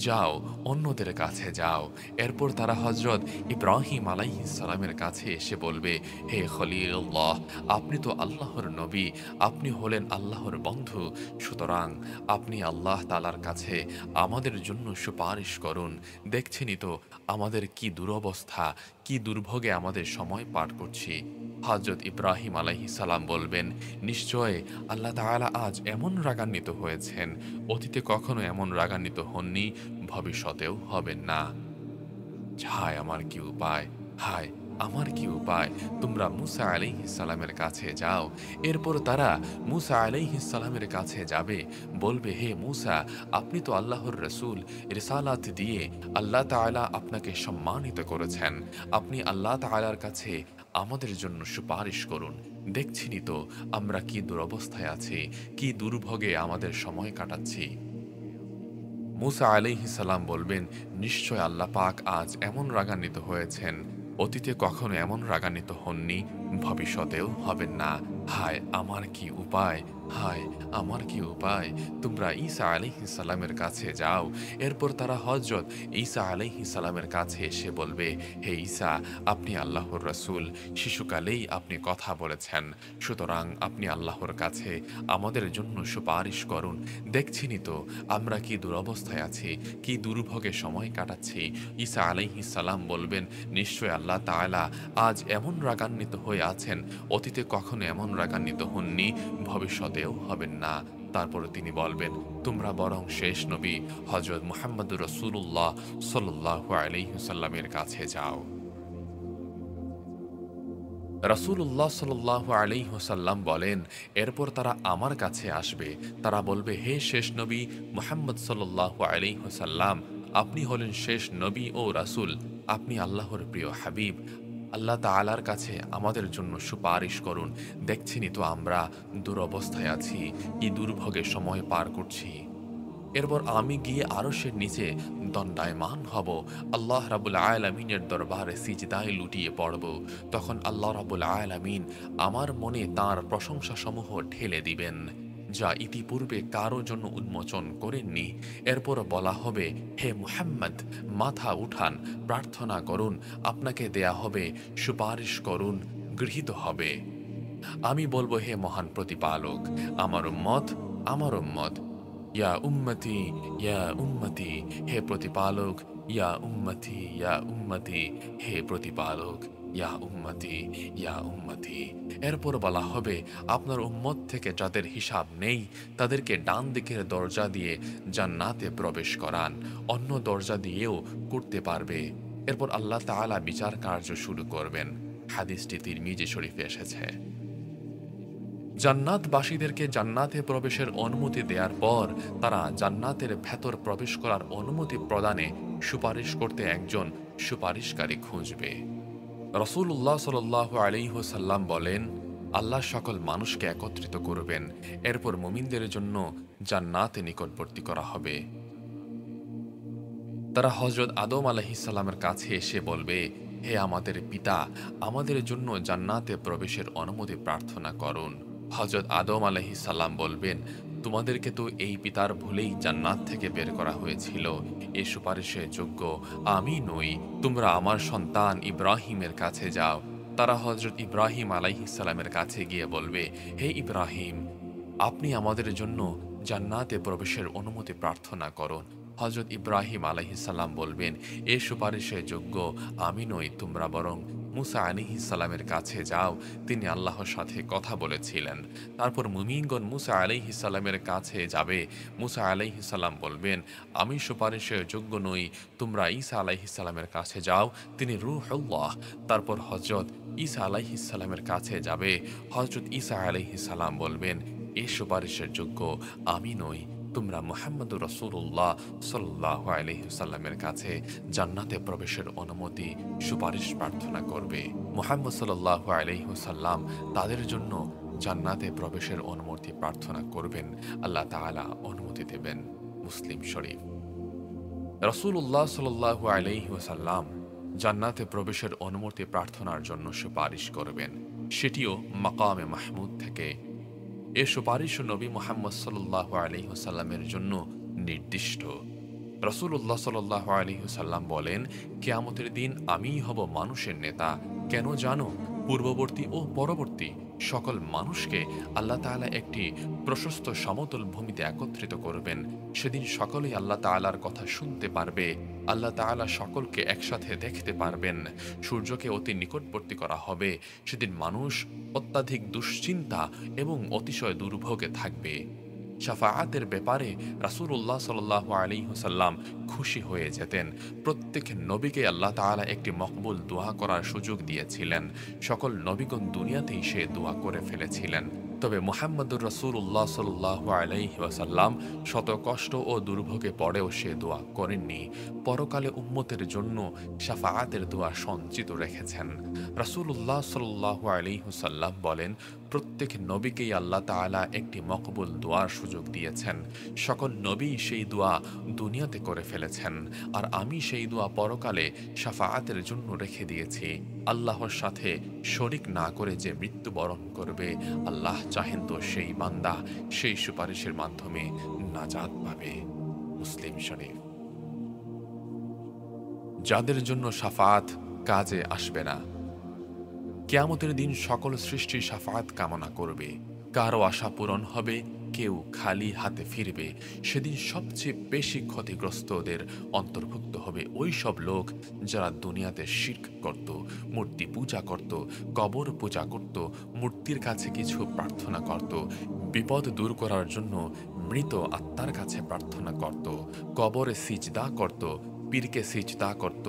S1: যাও অন্যদের কাছে যাও। এরপর তারা হযরত ইব্রাহিম আলাইহিস সালামের কাছে এসে বলবে, হে খলিলুল্লাহ, আপনি তো আল্লাহর নবী, আপনি হলেন আল্লাহর বন্ধু। সুতরাং আপনি আল্লাহ তাআলার কাছে আমাদের জন্য সুপারিশ করুন। দেখছেনই তো আমাদের কি দুরবস্থা, কি দুর্ভোগে আমাদের সময় পার করছি। হযরত ইব্রাহিম আলাইহিস সালাম বলবেন, নিশ্চয় আল্লাহ তাআলা আজ এমন রাগান্বিত হয়েছেন, অতীতে কখনো এমন রাগান্বিত হননি, ভবিষ্যতেও হবেন না। হায় আমার কি উপায়, হায় আমার কি উপায়? তোমরা মূসা আলাইহিস সালামের কাছে যাও। এরপর তারা মূসা আলাইহিস সালামের কাছে যাবে, বলবে, হে মূসা, আপনি তো আল্লাহর রাসূল, রিসালাত দিয়ে আল্লাহ তাআলা আপনাকে সম্মানিত করেছেন। আপনি আল্লাহ তাআলার কাছে আমাদের জন্য সুপারিশ করুন। দেখছিনি তো আমরা কি দুরবস্থায় আছি, কি দুর্ভোগে আমাদের সময় কাটাচ্ছি। মূসা আলাইহিস সালাম বলবেন, নিশ্চয় আল্লাহ পাক আজ এমন রাগান্বিত হয়েছেন, অতীতে কখনো এমন রাগান্বিত হননি, ভবিষ্যতেও হবেন না। হায় আমার কি উপায়, হায়, আমার কি উপায়? তোমরা ঈসা আলাইহিস সালামের কাছে যাও। এরপর তারা হযরত ঈসা আলাইহিস সালামের কাছে এসে বলবে, হে ঈসা, আপনি আল্লাহর রাসূল। শিশুকালেই আপনি কথা বলেছেন। সুতরাং আপনি আল্লাহর কাছে আমাদের জন্য সুপারিশ করুন। দেখছিনি তো আমরা কি দুরবস্থায় আছি, কি দুর্ভোগে সময় কাটাচ্ছি। ঈসা আলাইহিস সালাম বলবেন, নিশ্চয় আল্লাহ তাআলা আজ এমন রাগান্বিত হয়ে আছেন, অতীতে কখনো এমন রাগান্বিত হননি, ভবিষ্যতেও হবেন না। তারপরে তিনি বলবেন, তোমরা বরং শেষ নবী হযরত মুহাম্মদুর রাসূলুল্লাহ সাল্লাল্লাহু আলাইহি ওয়াসাল্লামের কাছে যাও। রাসূলুল্লাহ সাল্লাল্লাহু আলাইহি ওয়াসাল্লাম বলেন, এরপর তারা আমার কাছে আসবে। তারা বলবে, হে শেষ নবী মুহাম্মদ সাল্লাল্লাহু আলাইহি ওয়াসাল্লাম, আপনি হলেন শেষ নবী ও রাসূল। আপনি আল্লাহর প্রিয় হাবিব। আল্লাহ তাআলার কাছে আমাদের জন্য সুপারিশ করুন। দেখছেনই তো আমরা দুরবস্থায় আছি, কি দুর্ভোগে সময় পার করছি। এরপর আমি গিয়ে আরশের নিচে দণ্ডায়মান হব, আল্লাহ রাব্বুল আলামিনের দরবারে সিজদায় লুটিয়ে পড়ব। তখন আল্লাহ রাব্বুল আলামিন আমার মনে তাঁর প্রশংসাসমূহ ঢেলে দিবেন, যা ইতিপূর্বে কারো জন্য উন্মোচন করেননি। এরপর বলা হবে, হে মুহাম্মদ, মাথা উঠান, প্রার্থনা করুন, আপনাকে দেয়া হবে, সুপারিশ করুন, গৃহীত হবে। আমি বলবো, হে মহান প্রতিপালক, আমার উম্মত, আমার উম্মত, ইয়া উম্মতি, ইয়া উম্মতি, হে প্রতিপালক, ইয়া উম্মতি, ইয়া উম্মতি, হে প্রতিপালক, ইয়া উম্মতি, ইয়া উম্মতি। এরপর বলা হবে, আপনার উম্মত থেকে যাদের হিসাব নেই তাদেরকে ডান দিকের দরজা দিয়ে জান্নাতে প্রবেশ করান, অন্য দরজা দিয়েও করতে পারবে। এরপর আল্লাহ তাআলা বিচার কার্য শুরু করবেন। হাদিসটি তিরমিজি শরীফে এসেছে। জান্নাতবাসীদেরকে জান্নাতে প্রবেশের অনুমতি দেওয়ার পর তারা জান্নাতের ভেতর প্রবেশ করার অনুমতি প্রদানে সুপারিশ করতে একজন সুপারিশকারী খুঁজবে। রাসূলুল্লাহ সাল্লাল্লাহু আলাইহি ওয়াসাল্লাম বলেন, আল্লাহ সকল মানুষকে একত্রিত করবেন। এরপর মুমিনদের জন্য জান্নাতে নিকটবর্তী করা হবে। তারা হযরত আদম আলাইহিস সালামের কাছে এসে বলবে, হে আমাদের পিতা, আমাদের জন্য জান্নাতে প্রবেশের অনুমতি প্রার্থনা করুন। হযরত আদম আলাইহিস সালাম বলবেন, তোমাদেরকে তো এই পিতার ভুলেই জান্নাত থেকে বের করা হয়েছিল। এ সুপারিশের যোগ্য আমি নই। তোমরা আমার সন্তান ইব্রাহিমের কাছে যাও। তারা হযরত ইব্রাহিম আলাইহিস সালামের কাছে গিয়ে বলবে, হে ইব্রাহিম, আপনি আমাদের জন্য জান্নাতে প্রবেশের অনুমতি প্রার্থনা করুন। হযরত ইব্রাহিম আলাইহিস সালাম বলবেন, এ সুপারিশের যোগ্য আমি নই, তোমরা বরং মুসা আলাইহিস সালামের কাছে যাও, তিনি আল্লাহর সাথে কথা বলেছিলেন। তারপর মুমিনগণ মুসা আলাইহিস সালামের কাছে যাবে। মুসা আলাইহিস সালাম বলবেন, আমি সুপারিশের যোগ্য নই, তোমরা ঈসা আলাইহিস সালামের কাছে যাও, তিনি রূহুল্লাহ। তারপর হযরত ঈসা আলাইহিস সালামের কাছে যাবে। হযরত ঈসা আলাইহিস সালাম বলবেন, এ সুপারিশের যোগ্য আমি নই, তোমরা মুহাম্মদুর রাসূলুল্লাহ সাল্লাল্লাহু আলাইহি ওয়াসাল্লামের কাছে জান্নাতে প্রবেশের অনুমতি সুপারিশ প্রার্থনা করবে। মুহাম্মদ সাল্লাল্লাহু আলাইহি ওয়াসাল্লাম তাদের জন্য জান্নাতে প্রবেশের অনুমতি প্রার্থনা করবেন। আল্লাহ তাআলা অনুমতি দেবেন। মুসলিম শরীফ। রাসূলুল্লাহ সাল্লাল্লাহু আলাইহি ওয়াসাল্লাম জান্নাতে প্রবেশের অনুমতি প্রার্থনার জন্য সুপারিশ করবেন, সেটিও মাকামে মাহমুদ থেকে। এ সুপারিশ নবী মুহাম্মদ সাল্লাল্লাহু আলাইহি ওয়াসাল্লামের জন্য নির্দিষ্ট। রাসূলুল্লাহ সাল্লাল্লাহু আলাইহি ওয়াসাল্লাম বলেন, কিয়ামতের দিন আমিই হব মানুষের নেতা। কেন জানো? পূর্ববর্তী ও পরবর্তী সকল মানুষকে আল্লাহ তাআলা একটি প্রশস্ত সমতল ভূমিতে একত্রিত করবেন। সেদিন সকলেই আল্লাহ তাআলার কথা শুনতে পারবে। আল্লাহ তাআলা সকলকে একসাথে দেখতে পারবেন। সূর্যকে অতি নিকটবর্তী করা হবে। সেদিন মানুষ অত্যাধিক দুশ্চিন্তা এবং অতিশয় দুর্ভোগে থাকবে। শাফাআতের ব্যাপারে রাসূলুল্লাহ সাল্লাল্লাহু আলাইহি ওয়াসাল্লাম খুশি হয়ে যেতেন। প্রত্যেক নবীকে আল্লাহ তাআলা একটি মকবুল দোয়া করার সুযোগ দিয়েছিলেন। সকল নবীগণ দুনিয়াতেই সে দোয়া করে ফেলেছিলেন। তবে মুহাম্মদুর রাসূলুল্লাহ সাল্লাল্লাহু আলাইহি ওয়াসাল্লাম শত কষ্ট ও দুর্ভোগে পড়েও সে দোয়া করেননি। পরকালে উম্মতের জন্য শাফাআতের দোয়া সঞ্চিত রেখেছেন। রাসূলুল্লাহ সাল্লাল্লাহু আলাইহি ওয়াসাল্লাম বলেন, প্রত্যেক নবীকেই আল্লাহ তাআলা একটি মকবুল দোয়ার সুযোগ দিয়েছেন। সকল নবী সেই দোয়া দুনিয়াতে করে ফেলেছেন, আর আমি সেই দোয়া পরকালে শাফাআতের জন্য রেখে দিয়েছি। আল্লাহর সাথে শরিক না করে যে মৃত্যুবরণ করবে, আল্লাহ চাহেন তো সেই বান্দা সেই সুপারিশের মাধ্যমে নাজাত পাবে। মুসলিম শরীফ। যাদের জন্য শাফাআত কাজে আসবে না, কিয়ামতের দিন সকল সৃষ্টি শাফাআত কামনা করবে, কারো আশা পূরণ হবে, কেউ খালি হাতে ফিরবে। সেদিন সবচেয়ে বেশি ক্ষতিগ্রস্তদের অন্তর্ভুক্ত হবে ওই সব লোক যারা দুনিয়াতে শিরক করত, মূর্তি পূজা করত, কবর পূজা করত, মূর্তির কাছে কিছু প্রার্থনা করত, বিপদ দূর করার জন্য মৃত আত্মার কাছে প্রার্থনা করত, কবরে সিজদা করত, পীরকে সিজদা করত,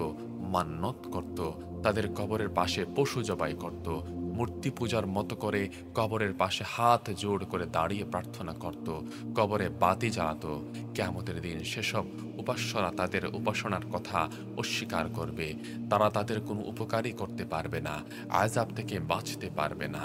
S1: মান্নত করত, তাদের কবরের পাশে পশু জবাই করত, মূর্তি পূজার মতো করে কবরের পাশে হাত জোড় করে দাঁড়িয়ে প্রার্থনা করত, কবরে বাতি জ্বালাত। কিয়ামতের দিন সেসব উপাস্যরা তাদের উপাসনার কথা অস্বীকার করবে। তারা তাদের কোনো উপকারই করতে পারবে না, আযাব থেকে বাঁচতে পারবে না।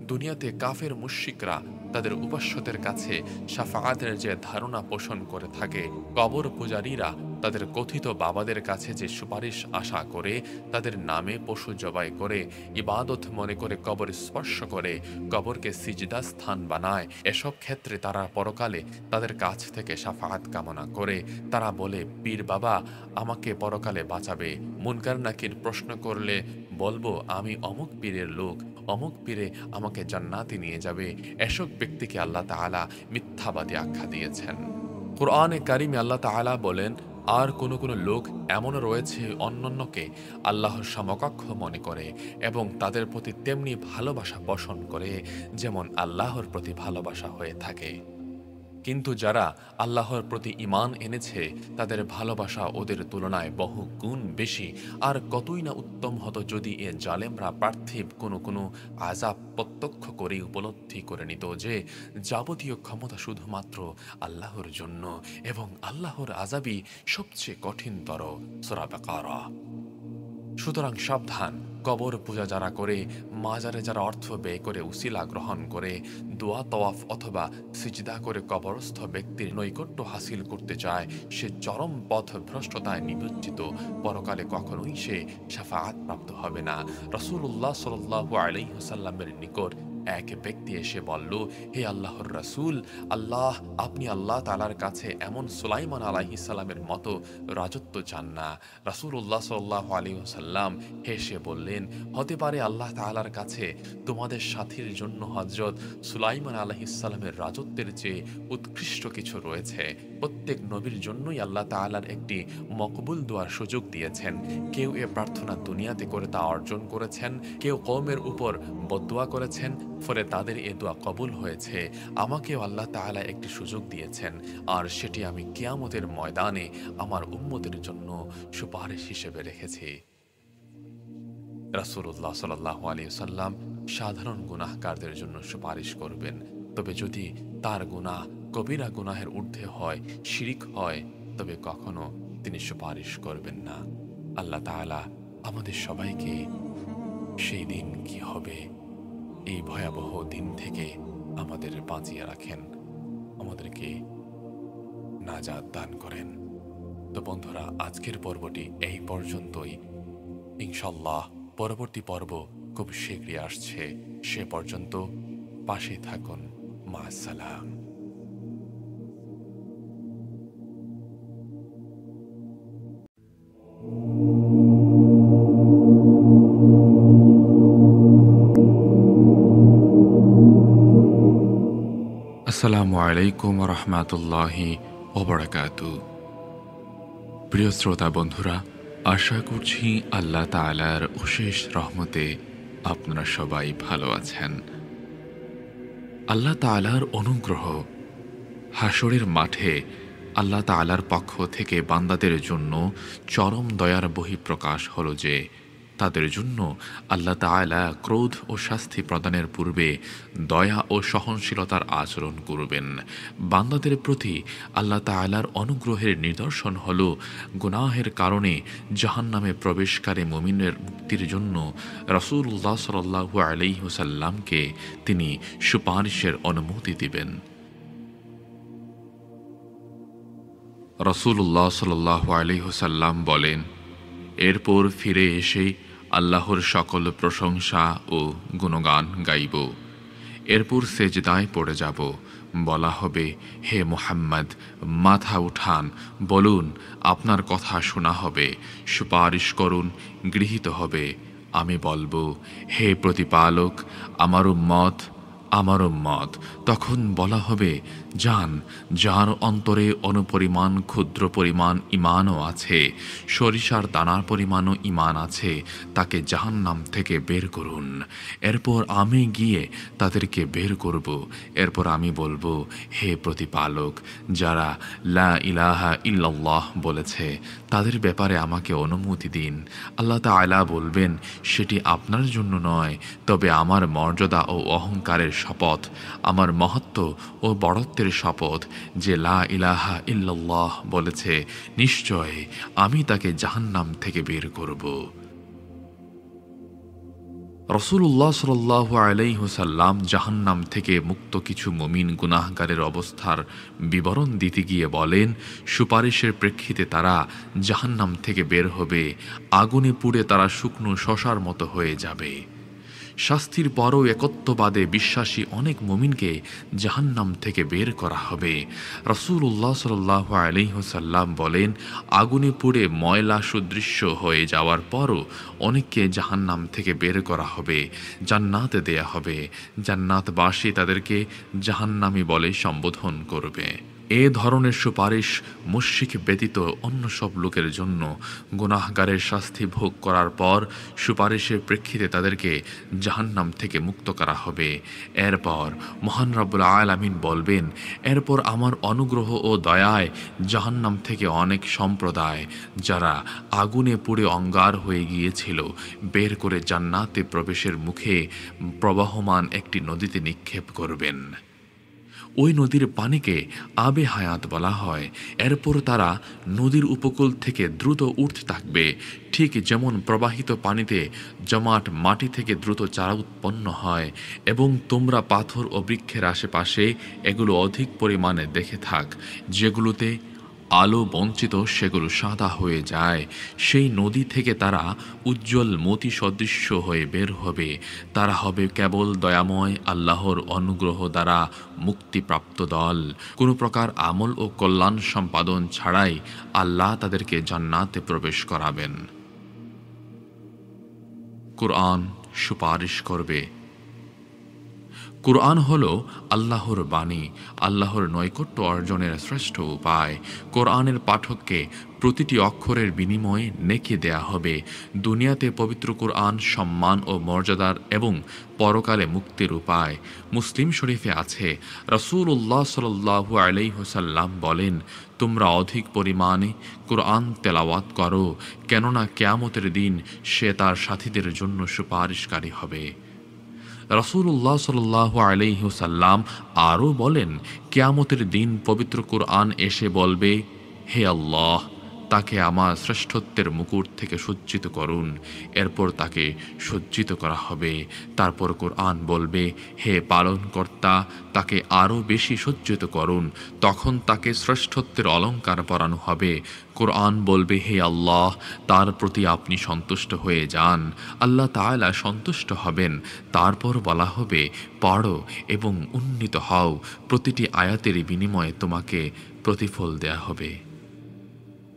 S1: দুনিয়াতে কাফের মুশরিকরা তাদের উপাস্যদের কাছে শাফাআতের যে ধারণা পোষণ করে থাকে, কবর পূজারীরা তাদের কথিত বাবাদের কাছে যে সুপারিশ আশা করে, তাদের নামে পশু জবাই করে, ইবাদত মনে করে কবর স্পর্শ করে, কবরকে সিজদা স্থান বানায়, এসব ক্ষেত্রে তারা পরকালে তাদের কাছ থেকে শাফাআত কামনা করে। তারা বলে, পীর বাবা আমাকে পরকালে বাঁচাবে। মুনকার নাকির প্রশ্ন করলে বলবো, আমি অমুক পীরের লোক, অমুক পীরে আমাকে জান্নাতে নিয়ে যাবে। এসব ব্যক্তিকে আল্লাহ তাআলা মিথ্যাবাদী আখ্যা দিয়েছেন। কুরআনে কারিমে আল্লাহ তাআলা বলেন, আর কোন কোন লোক এমনও রয়েছে অন্যান্যকে আল্লাহর সমকক্ষ মনে করে এবং তাদের প্রতি তেমনি ভালোবাসা পোষণ করে যেমন আল্লাহর প্রতি ভালোবাসা হয়ে থাকে। কিন্তু যারা আল্লাহর প্রতি ঈমান এনেছে তাদের ভালোবাসা ওদের তুলনায় বহু গুণ বেশি। আর কতই না উত্তম হতো যদি এ জালেমরা পার্থিব কোনো আযাব প্রত্যক্ষ করে উপলব্ধি করে নিত যে যাবতীয় ক্ষমতা শুধুমাত্র আল্লাহর জন্য এবং আল্লাহর আযাবই সবচেয়ে কঠিনতর। সূরা বাকারা। সুতরাং সাবধান, কবর পূজা যারা করে, মাজারে যারা অর্থ ব্যয় করে উসিলা গ্রহণ করে, দোয়া তওয়াফ অথবা সিজদা করে কবরস্থ ব্যক্তির নৈকট্য হাসিল করতে চায়, সে চরম পথ ভ্রষ্টতায় নিমজ্জিত। পরকালে কখনোই সে শাফাআত প্রাপ্ত হবে না। রাসূলুল্লাহ সাল্লাল্লাহু আলাইহি ওয়াসাল্লামের নিকট এক ব্যক্তি এসে বলল, হে আল্লাহর রাসূল, আপনি আল্লাহ তাআলার কাছে এমন সুলাইমান আলাইহিস সালামের মতো রাজত্ব চান না। রাসূলুল্লাহ সাল্লাল্লাহু আলাইহি ওয়াসাল্লাম হেসে বললেন, হতে পারে আল্লাহ তাআলার কাছে তোমাদের সাথীর জন্য হযরত সুলাইমান আলাইহিস সালামের রাজত্বের চেয়ে উৎকৃষ্ট কিছু রয়েছে। প্রত্যেক নবীর জন্যই আল্লাহ তাআলার একটি মকবুল দোয়ার সুযোগ দিয়েছেন। কেউ এ প্রার্থনা দুনিয়াতে করে তা অর্জন করেছেন, কেউ কওমের উপর বদদুয়া করেছেন, ফলে তাদের এ দোয়া কবুল হয়েছে। আমাকেও আল্লাহ তাআলা একটি সুযোগ দিয়েছেন, আর সেটি আমি কিয়ামতের ময়দানে আমার উম্মতের জন্য সুপারিশ হিসেবে রেখেছি। রাসূলুল্লাহ সাল্লাল্লাহু আলাইহি ওয়াসাল্লাম সাধারণ গুনাহগারদের জন্য সুপারিশ করবেন, তবে যদি তার গুনাহ কবিরা গুনাহের ঊর্ধ্বে হয়, শিরিক হয়, তবে কখনো তিনি সুপারিশ করবেন না। আল্লাহ তাআলা আমাদের সবাইকে সেই দিন কি হবে এই ভয়াবহ দিন থেকে আমাদের বাঁচিয়ে রাখেন, আমাদেরকে নাজাত দান করেন। তো বন্ধুরা, আজকের পর্বটি এই পর্যন্তই। ইনশাআল্লাহ পরবর্তী পর্ব খুব শীঘ্রই আসছে। সে পর্যন্ত পাশে থাকুন। মা'আস-সালাম। আসসালামু আলাইকুম ওয়া রাহমাতুল্লাহি ওয়া বারাকাতুহু। প্রিয় শ্রোতা বন্ধুরা, আশা করছি আল্লাহ তাআলার অশেষ রহমতে আপনারা সবাই ভালো আছেন। আল্লাহ তাআলার অনুগ্রহ, হাসরের মাঠে আল্লাহ তাআলার পক্ষ থেকে বান্দাদের জন্য চরম দয়ার বহিঃপ্রকাশ হলো যে তাদের জন্য আল্লাহ তাআলা ক্রোধ ও শাস্তি প্রদানের পূর্বে দয়া ও সহনশীলতার আচরণ করবেন। বান্দাদের প্রতি আল্লাহ তাআলার অনুগ্রহের নিদর্শন হল গুনাহের কারণে জাহান্নামে প্রবেশকারী মুমিনের মুক্তির জন্য রাসূলুল্লাহ সাল্লাল্লাহু আলাইহি ওয়াসাল্লামকে তিনি সুপারিশের অনুমতি দিবেন। রাসূলুল্লাহ সাল্লাল্লাহু আলাইহি ওয়াসাল্লাম বলেন, এরপর ফিরে এসে আল্লাহর সকল প্রশংসা ও গুণগান গাইব। এরপর সেজদায় পড়ে যাব। বলা হবে, হে মুহাম্মদ, মাথা উঠান, বলুন, আপনার কথা শোনা হবে, সুপারিশ করুন, গৃহীত হবে। আমি বলবো, হে প্রতিপালক, আমার উম্মত, আমার উম্মত। তখন বলা হবে, যান, যার অন্তরে অনুপরিমাণ ক্ষুদ্র পরিমাণ ইমানও আছে, সরিষার দানার পরিমাণও ইমান আছে, তাকে জাহান্নাম থেকে বের করুন। এরপর আমি গিয়ে তাদেরকে বের করব। এরপর আমি বলবো, হে প্রতিপালক, যারা লা ইলাহা ইল্লাল্লাহ বলেছে তাদের ব্যাপারে আমাকে অনুমতি দিন। আল্লাহ তাআলা বলবেন, সেটি আপনার জন্য নয়, তবে আমার মর্যাদা ও অহংকারের শপথ, আমার মহত্ব ও বড়ত্বের শপথ, যে লা ইলাহা ইল্লাল্লাহ বলেছে, নিশ্চয় আমি তাকে জাহান্নাম থেকে বের করব। রাসূলুল্লাহ সাল্লাল্লাহু আলাইহি ওয়াসাল্লাম জাহান্নাম থেকে মুক্ত কিছু মুমিন গুনাহগারের অবস্থার বিবরণ দিতে গিয়ে বলেন, সুপারিশের প্রেক্ষিতে তারা জাহান্নাম থেকে বের হবে, আগুনে পুড়ে তারা শুকনো শসার মতো হয়ে যাবে। শাস্তির পরও একত্ববাদে বিশ্বাসী অনেক মুমিনকে জাহান্নাম থেকে বের করা হবে। রাসূলুল্লাহ সাল্লাল্লাহু আলাইহি ওয়াসাল্লাম বলেন, আগুনে পুড়ে ময়লা সুদৃশ্য হয়ে যাওয়ার পরও অনেককে জাহান্নাম থেকে বের করা হবে, জান্নাতে দেয়া হবে। জান্নাতবাসী তাদেরকে জাহান্নামী বলে সম্বোধন করবে। এ ধরনের সুপারিশ মুশরিক ব্যতীত অন্য সব লোকের জন্য গুনাহগারের শাস্তি ভোগ করার পর সুপারিশের প্রেক্ষিতে তাদেরকে জাহান্নাম থেকে মুক্ত করা হবে। এরপর মহান রব্বুল আলামিন বলবেন, এরপর আমার অনুগ্রহ ও দয়ায় জাহান্নাম থেকে অনেক সম্প্রদায়, যারা আগুনে পুড়ে অঙ্গার হয়ে গিয়েছিল, বের করে জান্নাতে প্রবেশের মুখে প্রবাহমান একটি নদীতে নিক্ষেপ করবেন। ওই নদীর পানিকে আবে হায়াত বলা হয়। এরপর তারা নদীর উপকূল থেকে দ্রুত উঠতে থাকবে, ঠিক যেমন প্রবাহিত পানিতে জমাট মাটি থেকে দ্রুত চারা উৎপন্ন হয়, এবং তোমরা পাথর ও বৃক্ষের আশেপাশে এগুলো অধিক পরিমাণে দেখে থাক, যেগুলোতে আলো বঞ্চিত সেগুলো সাদা হয়ে যায়। সেই নদী থেকে তারা উজ্জ্বল মতি সদৃশ্য হয়ে বের হবে। তারা হবে কেবল দয়াময় আল্লাহর অনুগ্রহ দ্বারা মুক্তিপ্রাপ্ত দল। কোনো প্রকার আমল ও কল্যাণ সম্পাদন ছাড়াই আল্লাহ তাদেরকে জান্নাতে প্রবেশ করাবেন। কুরআন সুপারিশ করবে। কুরআন হল আল্লাহর বাণী, আল্লাহর নৈকট্য অর্জনের শ্রেষ্ঠ উপায়। কোরআনের পাঠককে প্রতিটি অক্ষরের বিনিময়ে নেকি দেয়া হবে। দুনিয়াতে পবিত্র কুরআন সম্মান ও মর্যাদার এবং পরকালে মুক্তির উপায়। মুসলিম শরীফে আছে, রাসূলুল্লাহ সাল্লাল্লাহু আলাইহি ওয়াসাল্লাম বলেন, তোমরা অধিক পরিমাণে কুরআন তেলাওয়াত করো, কেননা কিয়ামতের দিন সে তার সাথীদের জন্য সুপারিশকারী হবে। রাসূলুল্লাহ সাল্লাল্লাহু আলাইহি ওয়াসাল্লাম আরও বলেন, কিয়ামতের দিন পবিত্র কুরআন এসে বলবে, হে আল্লাহ, তাকে আমার শ্রেষ্ঠত্বের মুকুট থেকে সজ্জিত করুন। এরপর তাকে সজ্জিত করা হবে। তারপর কুরআন বলবে, হে পালনকর্তা, তাকে আরও বেশি সজ্জিত করুন। তখন তাকে শ্রেষ্ঠত্বের অলঙ্কার পরানো হবে। কুরআন বলবে, হে আল্লাহ, তার প্রতি আপনি সন্তুষ্ট হয়ে যান। আল্লাহ তাআলা সন্তুষ্ট হবেন। তারপর বলা হবে, পড়ো এবং উন্নীত হও। প্রতিটি আয়াতের বিনিময়ে তোমাকে প্রতিফল দেয়া হবে।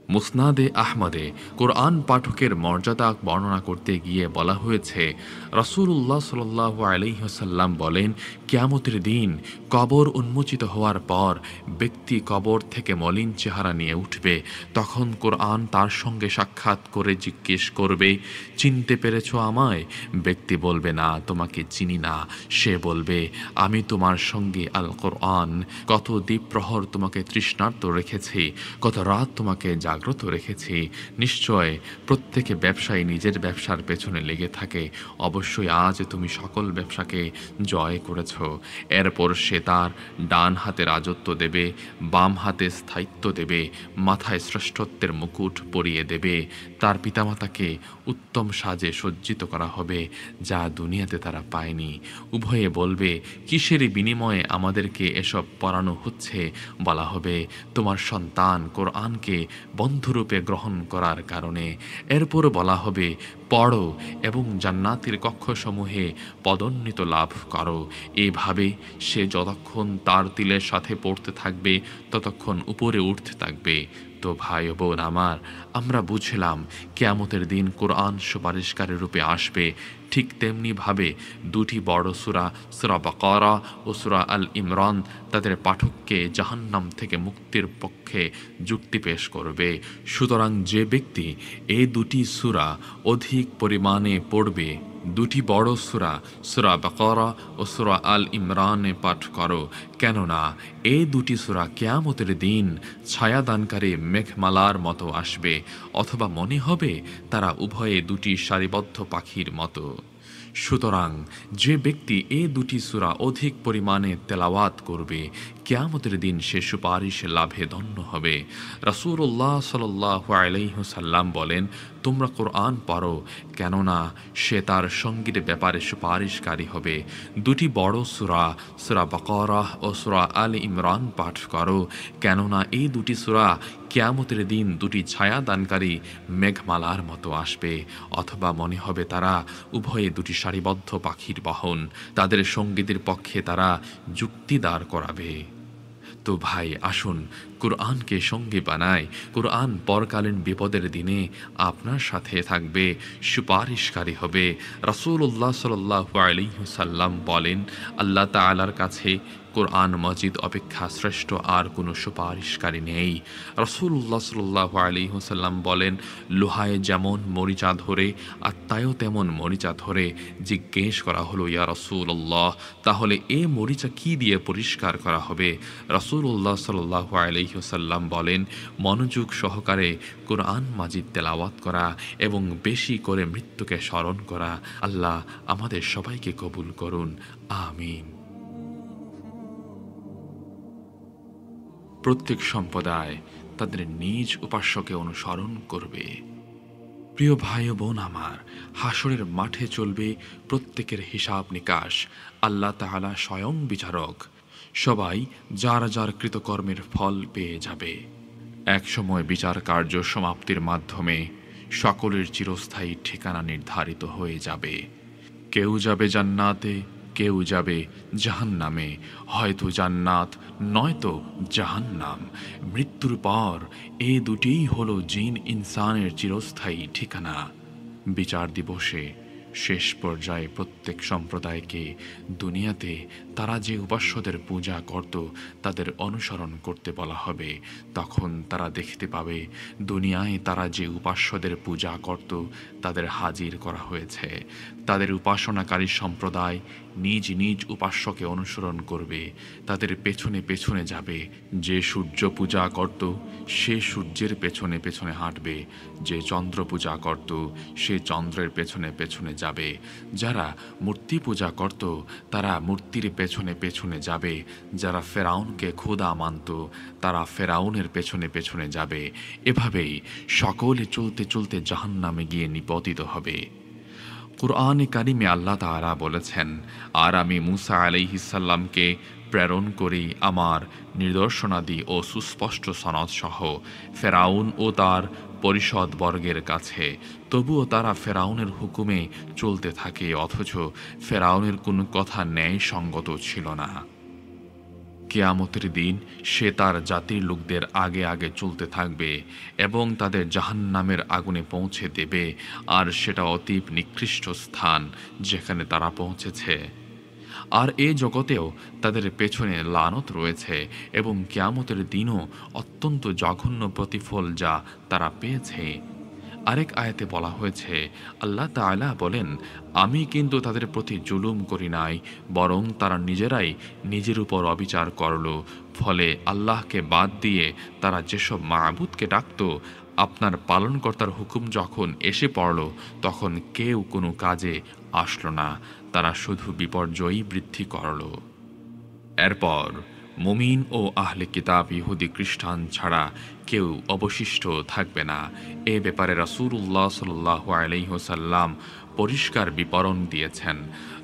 S1: মুসনাদে আহমদে কোরআন পাঠকের মর্যাদা বর্ণনা করতে গিয়ে বলা হয়েছে, রাসূলুল্লাহ সাল্লাল্লাহু আলাইহি ওয়াসাল্লাম বলেন, কিয়ামতের দিন কবর উন্মোচিত হওয়ার পর ব্যক্তি কবর থেকে মলিন চেহারা নিয়ে উঠবে। তখন কোরআন তার সঙ্গে সাক্ষাৎ করে জিজ্ঞেস করবে, চিনতে পেরেছ আমায়? ব্যক্তি বলবে, না, তোমাকে চিনি না। সে বলবে, আমি তোমার সঙ্গে আল কোরআন, কত দ্বীপ্রহর তোমাকে তৃষ্ণার্ত রেখেছি, কত রাত তোমাকে জাগানো জাগ্রত রেখেছি। নিশ্চয় প্রত্যেকে ব্যবসায়ী নিজের ব্যবসার পেছনে লেগে থাকে। অবশ্যই আজ তুমি সকল ব্যবসাকে জয় করেছ। এরপর সে তার ডান হাতে রাজত্ব দেবে, বাম হাতে স্থায়িত্ব দেবে, মাথায় শ্রেষ্ঠত্বের মুকুট পরিয়ে দেবে। তার পিতামাতাকে উত্তম সাজে সজ্জিত করা হবে, যা দুনিয়াতে তারা পায়নি। উভয়ে বলবে, কিসের বিনিময়ে আমাদেরকে এসব পড়ানো হচ্ছে? বলা হবে, তোমার সন্তান কোরআনকে বন্ধুরূপে গ্রহণ করার কারণে। এরপর বলা হবে, পড়ো এবং জান্নাতের কক্ষসমূহে পদোন্নতি লাভ করো। এভাবে সে যতক্ষণ তার তিলের সাথে পড়তে থাকবে ততক্ষণ উপরে উঠতে থাকবে। তো ভাই ও বোন আমার, আমরা বুঝলাম কিয়ামতের দিন কোরআন সুপারিশকারী রূপে আসবে। ঠিক তেমনিভাবে দুটি বড় সূরা, সূরা বাকারা ও সূরা আল ইমরান, তাদের পাঠককে জাহান্নাম থেকে মুক্তির পক্ষে যুক্তি পেশ করবে। সুতরাং যে ব্যক্তি এই দুটি সূরা অধিক পরিমাণে পড়বে, দুটি বড় সূরা, সূরা বাকারা ও সূরা আল ইমরানে পাঠ করো, কেননা এই দুটি সূরা কিয়ামতের দিন ছায়াদানকারী মেঘমালার মতো আসবে, অথবা মনে হবে তারা উভয়ে দুটি সারিবদ্ধ পাখির মতো। সুতরাং যে ব্যক্তি এই দুটি সূরা অধিক পরিমাণে তেলাওয়াত করবে, কিয়ামতের দিন সে সুপারিশ লাভে ধন্য হবে। রাসূলুল্লাহ সাল্লাল্লাহু আলাইহি ওয়াসাল্লাম বলেন, তোমরা কোরআন পড়ো, কেননা সে তার সঙ্গীর ব্যাপারে সুপারিশকারী হবে। দুটি বড় সূরা, সূরা বাকারা ও সূরা আল ইমরান পাঠ করো, কেননা এই দুটি সূরা কিয়ামতের দিন দুটি ছায়াদানকারী মেঘমালার মতো আসবে, অথবা মনে হবে তারা উভয়ে দুটি সারিবদ্ধ পাখির বাহন। তাদের সঙ্গীদের পক্ষে তারা যুক্তি দাঁড় করাবে। তো ভাই আসুন কুরআনকে সঙ্গী বানাই। কুরআন পরকালীন বিপদের দিনে আপনার সাথে থাকবে, সুপারিশকারী হবে। রাসূলুল্লাহ সাল্লাল্লাহু আলাইহি ওয়াসাল্লাম বলেন, আল্লাহ তাআলার কাছে কোরআন মজিদ অপেক্ষা শ্রেষ্ঠ আর কোনো সুপারিশকারী নেই। রাসূলুল্লাহ সাল্লাল্লাহু আলাইহি ওয়াসাল্লাম বলেন, লোহায় যেমন মরিচা ধরে, আত্মায়ও তেমন মরিচা ধরে। জিজ্ঞেস করা হলো, ইয়া রাসূলুল্লাহ, তাহলে এ মরিচা কি দিয়ে পরিষ্কার করা হবে? রাসূলুল্লাহ সাল্লাল্লাহু আলাইহি ওয়াসাল্লাম বলেন, মনোযোগ সহকারে কোরআন মাজিদ তেলাওয়াত করা এবং বেশি করে মৃত্যুকে স্মরণ করা। আল্লাহ আমাদের সবাইকে কবুল করুন, আমিন। প্রত্যেক সম্প্রদায় তাদের নিজ উপাস্যকে অনুসরণ করবে। প্রিয় ভাই ও বোন আমার, হাসরের মাঠে চলবে প্রত্যেকের হিসাব নিকাশ। আল্লাহ তাআলা স্বয়ং বিচারক। সবাই যার যার কৃতকর্মের ফল পেয়ে যাবে। একসময় বিচার কার্য সমাপ্তির মাধ্যমে সকলের চিরস্থায়ী ঠিকানা নির্ধারিত হয়ে যাবে। কেউ যাবে জান্নাতে, কেউ যাবে জাহান্নামে, হয়তো জান্নাত নয়তো জাহান্নাম। মৃত্যুর পর এ দুটিই হলো জিন ইনসানের চিরস্থায়ী ঠিকানা। বিচার দিবসে শেষ পর্যায়ে প্রত্যেক সম্প্রদায়কে দুনিয়াতে তারা যে উপাস্যদের পূজা করত তাদের অনুসরণ করতে বলা হবে। তখন তারা দেখতে পাবে দুনিয়ায় তারা যে উপাস্যদের পূজা করত তাদের হাজির করা হয়েছে। তাদের উপাসনাকারী সম্প্রদায় নিজ নিজ উপাস্যকে অনুসরণ করবে, তাদের পেছনে পেছনে যাবে। যে সূর্য পূজা করত সে সূর্যের পেছনে পেছনে হাঁটবে, যে চন্দ্র পূজা করত সে চন্দ্রের পেছনে পেছনে যাবে। যারা মূর্তি পূজা করত তারা মূর্তির পেছনে পেছনে যাবে। যারা ফেরাউনকে খোদা মানত তারা ফেরাউনের পেছনে পেছনে যাবে। এভাবেই সকলে চলতে চলতে জাহান্নামে গিয়ে নিপতিত হবে। কুরআনে কারিমে আল্লাহ তাআলা বলেছেন, আর আমি মূসা আলাইহিস সালামকে প্রেরণ করি আমার নিদর্শনাদি ও সুস্পষ্ট সনদ সহ ফেরাউন ও তার পরিষদবর্গের কাছে। তবুও তারা ফেরাউনের হুকুমে চলতে থাকে, অথচ ফেরাউনের কোনো কথা ন্যায়সঙ্গত ছিল না। কিয়ামতের দিন সে তার জাতির লোকদের আগে আগে চলতে থাকবে এবং তাদের জাহান্নামের আগুনে পৌঁছে দেবে, আর সেটা অতীব নিকৃষ্ট স্থান যেখানে তারা পৌঁছেছে। আর এ জগতেও তাদের পেছনে লানত রয়েছে এবং কিয়ামতের দিনও অত্যন্ত জঘন্য প্রতিফল যা তারা পেয়েছে। আরেক আয়াতে বলা হয়েছে, আল্লাহ তাআলা বলেন, আমি কিন্তু তাদের প্রতি জুলুম করি নাই, বরং তারা নিজেরাই নিজের উপর অবিচার করল। ফলে আল্লাহকে বাদ দিয়ে তারা যেসব মাবুদকে ডাকত, আপনার পালনকর্তার হুকুম যখন এসে পড়ল তখন কেউ কোনো কাজে আসলো না, তারা শুধু বিপর্যয়ই বৃদ্ধি করল। এরপর মুমিন ও আহলে কিতাব ইহুদি খ্রিস্টান ছাড়া কেউ অবশিষ্ট থাকবে না। এ ব্যাপারে রাসূলুল্লাহ সাল্লাল্লাহু আলাইহি ওয়াসাল্লাম পরিষ্কার বিবরণ দিয়েছেন।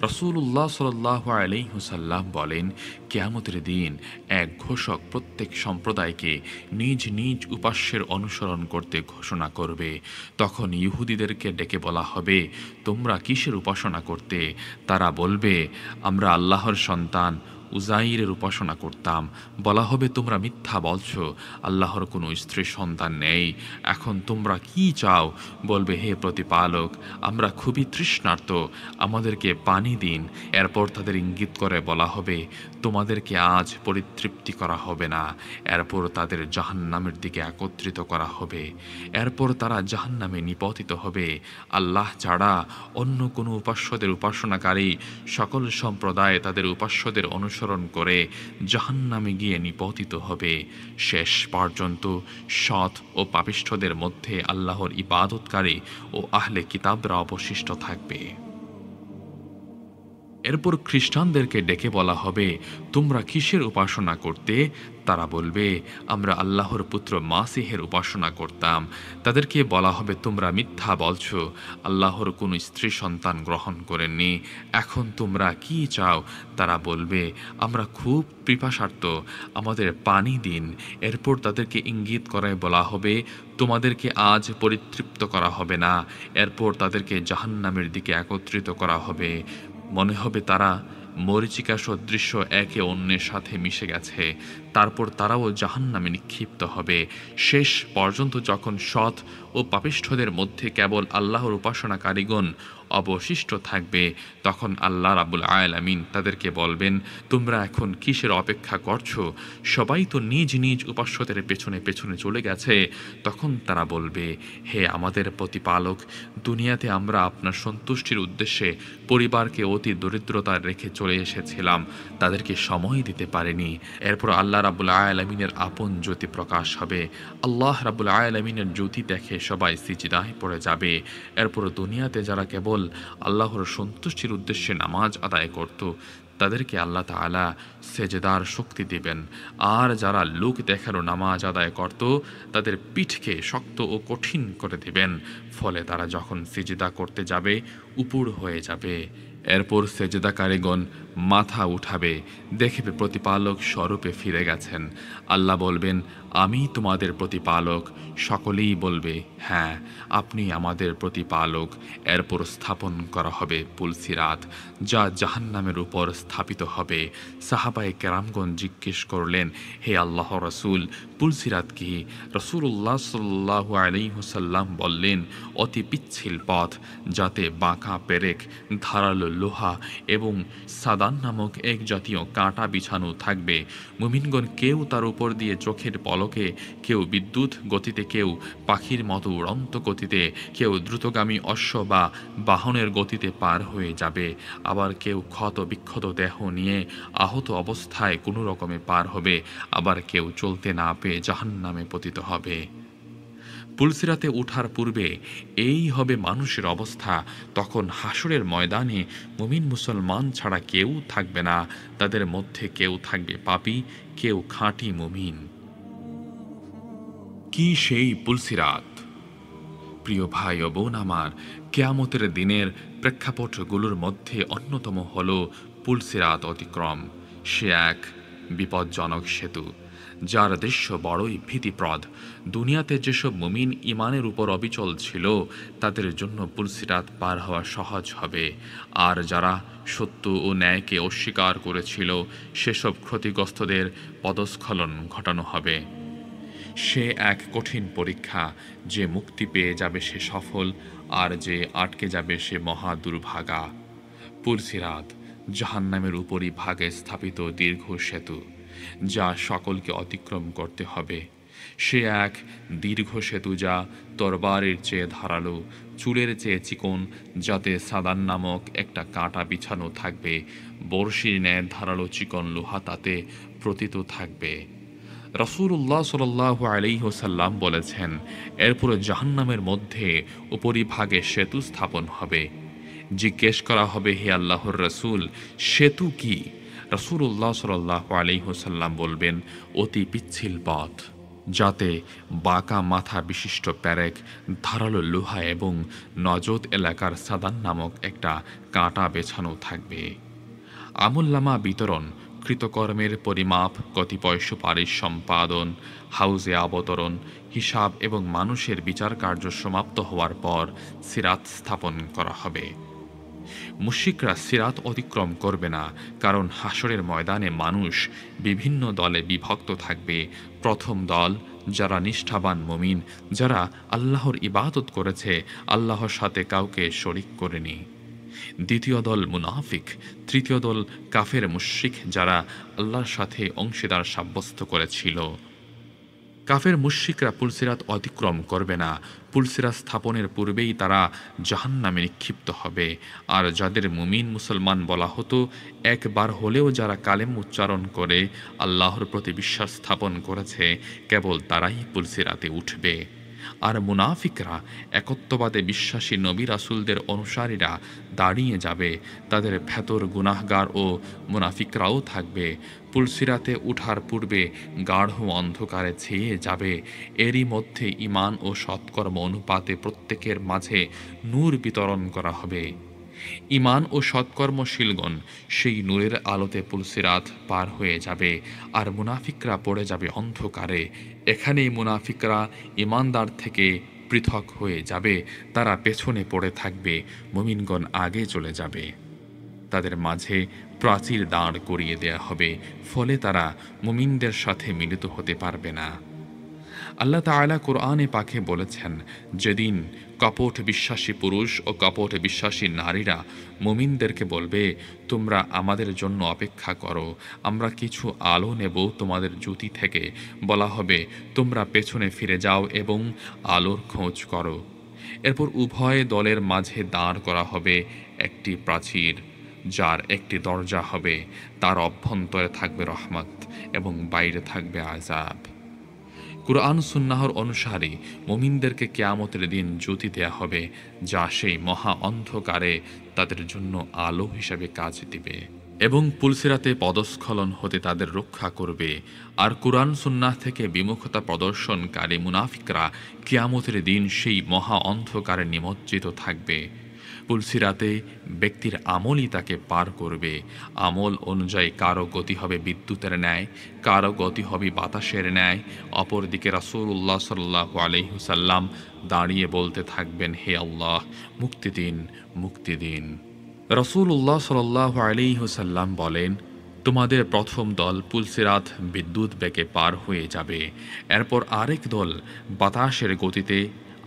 S1: রাসূলুল্লাহ সাল্লাল্লাহু আলাইহি ওয়াসাল্লাম বলেন, কিয়ামতের দিন এক ঘোষক প্রত্যেক সম্প্রদায়কে নিজ নিজ উপাস্যের অনুসরণ করতে ঘোষণা করবে। তখন ইহুদিদেরকে ডেকে বলা হবে, তোমরা কিসের উপাসনা করতে? তারা বলবে, আমরা আল্লাহর সন্তান উজাইরের উপাসনা করতাম। বলা হবে, তোমরা মিথ্যা বলছ, আল্লাহর কোনো স্ত্রী সন্তান নেই। এখন তোমরা কি চাও? বলবে, হে প্রতিপালক, আমরা খুবই তৃষ্ণার্ত, আমাদেরকে পানি দিন। এরপর তাদের ইঙ্গিত করে বলা হবে, তোমাদেরকে আজ পরিতৃপ্তি করা হবে না। এরপর তাদের জাহান্নামের দিকে একত্রিত করা হবে। এরপর তারা জাহান্নামে নিপতিত হবে। আল্লাহ ছাড়া অন্য কোনো উপাস্যদের উপাসনাকারী সকল সম্প্রদায় তাদের উপাস্যদের অনুসরণ করে জাহান্নামে গিয়ে নিপতিত হবে। শেষ পর্যন্ত সৎ ও পাপিষ্ঠদের মধ্যে আল্লাহর ইবাদতকারী ও আহলে কিতাবরা অবশিষ্ট থাকবে। এরপর খ্রিস্টানদেরকে ডেকে বলা হবে, তোমরা কিসের উপাসনা করতে? তারা বলবে, আমরা আল্লাহর পুত্র মাসিহের উপাসনা করতাম। তাদেরকে বলা হবে, তোমরা মিথ্যা বলছ, আল্লাহর কোনো স্ত্রী সন্তান গ্রহণ করেননি। এখন তোমরা কি চাও? তারা বলবে, আমরা খুব পিপাসার্ত, আমাদের পানি দিন। এরপর তাদেরকে ইঙ্গিত করে বলা হবে, তোমাদেরকে আজ পরিতৃপ্ত করা হবে না। এরপর তাদেরকে জাহান্নামের দিকে একত্রিত করা হবে। মনে হবে তারা মরীচিকা সদৃশ্য একে অন্যের সাথে মিশে গেছে। তারপর তারাও জাহান্নামে নিক্ষিপ্ত হবে। শেষ পর্যন্ত যখন সৎ ও পাপিষ্ঠদের মধ্যে কেবল আল্লাহর উপাসনাকারীগণ অবশিষ্ট থাকবে, তখন আল্লাহ রাব্বুল আলামিন তাদেরকে বলবেন, তোমরা এখন কিসের অপেক্ষা করছো? সবাই তো নিজ নিজ উপাস্যদের পেছনে পেছনে চলে গেছে। তখন তারা বলবে, হে আমাদের প্রতিপালক, দুনিয়াতে আমরা আপনার সন্তুষ্টির উদ্দেশ্যে পরিবারকে অতি দরিদ্রতায় রেখে চলে এসেছিলাম, তাদেরকে সময় দিতে পারিনি। এরপর আল্লাহ রাব্বুল আলামিনের আপন জ্যোতি প্রকাশ হবে। আল্লাহ রাব্বুল আলামিনের জ্যোতি দেখে সবাই সিজদায় পড়ে যাবে। এরপর দুনিয়াতে যারা কেবল আল্লাহর সন্তুষ্টির উদ্দেশ্যে নামাজ আদায় করত, তাদেরকে আল্লাহ তাআলা সেজদার শক্তি দিবেন। আর যারা লোক দেখানো নামাজ আদায় করত, তাদের পিঠকে শক্ত ও কঠিন করে দিবেন। ফলে তারা যখন সিজদা করতে যাবে, উপুড় হয়ে যাবে। এরপর সেজদাকারীগণ মাথা উঠাবে, দেখবে প্রতিপালক স্বরূপে ফিরে গেছেন। আল্লাহ বলবেন, আমি তোমাদের প্রতিপালক। সকলেই বলবে, হ্যাঁ, আপনি আমাদের প্রতিপালক। এরপর স্থাপন করা হবে পুলসিরাত, যা জাহান্নামের উপর স্থাপিত হবে। সাহাবায়ে কেরামগণ জিজ্ঞেস করলেন, হে আল্লাহ রাসূল, পুলসিরাত কি? রাসূলুল্লাহ সাল্লাল্লাহু আলাইহি ওয়াসাল্লাম বললেন, অতি পিচ্ছিল পথ, যাতে বাঁকা পেরেক, ধারালো লোহা এবং সাদান নামক এক জাতীয় কাঁটা বিছানো থাকবে। মুমিনগণ কেউ তার উপর দিয়ে চোখের পলকে, কেউ বিদ্যুৎ গতিতে, কেউ পাখির মতো উড়ন্ত গতিতে, কেউ দ্রুতগামী অশ্ব বা বাহনের গতিতে পার হয়ে যাবে। আবার কেউ ক্ষত বিক্ষত দেহ নিয়ে আহত অবস্থায় কোনো রকমে পার হবে। আবার কেউ চলতে না পেয়ে জাহান্নামে পতিত হবে। পুলসিরাতে ওঠার পূর্বে এই হবে মানুষের অবস্থা। তখন হাসরের ময়দানে মুমিন মুসলমান ছাড়া কেউ থাকবে না। তাদের মধ্যে কেউ থাকবে পাপী, কেউ খাঁটি মুমিন। কি সেই পুলসিরাত! প্রিয় ভাই ও বোন আমার, কিয়ামতের দিনের প্রেক্ষাপটগুলোর মধ্যে অন্যতম হল পুলসিরাত অতিক্রম। সে এক বিপজ্জনক সেতু, যার দৃশ্য বড়ই ভীতিপ্রদ। দুনিয়াতে যেসব মুমিন ইমানের উপর অবিচল ছিল, তাদের জন্য পুলসিরাত পার হওয়া সহজ হবে। আর যারা সত্য ও ন্যায়কে অস্বীকার করেছিল, সেসব ক্ষতিগ্রস্তদের পদস্খলন ঘটানো হবে। সে এক কঠিন পরীক্ষা। যে মুক্তি পেয়ে যাবে সে সফল, আর যে আটকে যাবে সে মহা দুর্ভাগা। পুলসিরাত জাহান্নামের উপরিভাগে স্থাপিত দীর্ঘ সেতু, যা সকলকে অতিক্রম করতে হবে। সে এক দীর্ঘ সেতু যা তরবারের চেয়ে ধারালো, চুলের চেয়ে চিকন, যাতে সাদান নামক একটা কাঁটা বিছানো থাকবে। বর্ষির ন্যায় ধারালো চিকন লোহা তাতে প্রতীত থাকবে। রাসূলুল্লাহ সাল্লাল্লাহু আলাইহি ওয়াসাল্লাম বলেছেন, এরপরে জাহান্নামের মধ্যে উপরিভাগে সেতু স্থাপন হবে। জিজ্ঞেস করা হবে, হে আল্লাহর রাসূল, সেতু কি? রাসূলুল্লাহ সাল্লাল্লাহু আলাইহি ওয়াসাল্লাম বলবেন, অতি পিচ্ছিল পথ, যাতে বাঁকা মাথা বিশিষ্ট প্যারেক, ধারালো লোহা এবং নজদ এলাকার সাদান নামক একটা কাঁটা বেছানো থাকবে। আমুল্লামা বিতরণ, কৃতকর্মের পরিমাপ, কতিপয় সুপারিশ সম্পাদন, হাউজে অবতরণ, হিসাব এবং মানুষের বিচার কার্য সমাপ্ত হওয়ার পর সিরাত স্থাপন করা হবে। মুশরিকরা সিরাত অতিক্রম করবে না, কারণ হাসরের ময়দানে মানুষ বিভিন্ন দলে বিভক্ত থাকবে। প্রথম দল যারা নিষ্ঠাবান মুমিন, যারা আল্লাহর ইবাদত করেছে, আল্লাহর সাথে কাউকে শরিক করেনি। দ্বিতীয় দল মুনাফিক, তৃতীয় দল কাফের মুশরিক, যারা আল্লাহর সাথে অংশীদার সাব্যস্ত করেছিল। কাফের মুশরিকরা পুলসিরাত অতিক্রম করবে না। পুলসিরাত স্থাপনের পূর্বেই তারা জাহান্নামে নিক্ষিপ্ত হবে। আর যাদের মুমিন মুসলমান বলা হতো, একবার হলেও যারা কালেম উচ্চারণ করে আল্লাহর প্রতি বিশ্বাস স্থাপন করেছে, কেবল তারাই পুলসিরাতে উঠবে। আর মুনাফিকরা, একত্ববাদে বিশ্বাসী নবী রাসূলদের অনুসারীরা দাঁড়িয়ে যাবে। তাদের ভেতর গুনাহগার ও মুনাফিকরাও থাকবে। পুলসিরাতে উঠার পূর্বে গাঢ় অন্ধকারে ছেয়ে যাবে। এরই মধ্যে ঈমান ও সৎকর্ম অনুপাতে প্রত্যেকের মাঝে নূর বিতরণ করা হবে। ঈমান ও সৎকর্মশীলগণ সেই নূরের আলোতে পুলসিরাত পার হয়ে যাবে, আর মুনাফিকরা পড়ে যাবে অন্ধকারে। এখানেই মুনাফিকরা ঈমানদার থেকে পৃথক হয়ে যাবে। তারা পেছনে পড়ে থাকবে, মুমিনগণ আগে চলে যাবে। তাদের মাঝে প্রাচীর দাঁড় করিয়ে দেয়া হবে, ফলে তারা মুমিনদের সাথে মিলিত হতে পারবে না। আল্লাহ তাআলা কোরআনে পাকে বলেছেন, যেদিন কপট বিশ্বাসী পুরুষ ও কপট বিশ্বাসী নারীরা মুমিনদেরকে বলবে, তোমরা আমাদের জন্য অপেক্ষা করো, আমরা কিছু আলো নেব তোমাদের জ্যোতি থেকে। বলা হবে, তোমরা পেছনে ফিরে যাও এবং আলোর খোঁজ করো। এরপর উভয় দলের মাঝে দাঁড় করা হবে একটি প্রাচীর, যার একটি দরজা হবে। তার অভ্যন্তরে থাকবে রহমত এবং বাইরে থাকবে আযাব। কুরআন সুন্নাহর অনুসারী মুমিনদেরকে কিয়ামতের দিন জ্যোতি দেয়া হবে, যা সেই মহা অন্ধকারে তাদের জন্য আলো হিসাবে কাজ দিবে এবং পুলসিরাতে পদস্খলন হতে তাদের রক্ষা করবে। আর কুরআন সুন্নাহ থেকে বিমুখতা প্রদর্শনকারী মুনাফিকরা কিয়ামতের দিন সেই মহা অন্ধকারে নিমজ্জিত থাকবে। পুলসিরাতে ব্যক্তির আমলই তাকে পার করবে। আমল অনুযায়ী কারো গতি হবে বিদ্যুতের ন্যায়, কারো গতি হবে বাতাসের ন্যায়। অপরদিকে রাসূলুল্লাহ সাল্লাল্লাহু আলাইহি ওয়াসাল্লাম দাঁড়িয়ে বলতে থাকবেন, হে আল্লাহ, মুক্তি দিন, মুক্তি দিন। রাসূলুল্লাহ সাল্লাল্লাহু আলাইহি ওয়াসাল্লাম বলেন, তোমাদের প্রথম দল পুলসিরাত বিদ্যুৎ বেগে পার হয়ে যাবে। এরপর আরেক দল বাতাসের গতিতে,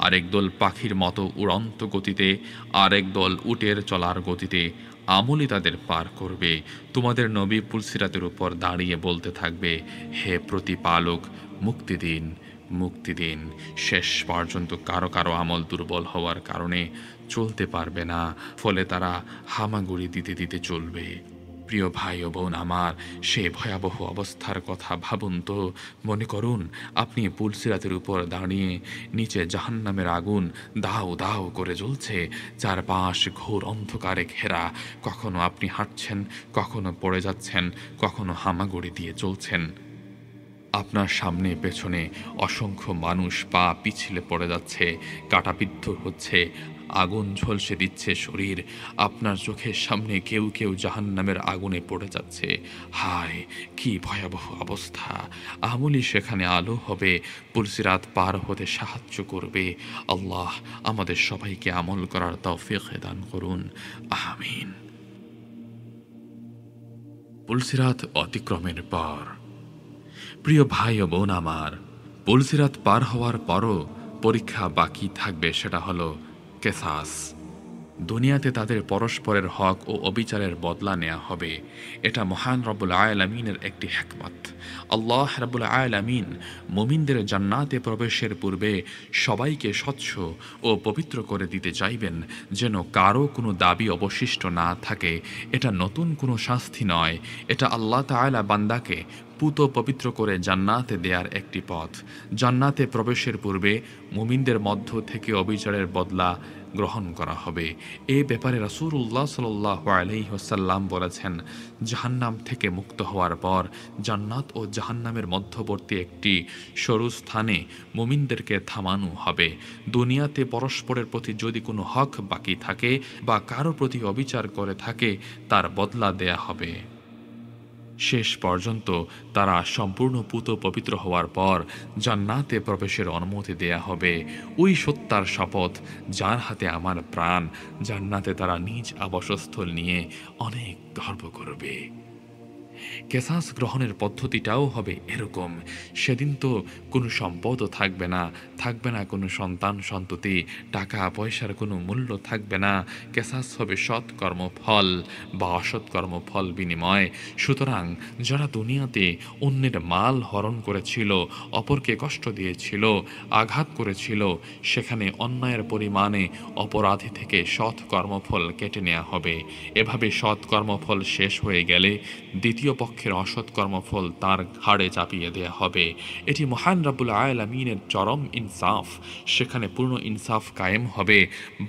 S1: আরেক দল পাখির মতো উড়ন্ত গতিতে, আরেক দল উটের চলার গতিতে আমলই তাদের পার করবে। তোমাদের নবী পুলসিরাতের উপর দাঁড়িয়ে বলতে থাকবে, হে প্রতিপালক, মুক্তি দিন, মুক্তি দিন। শেষ পর্যন্ত কারো কারো আমল দুর্বল হওয়ার কারণে চলতে পারবে না, ফলে তারা হামাগুড়ি দিতে দিতে চলবে। প্রিয় ভাই ও বোন আমার, সে ভয়াবহ অবস্থার কথা ভাবুন তো। মনে করুন আপনি পুলসিরাতের উপর দাঁড়িয়ে, নিচে জাহান্নামের আগুন দাউ দাউ করে জ্বলছে, চারপাশ ঘোর অন্ধকারে ঘেরা। কখনো আপনি হাঁটছেন, কখনো পড়ে যাচ্ছেন, কখনো হামাগুড়ি দিয়ে চলছেন। আপনার সামনে পেছনে অসংখ্য মানুষ পা পিছলে পড়ে যাচ্ছে, কাটাবিদ্ধ হচ্ছে, আগুন ঝলসে দিচ্ছে শরীর। আপনার চোখের সামনে কেউ কেউ জাহান্নামের আগুনে পড়ে যাচ্ছে। হায়, কি ভয়াবহ অবস্থা! আমলই সেখানে আলো হবে, পুলসিরাত পার হতে সাহায্য করবে। আল্লাহ আমাদের সবাইকে আমল করার তৌফিক দান করুন, আমিন। পুলসিরাত অতিক্রমের পর, প্রিয় ভাই ও বোন আমার, পুলসিরাত পার হওয়ার পরও পরীক্ষা বাকি থাকবে। সেটা হলো কেসাস, দুনিয়াতে তাদের পরস্পরের হক ও অবিচারের বদলা নেওয়া হবে। এটা মহান রব্বুল আলামিনের একটি হিকমত। আল্লাহ রব্বুল আলামিন মুমিনদের জান্নাতে প্রবেশের পূর্বে সবাইকে স্বচ্ছ ও পবিত্র করে দিতে চাইবেন, যেন কারো কোনো দাবি অবশিষ্ট না থাকে। এটা নতুন কোনো শাস্তি নয়, এটা আল্লাহ তাআলা বান্দাকে পুত পবিত্র করে জান্নাতে দেয়ার একটি পথ। জান্নাতে প্রবেশের পূর্বে মুমিনদের মধ্য থেকে অবিচারের বদলা গ্রহণ করা হবে। এ ব্যাপারে রাসূলুল্লাহ সাল্লাল্লাহু আলাইহি ওয়াসাল্লাম বলেছেন, জাহান্নাম থেকে মুক্ত হওয়ার পর জান্নাত ও জাহান্নামের মধ্যবর্তী একটি সরু স্থানে মুমিনদেরকে থামানো হবে। দুনিয়াতে পরস্পরের প্রতি যদি কোনো হক বাকি থাকে বা কারো প্রতি অবিচার করে থাকে, তার বদলা দেয়া হবে। শেষ পর্যন্ত তারা সম্পূর্ণ পুত পবিত্র হওয়ার পর জান্নাতে প্রবেশের অনুমতি দেয়া হবে। ওই সত্তার শপথ যার হাতে আমার প্রাণ, জান্নাতে তারা নিজ আবাসস্থল নিয়ে অনেক গর্ব করবে। কেসাস গ্রহণের পদ্ধতিটাও হবে এরকম। সেদিন তো কোনো সম্পদও থাকবে না, থাকবে না কোনো সন্তান সন্ততি, টাকা পয়সার কোনো মূল্য থাকবে না। কেসাস হবে সৎ কর্মফল বা অসৎ কর্মফল বিনিময়। সুতরাং যারা দুনিয়াতে অন্যের মাল হরণ করেছিল, অপরকে কষ্ট দিয়েছিল, আঘাত করেছিল, সেখানে অন্যায়ের পরিমাণে অপরাধী থেকে সৎ কর্মফল কেটে নেওয়া হবে। এভাবে সৎ কর্মফল শেষ হয়ে গেলে দ্বিতীয় পক্ষের অসৎ কর্মফল তার ঘাড়ে চাপিয়ে দেয়া হবে। এটি মহান রব্বুল আলামিনের চরম ইনসাফ। সেখানে পূর্ণ ইনসাফ কায়েম হবে।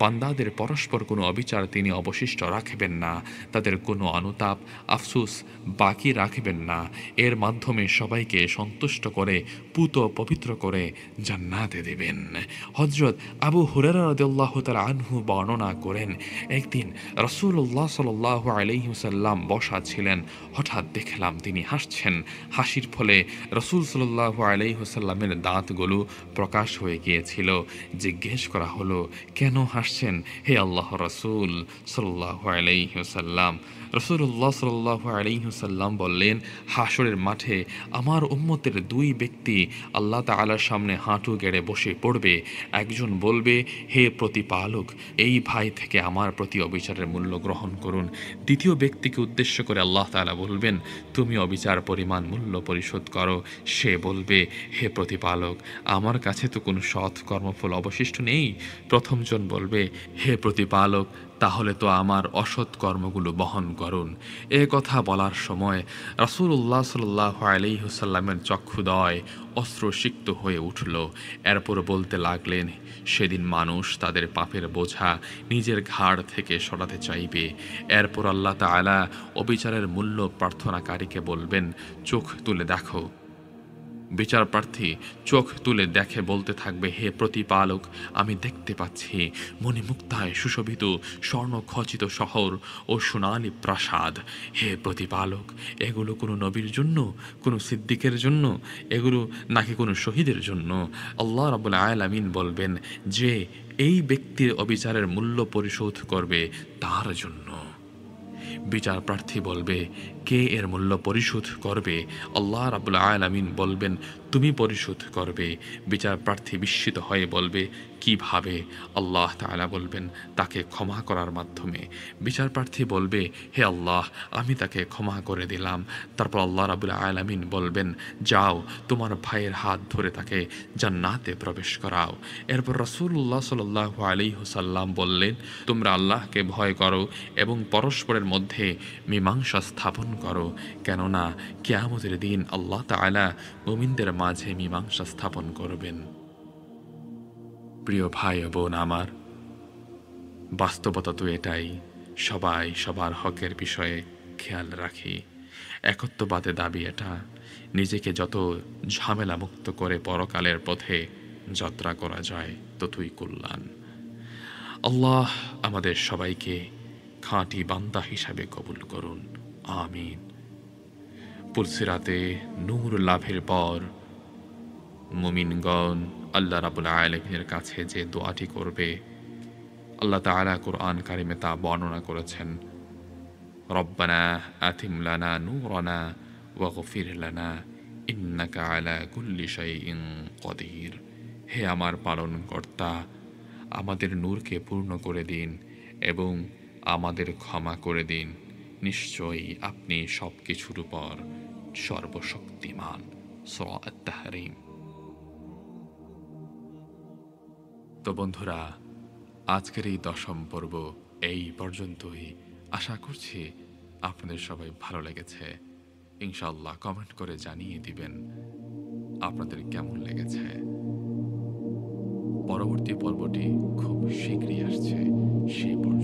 S1: বান্দাদের পরস্পর কোনো অবিচার তিনি অবশিষ্ট রাখবেন না, তাদের কোনো অনুতাপ আফসোস বাকি রাখবেন না। এর মাধ্যমে সবাইকে সন্তুষ্ট করে পুত পবিত্র করে জান্নাতে দেবেন। হযরত আবু হুরায়রা রাদিয়াল্লাহু তাআলা আনহু বর্ণনা করেন, একদিন রাসূলুল্লাহ সাল্লাল্লাহু আলাইহি ওয়াসাল্লাম বসা ছিলেন। হঠাৎ দেখলাম তিনি হাসছেন। হাসির ফলে রাসূল সাল্লাল্লাহু আলাইহি ওয়াসাল্লামের দাঁতগুলো প্রকাশ হয়ে গিয়েছিল। জিজ্ঞেস করা হলো, কেন হাসছেন হে আল্লাহর রাসূল সাল্লাল্লাহু আলাইহি ওয়াসাল্লাম? রাসূলুল্লাহ সাল্লাল্লাহু আলাইহি ওয়াসাল্লাম বললেন, হাসরের মাঠে আমার উম্মতের দুই ব্যক্তি আল্লাহ তাআলার সামনে হাঁটু গেড়ে বসে পড়বে। একজন বলবে, হে প্রতিপালক, এই ভাই থেকে আমার প্রতি অবিচারের মূল্য গ্রহণ করুন। দ্বিতীয় ব্যক্তিকে উদ্দেশ্য করে আল্লাহ তাআলা বলবেন, তুমি অবিচার পরিমাণ মূল্য পরিশোধ করো। সে বলবে, হে প্রতিপালক, আমার কাছে তো কোনো সৎ কর্মফল অবশিষ্ট নেই। প্রথমজন বলবে, হে প্রতিপালক, তাহলে তো আমার অসৎ কর্মগুলো বহন করুন। এ কথা বলার সময় রাসূলুল্লাহ সাল্লাল্লাহু আলাইহি ওয়াসাল্লামের চক্ষুদয় অশ্রুসিক্ত হয়ে উঠল। এরপর বলতে লাগলেন, সেদিন মানুষ তাদের পাপের বোঝা নিজের ঘাড় থেকে সরাতে চাইবে। এরপর আল্লাহ তাআলা অবিচারের মূল্য প্রার্থনাকারীকে বলবেন, চোখ তুলে দেখো। বিচার প্রার্থী চোখ তুলে দেখে বলতে থাকবে, হে প্রতিপালক, আমি দেখতে পাচ্ছি মণিমুক্তায় সুশোভিত স্বর্ণ খচিত শহর ও সোনালী প্রাসাদ। হে প্রতিপালক, এগুলো কোনো নবীর জন্য, কোনো সিদ্দিকের জন্য, এগুলো নাকি কোনো শহীদের জন্য? আল্লাহ রাব্বুল আলামিন বলবেন যে এই ব্যক্তির অবিচারের মূল্য পরিশোধ করবে তার জন্য। বিচার প্রার্থী বলবে, কে এর মূল্য পরিশোধ করবে? আল্লাহ রাব্বুল আলামিন বলবেন, তুমি পরিশোধ করবে। বিচার প্রার্থী বিস্মিত হয়ে বলবে, কিভাবে? আল্লাহ তাআলা বলবেন, তাকে ক্ষমা করার মাধ্যমে। বিচার প্রার্থী বলবে, হে আল্লাহ, আমি তাকে ক্ষমা করে দিলাম। তারপর আল্লাহ রাব্বুল আলামিন বলবেন, যাও, তোমার ভাইয়ের হাত ধরে তাকে জান্নাতে প্রবেশ করাও। এরপর রাসূলুল্লাহ সাল্লাল্লাহু আলাইহি ওয়াসাল্লাম বললেন, তোমরা আল্লাহকে ভয় করো এবং পরস্পরের মধ্যে মীমাংসা স্থাপন করো, কেননা কিয়ামতের দিন আল্লাহ তাআলা মুমিনদের মাঝে মীমাংসা স্থাপন করবেন। প্রিয় ভাই ও বোন আমার, বাস্তবতা তো এটাই। সবাই সবার হকের বিষয়ে খেয়াল রাখি। একত্ববাদে দাবি এটা, নিজেকে যত ঝামেলা মুক্ত করে পরকালের পথে যাত্রা করা যায় ততই কল্যাণ। আল্লাহ আমাদের সবাইকে খাঁটি বান্দা হিসাবে কবুল করুন, আমিন। পুলসিরাতে নূর লাভের পর মুমিনগণ আল্লাহ রাব্বুল আলামিনের কাছে যে দোয়াটি করবে, আল্লাহ তাআলা কুরআন কারিমে তা বর্ণনা করেছেন, রব্বানা আতিম লানা নূরানা ওয়াগফির লানা ইন্নাকা আলা কুল্লি শাইইন কদির। হে আমার পালনকর্তা, আমাদের নূরকে পূর্ণ করে দিন এবং আমাদের ক্ষমা করে দিন। নিশ্চয়ই আপনি সব কিছুর উপর সর্বশক্তিমান। সূরা আত-তাহরীম। তো বন্ধুরা, আজকের এই 10ম পর্ব এই পর্যন্তই। আশা করছি আপনাদের সবাই ভালো লেগেছে। ইনশাআল্লাহ কমেন্ট করে জানিয়ে দিবেন আপনাদের কেমন লেগেছে। পরবর্তী পর্বটি খুব শীঘ্রই আসছে। সে পর্যন্ত